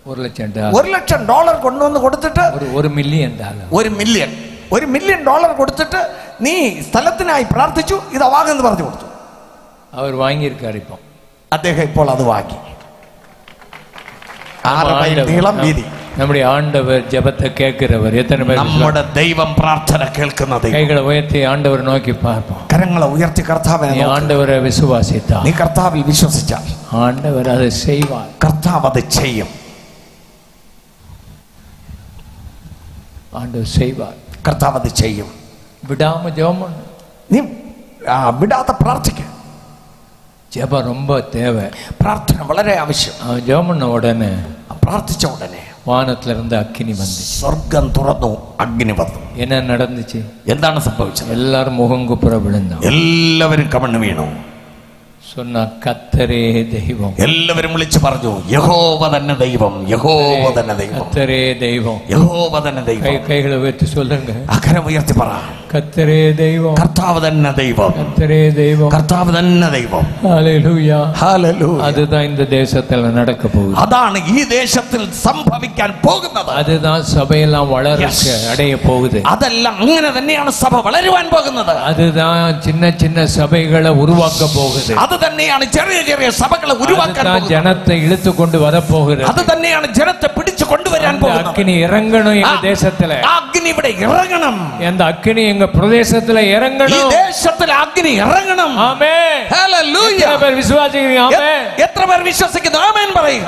$1,00,000. $1,00,000 കൊണ്ടുവന്ന് കൊടുത്തിട്ട് $1 മില്യൺ. $1 മില്യൺ കൊടുത്തിട്ട് നീ സ്ഥലത്തിനായി പ്രാർത്ഥിച്ചു, ഇത് വാങ്ങെന്ന് പറഞ്ഞു കൊടുത്തു. அவர் வாங்கியிருக்காரு. இப்போ അദ്ദേഹം ഇപ്പോൾ അത് വാങ്ങി. 6 മൈൽ നീളം വീതി. நம்முடைய ஆண்டவர் ஜெபத்தை கேட்கிறவர். எத்தனை பேர்? നമ്മുടെ ദൈവം പ്രാർത്ഥന കേൾക്കുന്ന ദൈവം. கைகளை உயர்த்தி ஆண்டவர் நோக்கி பார்ப்போம். കരങ്ങളെ ഉയർത്തി കർത്താവിനെ நீ ஆண்டவரை விசுவாசித்தா, നീ കർത്താവിൽ വിശ്വസിച്ചാൽ ஆண்டவர் அதை செய்வார். കർത്താവ് അത് ചെയ്യും. ஆண்டவர் செய்வார். കർത്താവ് അത് ചെയ്യും. விடாம ஜெபம் பண்ணு. നീ വിടാതെ പ്രാർത്ഥിക്ക. ஜெபம் ரொம்ப தேவை. പ്രാർത്ഥന വളരെ ആവശ്യം. அவன் ஜெபம் பண்ண உடனே, പ്രാർത്ഥിച്ച ഉടനെ வானத்துல இருந்து அக்கினி வந்து, സ്വർഗം തുറന്നു, അഗ്നി വന്നു. என்ன நடந்துச்சு? എന്താണ് സംഭവിച്ചത്? எல்லாரும் முகங்குப்புற விழுந்தோம். എല്ലാവരും കമണ്ണു വീണു. சொன்னா கர்த்தரே தெய்வம். എല്ലാവരും വിളിച്ചു പറഞ്ഞു, യഹോവ തന്നെ ദൈവം, യഹോവ തന്നെ ദൈവം, கர்த்தரே தெய்வம். യഹോവ തന്നെ ദൈവം. கைகளை உயர்த்தி சொல்லுங்க, അക്കരം ഉയർത്തി പറ, கர்த்தரே தெய்வம், കർത്താവ് തന്നെ ദൈവം, கர்த்தரே தெய்வம், കർത്താവ് തന്നെ ദൈവം. ஹalleluya, ഹല്ലേലൂയ. அதுதான் இந்த தேசத்துல நடக்க போகுது. അതാണ് ഈ ദേശത്തിൽ സംഭവിക്കാൻ പോകുന്നത്. அதுதான் சபையெல்லாம் வளர்க்க அடைய போகுது. അതെല്ലാം അങ്ങനെ തന്നെയാണ് സഭ വളരുവാൻ പോകുന്നത്. அதுதான் சின்ன சின்ன சபைகளை உருவாக்க போகுது. അത് തന്നെയാണ് ചെറിയ ചെറിയ സഭകളെ ഉരുവാക്കാൻ പോകുന്നത്. ஜனத்தை இழுத்து கொண்டு வர போகுது. അത് തന്നെയാണ് ജനത്തെ പിടിച്ചു കൊണ്ടുവരാൻ പോകുന്നത്. அக்கினி இறங்கணும் எங்க தேசத்துல. അഗ്നി ഇവിടെ ഇറങ്ങണം. அந்த அக்கினி எங்க பிரதேசத்துல இறங்கணும். ഈ ദേശത്തിൽ അഗ്നി ഇറങ്ങണം. ஆமென். ഹല്ലേലൂയ. எத்தனை பேர் விசுவாசிக்கிறீங்க? ஆமென். എത്ര പേർ വിശ്വസിക്കുന്നു? ആമേൻ പറയുക.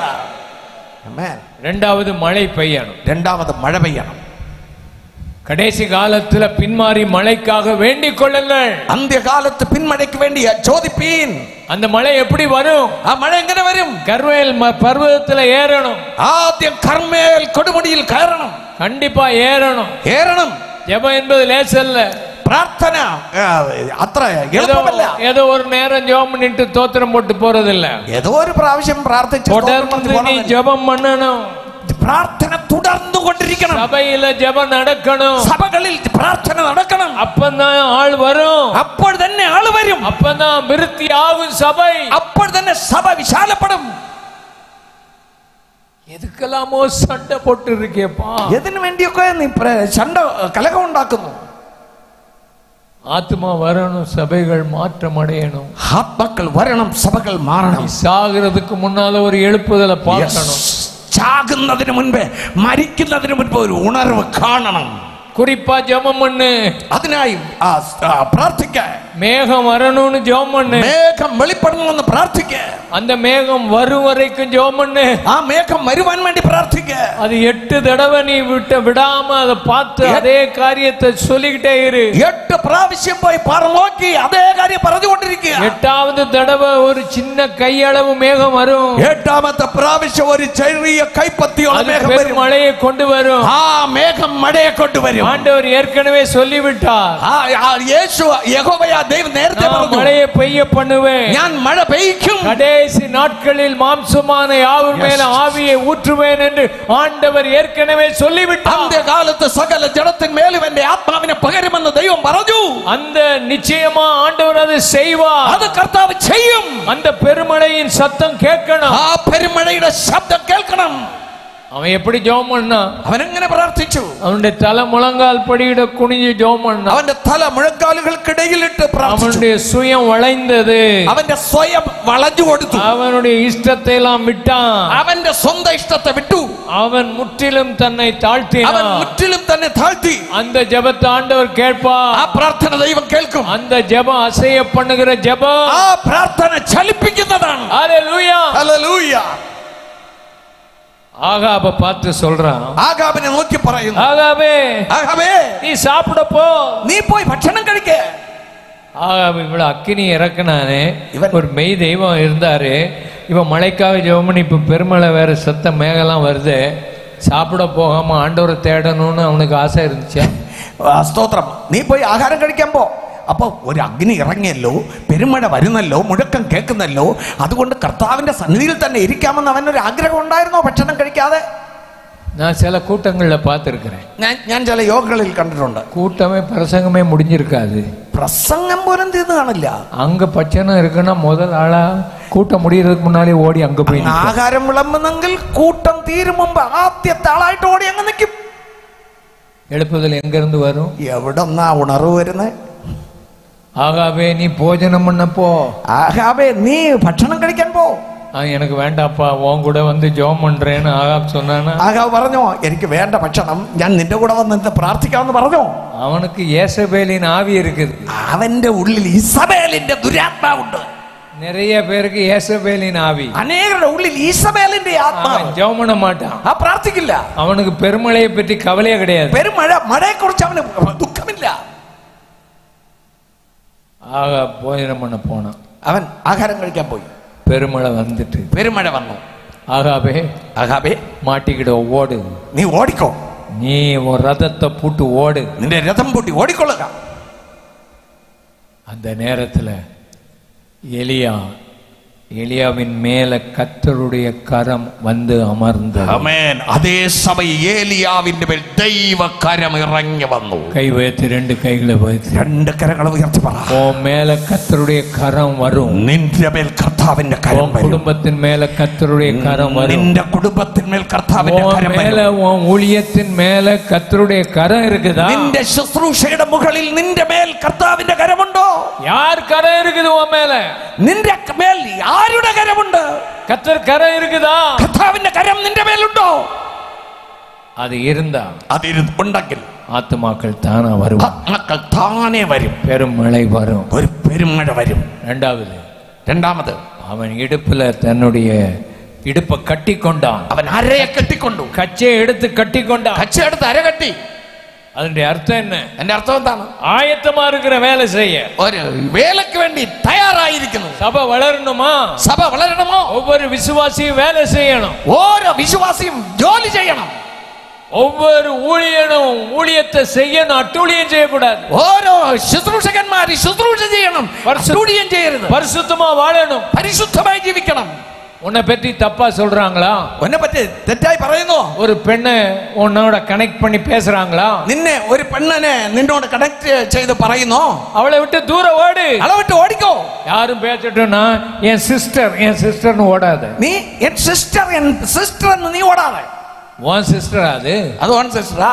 ആമേൻ. இரண்டாவது மழை பெய்யணும். രണ്ടാമത് മഴ പെയ്യണം. கடைசி காலத்துல பின்மாறி மழைக்காக வேண்டிக் கொள்ளுங்கள். അന്ത്യകാലത്ത് പിന്മഴയ്ക്ക് വേണ്ടി ചോദിപ്പീൻ. அந்த மழை எப்படி வரும்? ആ മഴ എങ്ങനെ വരും? கர்மேல் பர்வதத்துல ஏறணும். ആദ്യം കർമ്മേൽ കൊടുമുടിയിൽ കയറണം. கண்டிப்பா ஏறணும். ஜெபம் என்பது லேசல்ல. പ്രാർത്ഥന അത്ര എളുപ്പമല്ല. ஏதோ ஒரு நேரம் ஜெபம் பண்ணிட்டு தோத்திரம் போட்டு போறது இல்ல. ഏതോ ഒരു പ്രാവശ്യം പ്രാർത്ഥിച്ചു நீ ஜெபம் பண்ணணும். പ്രാർത്ഥന തുടർന്നുകൊണ്ടിരിക്കണം. സഭയിലെ ജപം നടക്കണം. സഭകളിൽ പ്രാർത്ഥന നടക്കണം. அப்பதான் ஆள் வரும். അപ്പോൾ തന്നെ ആൾ വരും. அப்பதான் விருத்தியாகும் சபை. അപ്പോൾ തന്നെ സഭ വിശാലപ്പെടും. எதுக்கெல்லாமோ சண்டை போட்டு இருக்கேப்பா. എതിനു വേണ്ടിയൊക്കെ നീ ചണ്ട കലകം ഉണ്ടാക്കുന്നു. ஆத்மா வரணும், சபைகள் மாற்றம் அடையணும். ആത്മാക്കൾ വരണം, സഭകൾ മാറണം. சாகிறதுக்கு முன்னால ஒரு எழுப்புதலை பார்க்கணும். ചാകുന്നതിന് മുൻപ്, മരിക്കുന്നതിന് മുൻപ് ഒരു ഉണർവ് കാണണം. குறிப்பா ஜெபம் பண்ணு. അതിനായി പ്രാർത്ഥിക്ക. மேகம் வரணும்னு ஜெபம் பண்ணு. മേഘം വെളിപ്പെടണമെന്ന് പ്രാർത്ഥിക്ക. அந்த மேகம் வரும் வரைக்கும் ஜெபம் பண்ணு. ആ മേഘം വരുവാൻ വേണ്ടി പ്രാർത്ഥിക്ക. அது 8 தடவை நீ விடாம அதை பார்த்து அதே காரியத்தை சொல்லிக்கிட்டே இரு. 8 പ്രാവശ്യം പോയി നോക്കി അതേ കാര്യം പറഞ്ഞുകൊണ്ടിരിക്കുക. 8வது தடவை ஒரு சின்ன கையளவு மேகம் வரும். 8ാമത്തെ പ്രാവശ്യം ഒരു ചെറിയ കൈപ്പത്തിയോളം മേഘം വരും. மழையை கொண்டு வரும். ആ മേഘം മഴയെ കൊണ്ടുവരും. ஆண்டவர் ஏற்கனவே சொல்லிவிட்டார். യേശു യഹോവയാ ദൈവം നേരത്തെ പറഞ്ഞു, மழையை பெய்ய பண்ணுவேன். ഞാൻ മഴ പെയ്യിക്കും. கடைசி நாட்களில் மாம்சமான யாவர் மேல ஆவியை ஊற்றுவேன் என்று ஆண்டவர் ஏற்கனவே சொல்லிவிட்டார். അന്ത്യകാലത്ത് സകല ജഡത്തിൻ മേലും എന്റെ ആത്മാവിനെ പകരുമെന്ന് ദൈവം പറഞ്ഞു. அந்த நிச்சயமா ஆண்டவர் அதை செய்வார். അത് കർത്താവ് ചെയ്യും. அந்த பெருமழையின் சத்தம் கேட்கணும். ആ പെരുമഴയുടെ ശബ്ദം കേൾക്കണം. அவன் எப்படி ஜெபம் பண்ணா? അവൻ എങ്ങനെ പ്രാർത്ഥിച്ചു? அவனுடைய தலை முழங்கால் படியிட குனிஞ்சு ஜெபம் பண்ணா. അവന്റെ തല മുഴങ്കാലുകൾക്കിടയിലിട്ട് പ്രാർത്ഥിച്ചു. அவனுடைய சுயம் வளைந்தது. അവന്റെ സ്വയം വളഞ്ഞു കൊടുത്തു. அவனுடைய இஷ்டத்தை எல்லாம் விட்டான். അവന്റെ സ്വന്തം ഇഷ്ടത്തെ വിട്ടു. அவன் முற்றிலும் தன்னை தாழ்த்தினான். അവൻ മുற்றிലും തന്നെ താഴ്ത്തി. அந்த ஜெபத்தை ஆண்டவர் கேட்பார். ആ പ്രാർത്ഥന ദൈവം കേൾക്കും. அந்த ஜெபம் அசைய பண்ணுகிற ஜெபம். ആ പ്രാർത്ഥന ചലിപ്പിക്കുന്നതാണ്. ஹல்லேலூயா, ഹല്ലേലൂയ. ஆகாபை பார்த்து சொல்றான். ആഗാബിനെ നോക്കി പറയുന്നു, ஆகாபே, ആഗാബേ, நீ சாப்பிட போ. നീ പോയി ഭക്ഷണം കഴിക്ക. ஆகாபு இவ்வளவு அக்கினி இறக்குனானே, இவன் ஒரு மெய் தெய்வம் இருந்தாரு, இவன் மழைக்காக ஜெபம் பண்ணி இப்ப பெருமழை வேற சத்த மேகலாம் வருது, சாப்பிட போகாம ஆண்டவரை தேடணும்னு அவனுக்கு ஆசை இருந்துச்சா? സ്തോത്രം. നീ പോയി ആഹാരം കഴിക്കാൻ പോ. അപ്പോൾ ഒരു അഗ്നി ഇറങ്ങിയല്ലോ, പെരുമഴ വരുന്നല്ലോ, മുഴക്കം കേൾക്കുന്നല്ലോ, അതുകൊണ്ട് കർത്താവിന്റെ സന്നിധിയിൽ തന്നെ ഇരിക്കാമെന്ന് അവനൊരു ആഗ്രഹം ഉണ്ടായിരുന്നോ ഭക്ഷണം കഴിക്കാതെ? நான் சில கூட்டங்களில் பார்த்துருக்கிறேன். ഞാൻ ചില യോഗങ്ങളിൽ കണ്ടിട്ടുണ്ട്. கூட்டமே பிரசங்கமே முடிஞ்சிருக்காது. പ്രസംഗം പോലും തീർന്നു കാണില്ല. அங்க பச்சனை இருக்குன்னா முதல் ஆளா கூட்டம் முடியறதுக்கு முன்னாலே ஓடி அங்க போய் ആഹാരം വിളമ്പുന്നെങ്കിൽ കൂട്ടം തീരും മുമ്പ് ആദ്യത്തെ ആളായിട്ട് ഓടി അങ്ങ് നിൽക്കും. எழுப்புதல் எங்க இருந்து வரும்? എവിടെന്നാ ഉണർവ് വരുന്നത്? ஆகாபே, நீ போஜனம் பண்ண போ. ആഹാബേ, നീ ഭക്ഷണം കഴിക്കാൻ പോ. எனக்கு வேண்டாப்பா, உன் கூட வந்து ஜெபம் பண்றேன்னு ஆகாப் சொன்னானா? ആഹാബ് പറഞ്ഞോ, എനിക്ക് വേണ്ട ഭക്ഷണം, ഞാൻ നിന്റെ കൂടെ വന്ന് പ്രാർത്ഥിക്കാമെന്ന് പറഞ്ഞോ? அவனுக்கு യേസബേലിன் ஆவி இருக்குது. അവന്റെ ഉള്ളിൽ ഇസബേലിന്റെ ദുരാത്മാവുണ്ട്. நிறைய பேருக்கு യേസബേലിன் ஆவி. അനേകരുടെ ഉള്ളിൽ ഈസബേലിന്റെ ആത്മാവ്. ஜெபம் பண்ண மாட்டான், പ്രാർത്ഥിക്കില്ല. அவனுக்கு பெருமழையை பற்றி கவலையே கிடையாது. പെരുമഴ, മഴയെ കുറിച്ച് അവന് ദുഃഖമില്ല. ஆகாப் போஜனம் பண்ண போனான். അവൻ ആഹാരം കഴിക്കാൻ പോയി. பெருமழை வந்துட்டு പെരുമഴ വന്നു. ஆகாபே, ആഹാബേ, மாட்டிக்கிட ஓடு, നീ ഓടിക്കോ. நீ உன் ரதத்தை பூட்டு ஓடு. നിന്റെ രഥം പൂട്ടി ഓടിക്കൊള്ളുക. அந்த நேரத்துல எலியாவின் மேல கர்த்தருடைய கரம் வந்து அமர்ந்தது. ആമേൻ. അതേ സമയം ഏലിയാവിന്റെ മേൽ ദൈവകരം ഇറങ്ങി വന്നു. கை உயர்த்தி, 2 கைகளை உயர்த்தி, 2 കരങ്ങൾ ഉയർത്തി പറ, உன் மேல கர்த்தருடைய கரம் வரும். നിന്റെ മേൽ കർത്താവിന്റെ കരം വരും. குடும்பத்தின் மேல கர்த்தருடைய கரம் வரும். നിന്റെ കുടുംബത്തിന്മേൽ കർത്താവിന്റെ കരം மேல വരും. உன் ஊழியத்தின் மேல கர்த்தருடைய கரம் இருக்குதா? നിന്റെ ശുശ്രൂഷയുടെ മുകളിൽ നിന്റെ മേൽ കർത്താവിന്റെ കരമുണ്ടോ? யார் கரம் இருக்குது உன் மேல? നിന്റെ മേൽ ആരുടെ കരമുണ്ട്? கர்த்தர் கரம் இருக்குதா? കർത്താവിന്റെ കരം നിന്റെ മേലുണ്ടോ? அது இருந்தா, അത് ഉണ്ടെങ്കിൽ ஆத்துமாக்கள் தானா வரும். ആത്മാക്കൾ താനേ വരും. பெருமழை வரும். ഒരു പെരുമഴ വരും. രണ്ടാമത് அவன் இடுப்புல தன்னுடைய இடுப்பை கட்டி கொண்டான். അവൻ അരയെ കെട്ടിക്കൊണ്ടു. கச்சையை எடுத்து கட்டி கொண்டான். കച്ചയെടുത്ത് അര കെട്ടി. அதனுடைய அர்த்தம் என்ன? എന്റെ അർത്ഥം എന്താണ്? ஆயத்தமா இருக்கிற வேலை செய்ய, ഒരു വേലയ്ക്ക് വേണ്ടി തയ്യാറായിരിക്കുന്നു. சபை வளரணுமா? സഭ വളരണമോ? ஒவ்வொரு விசுவாசியும் வேலை செய்யணும். ഓരോ വിശ്വാസിയും ജോലി ചെയ്യണം. ஒவ்வொரு ஊழியனும் ஊழியத்தை செய்யணும், அட்டூழியம் செய்யக்கூடாது. ഓരോ ശുശ്രൂഷകന്മാരും ശുശ്രൂഷ ചെയ്യണം, അട്ടൂഴിയം ചെയ്യരുത്. பரிசுத்தமா வாழணும், പരിശുദ്ധമായി ജീവിക്കണം. உன்னை பற்றி தப்பா சொல்றாங்களா? ഉന്നെ പറ്റി തെറ്റായി പറയുന്നു. ஒரு பெண்ணை உன்னோட கனெக்ட் பண்ணி பேசுறாங்களா? നിന്നെ ഒരു പെണ്ണിനെ നിന്നോട് കണക്ട് ചെയ്ത് പറയുന്നു, அவளை விட்டு தூரம் ஓடு. അവളെ വിട്ട് ഓടിക്കോ. யாரும் பேசிட்டோம்னா என் சிஸ்டர்னு ஓடாத. നീ എൻ സിസ്റ്റർ എന്ന് നീ ഓടാതെ. உன் சிஸ்டர் அது ഓൺ സിസ്റ്ററാ?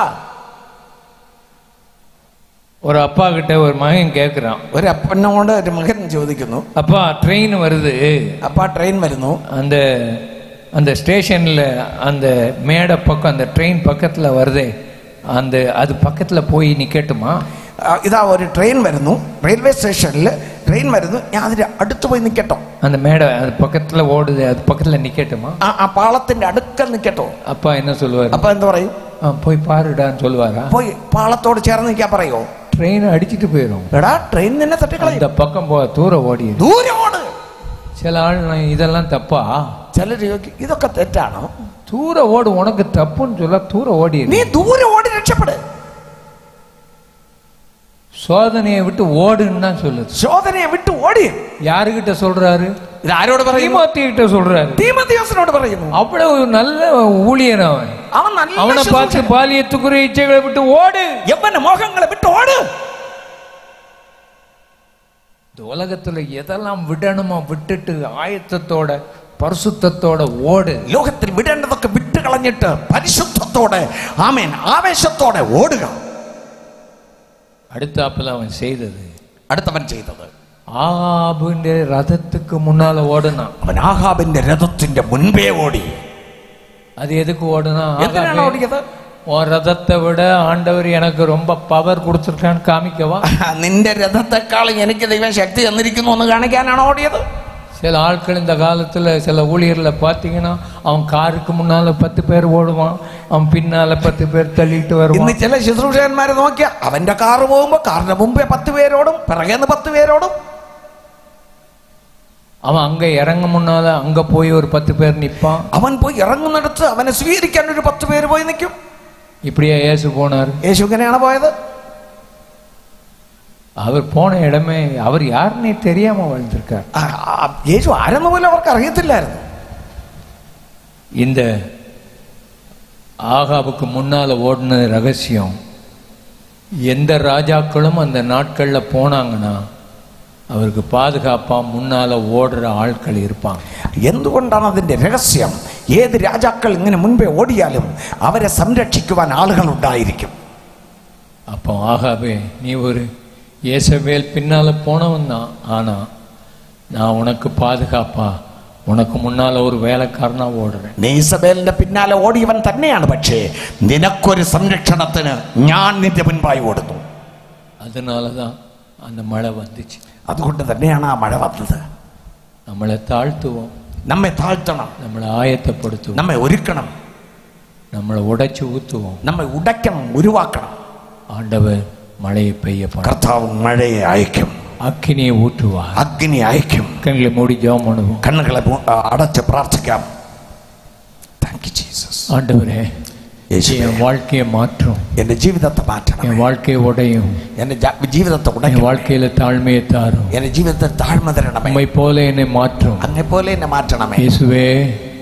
ஒரு அப்பா கிட்ட ஒரு மகன் கேட்கிறான். ഒരു അപ്പനോട് ഒരു മകൻ ചോദിക്കുന്നു, அப்பா ட்ரெயின் வருது, അപ്പാ ട്രെയിൻ വരുന്നു, அந்த அந்த ஸ்டேஷன்ல அந்த மேடை பக்கம் அந்த ட்ரெயின் பக்கத்துல வருதே, அந்த அது பக்கத்துல போய் நிக்கட்டுமா? ഇതാ ഒരു ട്രെയിൻ വരുന്നു, റെയിൽവേ സ്റ്റേഷനിൽ ട്രെയിൻ വരുന്നു, ഞാൻ അതിന്റെ അടുത്ത് പോയി നിൽക്കട്ടോ? அந்த மேடை அது பக்கத்துல ஓடுது, அது பக்கத்துல நிக்கட்டுமா? ആ പാളത്തിന്റെ അടുക്കൽ നിൽക്കട്ടോ? அப்பா என்ன சொல்லுவாரு? അപ്പൊ എന്താ പറയും? போய் பாருடான்னு சொல்லுவாரா? പോയി പാളത്തോട് ചേർന്ന് നിൽക്കാൻ പറയോ? ட்ரெயின் அடிச்சிட்டு போயிடும். എടാ ട്രെയിൻ നിന്നെ തട്ടിക്കളയും, இந்த பக்கம் போ, தூரம் ஓடி. ദൂരെ ഓട്. சில ஆள் இதெல்லாம் தப்பா, ചിലർ ഇതൊക്കെ തെറ്റാണോ? தூரம் ஓடு, உனக்கு தப்புன்னு சொல்ல தூரம் ஓடி. നീ ദൂരെ ഓടി രക്ഷപ്പെട്. சோதனையை விட்டு ஓடுன்னு தான் சொல்லுது. சோதனையை விட்டு ஓடி. யாருகிட்ட சொல்றாரு? இது யாரோட പറയുന്നു? தீமோத்தேயுகிட்ட சொல்றாரு. தீமோத்தேயுவினோட പറയുന്നു. அவ்வளவு நல்ல ஊழியன் அவன். அவனை பார்த்து பாலியத்துக்குரிய இச்சைகளை விட்டு ஓடு, எவன மோகங்களை விட்டு ஓடு. இந்த உலகத்துல எதெல்லாம் விடணுமோ விட்டுட்டு ஆயத்தத்தோட பரிசுத்தத்தோட ஓடு. ലോകത്തിൽ വിടേണ്ടതൊക്കെ വിട്ട് കളഞ്ഞിട്ട് പരിശുദ്ധത്തോടെ ആമേൻ ആവേശത്തോടെ ഓടുക. அடுத்தாப்புல அவன் செய்தது, അടുത്തവൻ ചെയ്തത്, ஆகாபிന്റെ ரதத்துக்கு முன்னால ஓடுனான். അവൻ ആഹാബിന്റെ രഥത്തിന്റെ മുൻപേ ഓടി. அது எதுக்கு ஓடுனா? എന്തിനാണ് ഓടിയത്? உன் ரதத்தை விட ஆண்டவர் எனக்கு ரொம்ப பவர் கொடுத்துருக்கான்னு காமிக்கவா? നിന്റെ രഥത്തെക്കാളും എനിക്ക് ദൈവം ശക്തി തന്നിരിക്കുന്നു എന്ന് കാണിക്കാനാണ് ഓടിയത്. சில ஆட்கள் இந்த காலத்துல சில ஊழியர்ல பாத்தீங்கன்னா அவன் காருக்கு முன்னால 10 பேர் ஓடுவான், அவன் பின்னால 10 பேர் தள்ளிட்டு வருவான். ഇന്ന് ചില ശുശ്രൂഷകന്മാരെ നോക്കിയാ അവന്റെ കാറ് പോകുമ്പോ കാറിന്റെ മുമ്പേ 10 പേരോടും പിറകേന്ന് 10 പേരോടും. அவன் அங்க இறங்க முன்னால அங்க போய் ஒரு 10 பேர் நிப்பான். അവൻ പോയി ഇറങ്ങുന്നിടത്ത് അവനെ സ്വീകരിക്കാൻ ഒരു 10 പേര് പോയി നിൽക്കും. இப்படியே இயேசு போனார். യേശു എങ്ങനെയാണ് പോയത്? அவர் போன இடமே அவர் யாருன்னே தெரியாம வாழ்ந்திருக்கார். യേശു ആരെന്ന് പോലും അവർക്ക് അറിയത്തില്ലായിരുന്നു. இந்த ஆகாபுக்கு முன்னால ஓடின ரகசியம், எந்த ராஜாக்களும் அந்த நாட்கள்ல போனாங்கன்னா அவருக்கு பாதுகாப்பா முன்னால ஓடுற ஆட்கள் இருப்பாங்க. എന്തുകൊണ്ടാണ് അതിന്റെ രഹസ്യം? ഏത് രാജാക്കൾ ഇങ്ങനെ മുൻപേ ഓടിയാലും അവരെ സംരക്ഷിക്കുവാൻ ആളുകൾ ഉണ്ടായിരിക്കും. அப்போ ஆகாபே, நீ ஒரு ஏசபேல் பின்னால போனவன் தான், ஆனா நான் உனக்கு பாதுகாப்பா உனக்கு முன்னால ஒரு வேலைக்காரனா ஓடுறேன். നീ ഇസബേലിന്റെ പിന്നാലെ ഓടിയവൻ തന്നെയാണ്, പക്ഷേ നിനക്കൊരു സംരക്ഷണത്തിന് ഞാൻ നിന്റെ മുൻപായി ഓടുന്നു. அதனாலதான் அந்த மழை வந்துச்சு. അതുകൊണ്ട് തന്നെയാണ് ആ മഴ വന്നത്. നമ്മളെ താഴ്ത്തുவோம், നമ്മെ താഴ്ത്തണം, നമ്മളെ ആയത്തപ്പെടുത്തുவோം, നമ്മെ ഒരുക്കണം, നമ്മളെ ഉടച്ചു ஊத்துவோம், നമ്മെ ഉടയ്ക്കണം, ഉരുവാക്കണം. ஆண்டவர் மழையை பெய்ய பண்ண, കർത്താവ് മഴയെ അയക്കും, அக்கினியை ஊற்றுவார், അഗ്നി അയക്കും. கண்களை மூடி ஜெபம் பண்ணுவோம். കണ്ണുകളെ അടച്ച് പ്രാർത്ഥിക്കാം. Thank you Jesus. ஆண்டவரே, என் வாழ்க்கையை மாற்றும், എന്റെ ജീവിതത്തെ മാറ്റണം, என் வாழ்க்கையை உடையும், എന്റെ ജീവിതത്തെ என் ഉടയ്ക്കണം, வாழ்க்கையில தாழ்மையை தாரும், എന്റെ ജീവിതത്തിൽ താഴ്മ തരണമേ, உம்மை போல என்னை மாற்றும். അങ്ങെ പോലെ എന്നെ മാറ്റണമേ. இயேசுவே,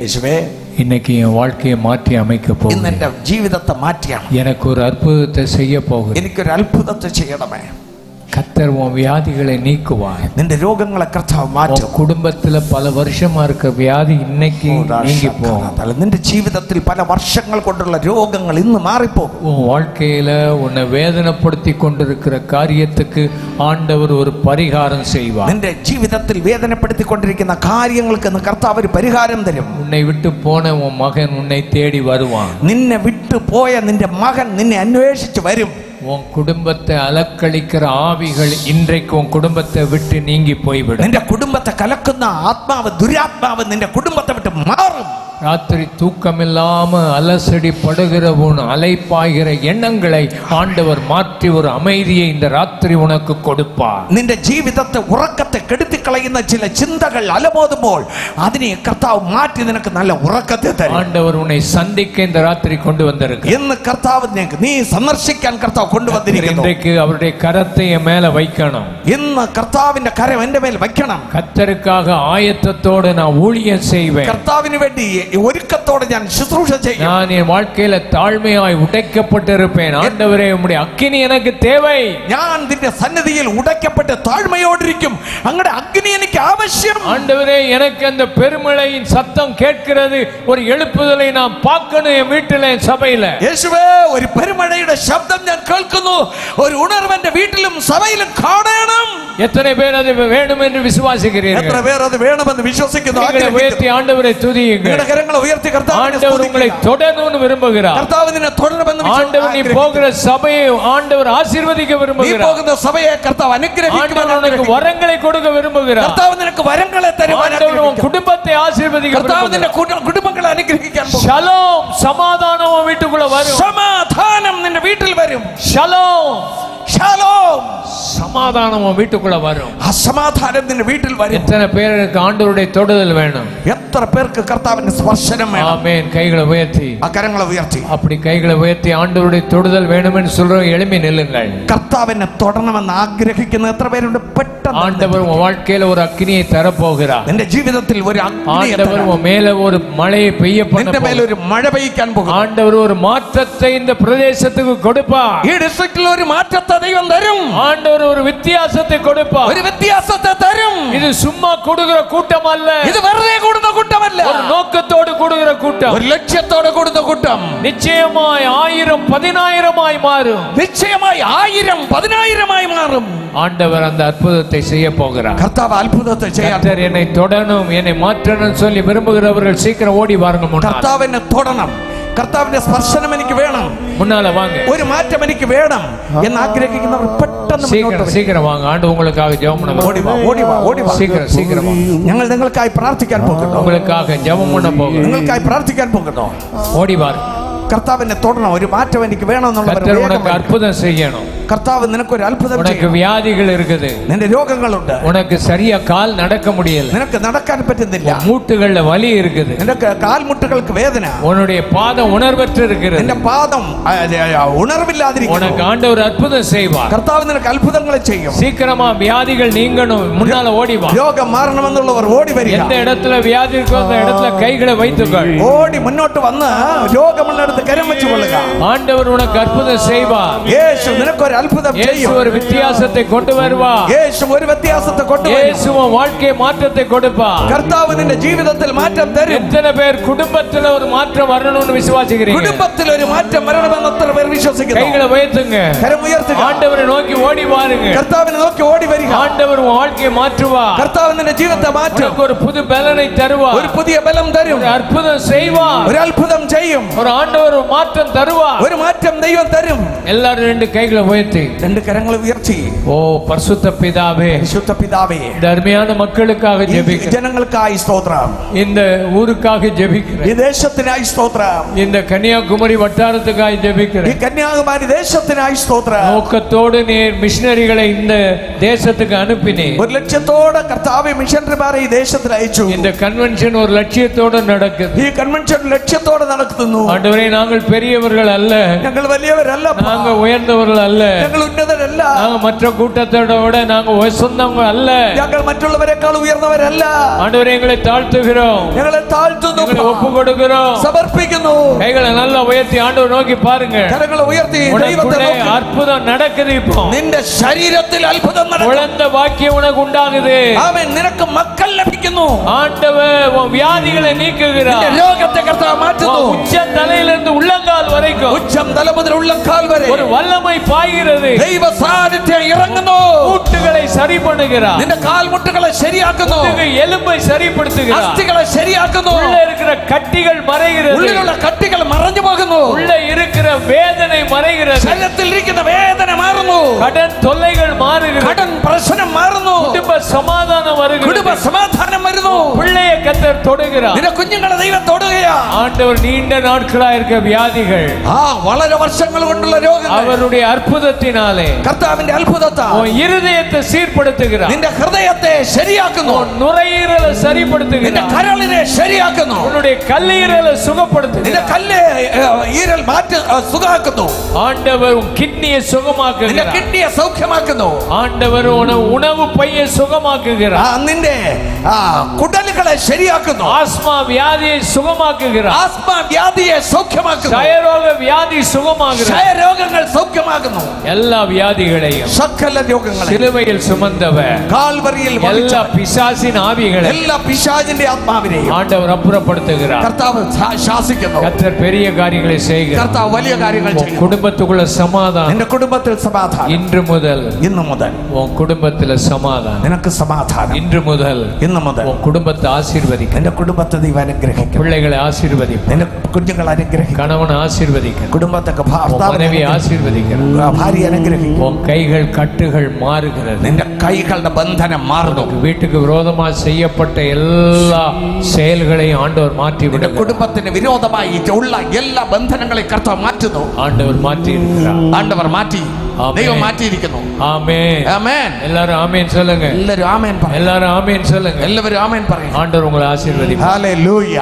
യേശുവേ, இன்னைக்கு என் வாழ்க்கையை மாற்றி அமைக்க ഇന്ന് போகிறேன். എന്റെ ജീവിതത്തെ മാറ്റിയാണ്, எனக்கு ஒரு அற்புதத்தை செய்ய போகிறேன். എനിക്കൊരു അത്ഭുതത്തെ ചെയ്യണമേ. கர்த்தர் உன் வியாதிகளை நீக்குவார். നിന്റെ രോഗങ്ങളെ കർത്താവ് മാറ്റും. குடும்பத்துல பல வருஷமா இருக்க வியாதி இன்னைக்கு நீங்கி போகும். നിന്റെ ജീവിതത്തിൽ പല വർഷങ്ങൾ കൊണ്ടുള്ള രോഗങ്ങൾ ഇന്ന് മാറിപ്പോകും. உன் வாழ்க்கையில உன்னை வேதனைப்படுத்தி கொண்டிருக்கிற காரியத்துக்கு ஆண்டவர் ஒரு பரிகாரம் செய்வார். നിന്റെ ജീവിതത്തിൽ വേദനപ്പെടുത്തിക്കൊണ്ടിരിക്കുന്ന കാര്യങ്ങൾക്ക് ഇന്ന് കർത്താവ് ഒരു പരിഹാരം തരും. உன்னை விட்டு போன உன் மகன் உன்னை தேடி வருவான். നിന്നെ വിട്ടു പോയ നിന്റെ മകൻ നിന്നെ അന്വേഷിച്ച് വരും. உன் குடும்பத்தை அலக்களிக்கிற ஆவிகள் இன்றைக்கு உன் குடும்பத்தை விட்டு நீங்கி போய்விடும். നിന്റെ കുടുംബത്തെ കലക്കുന്ന ആത്മാവ്, ദുരാത്മാവ് നിന്റെ കുടുംബത്തെ വിട്ട് മാറും. ராத்திரி தூக்கமில்லாம அலசடி படுகிற உன் அலைப்பாய்கிற எண்ணங்களை ஆண்டவர் மாற்றி ஒரு அமைதியை இந்த ராத்திரி உனக்கு கொடுப்பார். നിന്റെ ജീവിതത്തെ ഉറക്കത്തെ കെടുത്തിക്കളയുന്ന ചില ചിന്തകൾ അലമോതുമ്പോൾ അതിനെ കർത്താവ് മാറ്റി നിനക്ക് നല്ല ഉറക്കത്തെ തരും. ஆண்டவர் உன்னை சந்திக்க இந்த ராத்திரி கொண்டு வந்திருக்கிறார். ഇന്ന് കർത്താവ് നീ സന്ദർശിക്കാൻ കർത്താവ് കൊണ്ടുവന്നിരിക്കുന്നു. இன்றைக்கு அவருடைய கரத்தை என் மேல வைக்கணும். ഇന്ന് കർത്താവിന്റെ കരം എന്റെ മേൽ വയ്ക്കണം. கர்த்தருக்காக ஆயத்தத்தோடு நான் ஊழியம் செய்வேன். കർത്താവിന് വേണ്ടി ഒരുക്കത്തോടെ ഞാൻ ശുശ്രൂഷ ചെയ്യും. நான் என் வாழ்க்கையில தாழ்மையாய் உடைக்கப்பட்டிருப்பேன். ஆண்டவரே, உம்முடைய அக்கினி எனக்கு தேவை. ഞാൻ നിന്റെ സന്നിധിയിൽ ഉടയ്ക്കപ്പെട്ട് താഴ്മയോടിരിക്കും. അങ്ങയുടെ അഗ്നി എനിക്ക് ആവശ്യം. ஆண்டவரே, எனக்கு அந்த பெருமழையின் சத்தம் கேட்கிறது. ஒரு எழுப்புதலை நான் பார்க்கணும் என் வீட்டில, என் சபையில. യേശുവേ, ഒരു പെരുമഴയുടെ ശബ്ദം ഞാൻ കേൾക്കുന്നു. ഒരു ഉണർവ് എന്റെ വീട്ടിലും സഭയിലും കാണണം. எத்தனை பேர் அது வேணும் என்று விசுவாசிக்கிறீர்கள்? എത്ര പേർ അത് വേണമെന്ന് വിശ്വസിക്കുന്നു? ஆண்டவரை துதியுங்கள். കരങ്ങളെ ഉയർത്തി ஆண்டவர் உங்களை தொடரணும்னு விரும்புகிறார். കർത്താവ് നിന്നെ തുടരണമെന്ന് ஆண்டவர் நீ போகிற சபையை ஆண்டவர் ஆசீர்வதிக்க விரும்புகிறார். നീ പോകുന്ന സഭയെ കർത്താവ് അനുഗ്രഹിക്കുവാൻ உனக்கு வரங்களை கொடுக்க விரும்புகிறார். കർത്താവ് നിനക്ക് വരങ്ങളെ തരുവാൻ ஆண்டவர் குடும்பத்தை ஆசீர்வதிக்க കർത്താവ് നിന്റെ കുടുംബങ്ങളെ അനുഗ്രഹിക്കാൻ പോകുന്നു. ஷலோம் சமாதானம் உன் வீட்டுக்குள்ள வரும். സമാധാനം നിന്റെ വീട്ടിൽ വരും. ஷலோம் ஷாலோம் சமாதானம் உன் வீட்டுக்குள்ள வரும். അസമാധാനം നിന്റെ വീട്ടിൽ വരും. எத்தனை பேருக்கு ஆண்டவருடைய தொடுதல் வேணும்? എത്ര പേർക്ക് കർത്താവിന്റെ സ്പർശനം വേണം? ஆமென். கைகளை உயர்த்தி കരങ്ങളെ ഉയർത്തി அப்படி கைகளை உயர்த்தி ஆண்டவருடைய தொடுதல் வேணும்னு சொல்ற எளிமை நில்லுங்கள். കർത്താവിനെ തൊടണമെന്ന് ആഗ്രഹിക്കുന്ന എത്ര പേരുണ്ട്? പെട്ടെന്ന് ஆண்டவர் உன் வாழ்க்கையில ஒரு அக்கினியை தரப்போகிறார். നിന്റെ ജീവിതത്തിൽ ഒരു ஆண்டவர் உன் மேல ஒரு மழையை பெய்ய பண்ண നിന്റെ മേൽ ഒരു മഴ പെയ്യിക്കാൻ പോകുന്നു. ஆண்டவர் ஒரு மாற்றத்தை இந்த பிரதேசத்துக்கு கொடுப்பார். ഈ ഡിസ്ട്രിക്റ്റിൽ ഒരു മാറ്റത്തെ ദൈവം തരും. ஆண்டவர் ஒரு வித்தியாசத்தை கொடுப்பார். ഒരു വ്യത്യാസത്തെ തരും. இது சும்மா കൂടുகிற கூட்டம் அல்ல. ഇത് വെറുതെ കൂടുന്ന കൂട്ടമല്ല. ஒரு நோக்கத்தோடு കൂടുகிற கூட்டம். ഒരു ലക്ഷ്യത്തോടെ കൂടുന്ന കൂട്ടം. நிச்சயமாய் 1000 10,000 மாறும். നിശ്ചയമായി 1000 10,000 മാറും. ஆண்டவர் அந்த அற்புதத்தை செய்ய போகிறார். കർത്താവ് അത്ഭുതത്തെ ചെയ്യാൻ. கர்த்தர் என்னை தொடணும் என்னை மாற்றணும் சொல்லி விரும்புகிறவர்கள் சீக்கிரம் ஓடி வாருங்க. കർത്താവിനെ തൊടണം, കർത്താവിന്റെ സ്പർശനം എനിക്ക് വേണം, முன்னால வாங்க, ഒരു മാറ്റം എനിക്ക് വേണം എന്ന് ആഗ്രഹിക്കുന്നവർ പെട്ടെന്ന് சீக்கிரம் வாங்க. ஆண்டு உங்களுக்காக ஜெபம் பண்ண ഓടി വാ, ഓടി വാ, ഓടി വാ. சீக்கிரம் வாங்க. ഞങ്ങൾ നിങ്ങൾക്കായി പ്രാർത്ഥിക്കാൻ പോകുന്നു. உங்களுக்காக ஜெபம் பண்ண போகிறோம். നിങ്ങൾക്കായി പ്രാർത്ഥിക്കാൻ പോകുന്നു. ஓடி வாருங்க. കർത്താവിനെ തൊടണം, ഒരു മാറ്റം എനിക്ക് വേണമെന്നുള്ള அற்புதம் செய்யணும். കർത്താവ് നിനക്കൊരു അത്ഭുതം உனக்கு ചെയ്യണം. வியாதிகள் இருக்குது, നിന്റെ രോഗങ്ങളുണ്ട്, உனக்கு சரியா கால் நடக்க முடியல, നിനക്ക് നടക്കാൻ പറ്റുന്നില്ല, மூட்டுகள்ல வலி இருக்குது, നിനക്ക് കാൽമുട്ടുകൾക്ക് വേദന, உன்னுடைய பாதம் உணர்வற்று இருக்கிறது, നിന്റെ പാദം ഉണർവില്ലാതിരിക്കുന്നു. உனக்கு ஆண்டவர் அற்புதம் செய்வார். കർത്താവ് നിനക്ക് അത്ഭുതങ്ങൾ ചെയ്യും. சீக்கிரமா வியாதிகள் நீங்கணும், முன்னால ஓடி வா. രോഗം മാറണമെന്നുള്ളവർ ഓടി വരിക. எந்த இடத்துல வியாதி இருக்கோ அந்த இடத்துல கைகளை வைத்துக்கள். ഓടി മുന്നോട്ട് വന്ന് രോഗമുള്ളിടത്ത് കരം വെച്ച് കൊള്ളുക. ஆண்டவர் உனக்கு அற்புதம் செய்வார். യേശു നിനക്കൊരു അത്ഭുതം ചെയ്യും. இயேசு ஒரு வித்தியாசத்தை கொண்டு வருவார். യേശു ഒരു വ്യത്യാസത്തെ കൊണ്ടുവരും. இயேசு உன் வாழ்க்கை மாற்றத்தை கொடுப்பார். കർത്താവ് നിന്റെ ജീവിതത്തിൽ മാറ്റം തരും. எத்தனை பேர் குடும்பத்துல ஒரு மாற்றம் வரணும்னு விசுவாசிக்கிறீங்க? കുടുംബത്തിൽ ഒരു മാറ്റം വരണമെന്ന് എത്ര പേർ വിശ്വസിക്കുന്നു? கைகளை உயர்த்துங்க, കരം ഉയർത്തുക. ஆண்டவரை நோக்கி ஓடி வாருங்க. കർത്താവിനെ നോക്കി ഓടി വരിക. ஆண்டவர் உன் வாழ்க்கையை மாற்றுவார். കർത്താവ് നിന്റെ ജീവിതത്തെ മാറ്റും. உனக்கு ஒரு புது பலனை தருவார். ഒരു പുതിയ ബലം തരും. ஒரு அற்புதம் செய்வார். ഒരു അത്ഭുതം ചെയ്യും. ஒரு ஆண்டவர் ஒரு மாற்றம் தருவார். ഒരു മാറ്റം ദൈവം തരും. எல்லாரும் 2 கைகளை உயர்த்தி, 2 கரங்களை ഉയർത്തി, ஓ பரிசுத்த பிதாவே, പരിശുദ്ധ പിതാവേ, இந்த அருமையான மக்களுக்காக ஜெபிக்கிறேன், ജനങ്ങൾക്കായി സ്തോത്രം, இந்த ஊருக்காக ஜெபிக்கிறேன், ഈ ദേശത്തിനായി സ്തോത്രം, இந்த கன்னியாகுமரி வட்டாரத்துக்காக ഈ ஜெபிக்கிறேன். കന്യാകുമാരി ദേശത്തിനായി സ്തോത്രം. நோக்கத்தோடு நீர் மிஷனரிகளை இந்த தேசத்துக்கு அனுப்பினீர். ഒരു ലക്ഷ്യത്തോടെ കർത്താവ് മിഷനറിമാരെ ഈ ദേശത്തിൽ അയച്ചു. இந்த கன்வென்ஷன் ஒரு லட்சியத்தோடு நடக்குது. ഈ കൺവെൻഷൻ ലക്ഷ്യത്തോടെ നടക്കുന്നു. ஆண்டவரே, நாங்கள் பெரியவர்கள் அல்ல, ഞങ്ങൾ വലിയവരല്ല, நாங்க உயர்ந்தவர்கள் அல்ல, ഞങ്ങൾ ഉന്നതരല്ല, நாங்க மற்ற கூட்டத்தோட விட நாங்க சொந்தவங்க அல்ல, ഞങ്ങൾ മറ്റുള്ളവരെക്കാൾ ഉയർന്നവരല്ല. ஆண்டவரே எங்களை தாழ்த்துகிறோம், ഞങ്ങളെ താഴ്ത്തുന്നു, எங்களை ஒப்பு கொடுக்கிறோம். സമർപ്പിക്കുന്നു. கைகளை நல்லா உயர்த்தி ஆண்டவர் நோக்கி பாருங்க. കരങ്ങൾ ഉയർത്തി ദൈവത്തെ உனக்குள்ளே നോക്കി. அற்புதம் நடக்குது. இப்போ നിന്റെ ശരീരത്തിൽ അത്ഭുതം നടക്കും. குழந்தை பாக்கியம் உனக்கு உண்டாகுது. ആമേൻ. നിനക്ക് മക്കൾ ലഭിക്കുന്നു. ஆண்டவர் உன் வியாதிகளை நீக்குகிறார். നിന്റെ രോഗത്തെ കർത്താവ് മാറ്റുന്നു. உச்ச தலையிலிருந்து உள்ளங்கால் வரைக்கும் ഉച്ചം തല മുതൽ ഉള്ളംകാൽ വരെ ஒரு வல்லமை பாய்கிறது. ദൈവ സാന്നിധ്യം ഇറങ്ങുന്നു. மூட்டுகளை சரி பண்ணுகிறார். നിന്റെ കാൽമുട്ടുകളെ ശരിയാക്കുന്നു. எலும்பை சரிப்படுத்துகிறார். അസ്ഥികളെ ശരിയാക്കുന്നു. உள்ள இருக்கிற கட்டிகள் மறைகிறது. ഉള്ളിലുള്ള കട്ടികൾ മറഞ്ഞു പോകുന്നു. உள்ள இருக்கிற வேதனை மறைகிறது. ശരീരത്തിൽ ഇരിക്കുന്ന വേദന മാറുന്നു. கடன் தொல்லைகள் மாறுகிறது. കടൻ പ്രശ്നം മാറുന്നു. குடும்ப சமாதானம் வருகிறது. കുടുംബ സമാധാനം വരുന്നു. பிள்ளையை கர்த்தர் தொடுகிறார். നിന്റെ കുഞ്ഞുങ്ങളെ ദൈവം തൊടുകയാ. ஆண்டவர் நீண்ட நாட்களா இருக்க வியாதிகள், വളരെ വർഷങ്ങൾ കൊണ്ടുള്ള രോഗങ്ങൾ அவருடைய அற்புதத்தினாலே കർത്താവിന്റെ അത്ഭുതത്താൽ உன் இருதயத்தை சீர்படுத்துகிறார். നിന്റെ ഹൃദയത്തെ ശരിയാക്കുന്നു. உன் நுரையீரலை നിന്റെ சரிப்படுத்துகிறார். കരളിനെ ശരിയാക്കുന്നു. உன்னுடைய കല്ലീരலை നിന്റെ சுகப்படுத்துகிறார். കല്ല് ഈരൽ മാറ്റി സുഖമാക്കുന്നു. ஆண்டவர் உன் கிட்னியை നിന്റെ சுகமாக்குகிறார். കിഡ്നിയെ സൗഖ്യമാക്കുന്നു. ஆண்டவர் உணவு பையை சுகமாக்குகிறார். നിന്റെ കുടലുകളെ ശരിയാക്കുന്നു. ஆஸ்மா வியாதியை சுகமாக்குகிறார். ആസ്മ വ്യാധിയെ സൗഖ്യമാക്കുന്നു. ക്ഷയരോக வியாதி சுகமாகுகிறது. ക്ഷയരോഗങ്ങൾ സൗഖ്യമാക്കുന്നു. எல்லா வியாதிகளையும் സകല രോഗങ്ങളെ சிலுவையில் சுமந்தவர் കാൽവരിയിൽ எல்லா பிசாசின் ஆவிகளை എല്ലാ പിശാചിന്റെ ആത്മാവിനെയും ஆண்டவர் அப்புறப்படுத்துகிறார். കർത്താവ് ശാസിക്കുന്നു. கர்த்தர் பெரிய காரியங்களை செய்கிறார். കർത്താവ് വലിയ കാര്യങ്ങൾ ചെയ്യും. குடும்பத்துக்குள்ள சமாதானம், നിന്റെ കുടുംബത്തിൽ സമാധാനം. ഇன்று മുതൽ ഇന്നു മുതൽ உன் കുടുംബത്തിലെ സമാധാനം. നിനക്ക് സമാധാനം. ഇன்று മുതൽ ഇന്നു മുതൽ உன் കുടുംബത്തെ ആശീർവദിക്കണം. നിന്റെ കുടുംബത്തെ ദൈവം അനുഗ്രഹിക്കും. പിള്ളകളെ ആശീർവദിക്കണം. നിന്റെ കുഞ്ഞുങ്ങളെ അനുഗ്രഹിക്കും. കണവനെ ആശീർവദിക്കണം. കുടുംബത്തൊക്കെ മனைவி ആശീർവദിക്കണം. ഭാര്യ അനുഗ്രഹിക്കും. உன் கைகள் கட்டுகள் மாறுகிறது. നിന്റെ കൈകളുടെ ബന്ധനം മാറുന്നു. വീട്ടുക്ക് വിരോധമായി ചെയ്യപ്പെട്ട എല്ലാ செயல்களையும் ஆண்டவர் மாற்றி விடுகிறார். കുടുംബത്തിന് വിരോധമായി ഉള്ള എല്ലാ ബന്ധനങ്ങളെയും കർത്താവ് മാറ്റുന്നു. ஆண்டவர் மாற்றி இருக்கிறார். ആണ്ടവർ മാറ്റി. ദൈവം മാറ്റിയിരിക്കുന്നു. ആമേൻ. ആമേൻ. എല്ലാവരും ആമേൻ சொல்லுங்க. എല്ലാവരും ആമേൻ പറയും. എല്ലാവരും ആമേൻ சொல்லுங்க. എല്ലാവരും ആമേൻ പറയും. ஆண்டவர் உங்களை ஆசீர்வதிப்பார். ഹല്ലേലൂയ.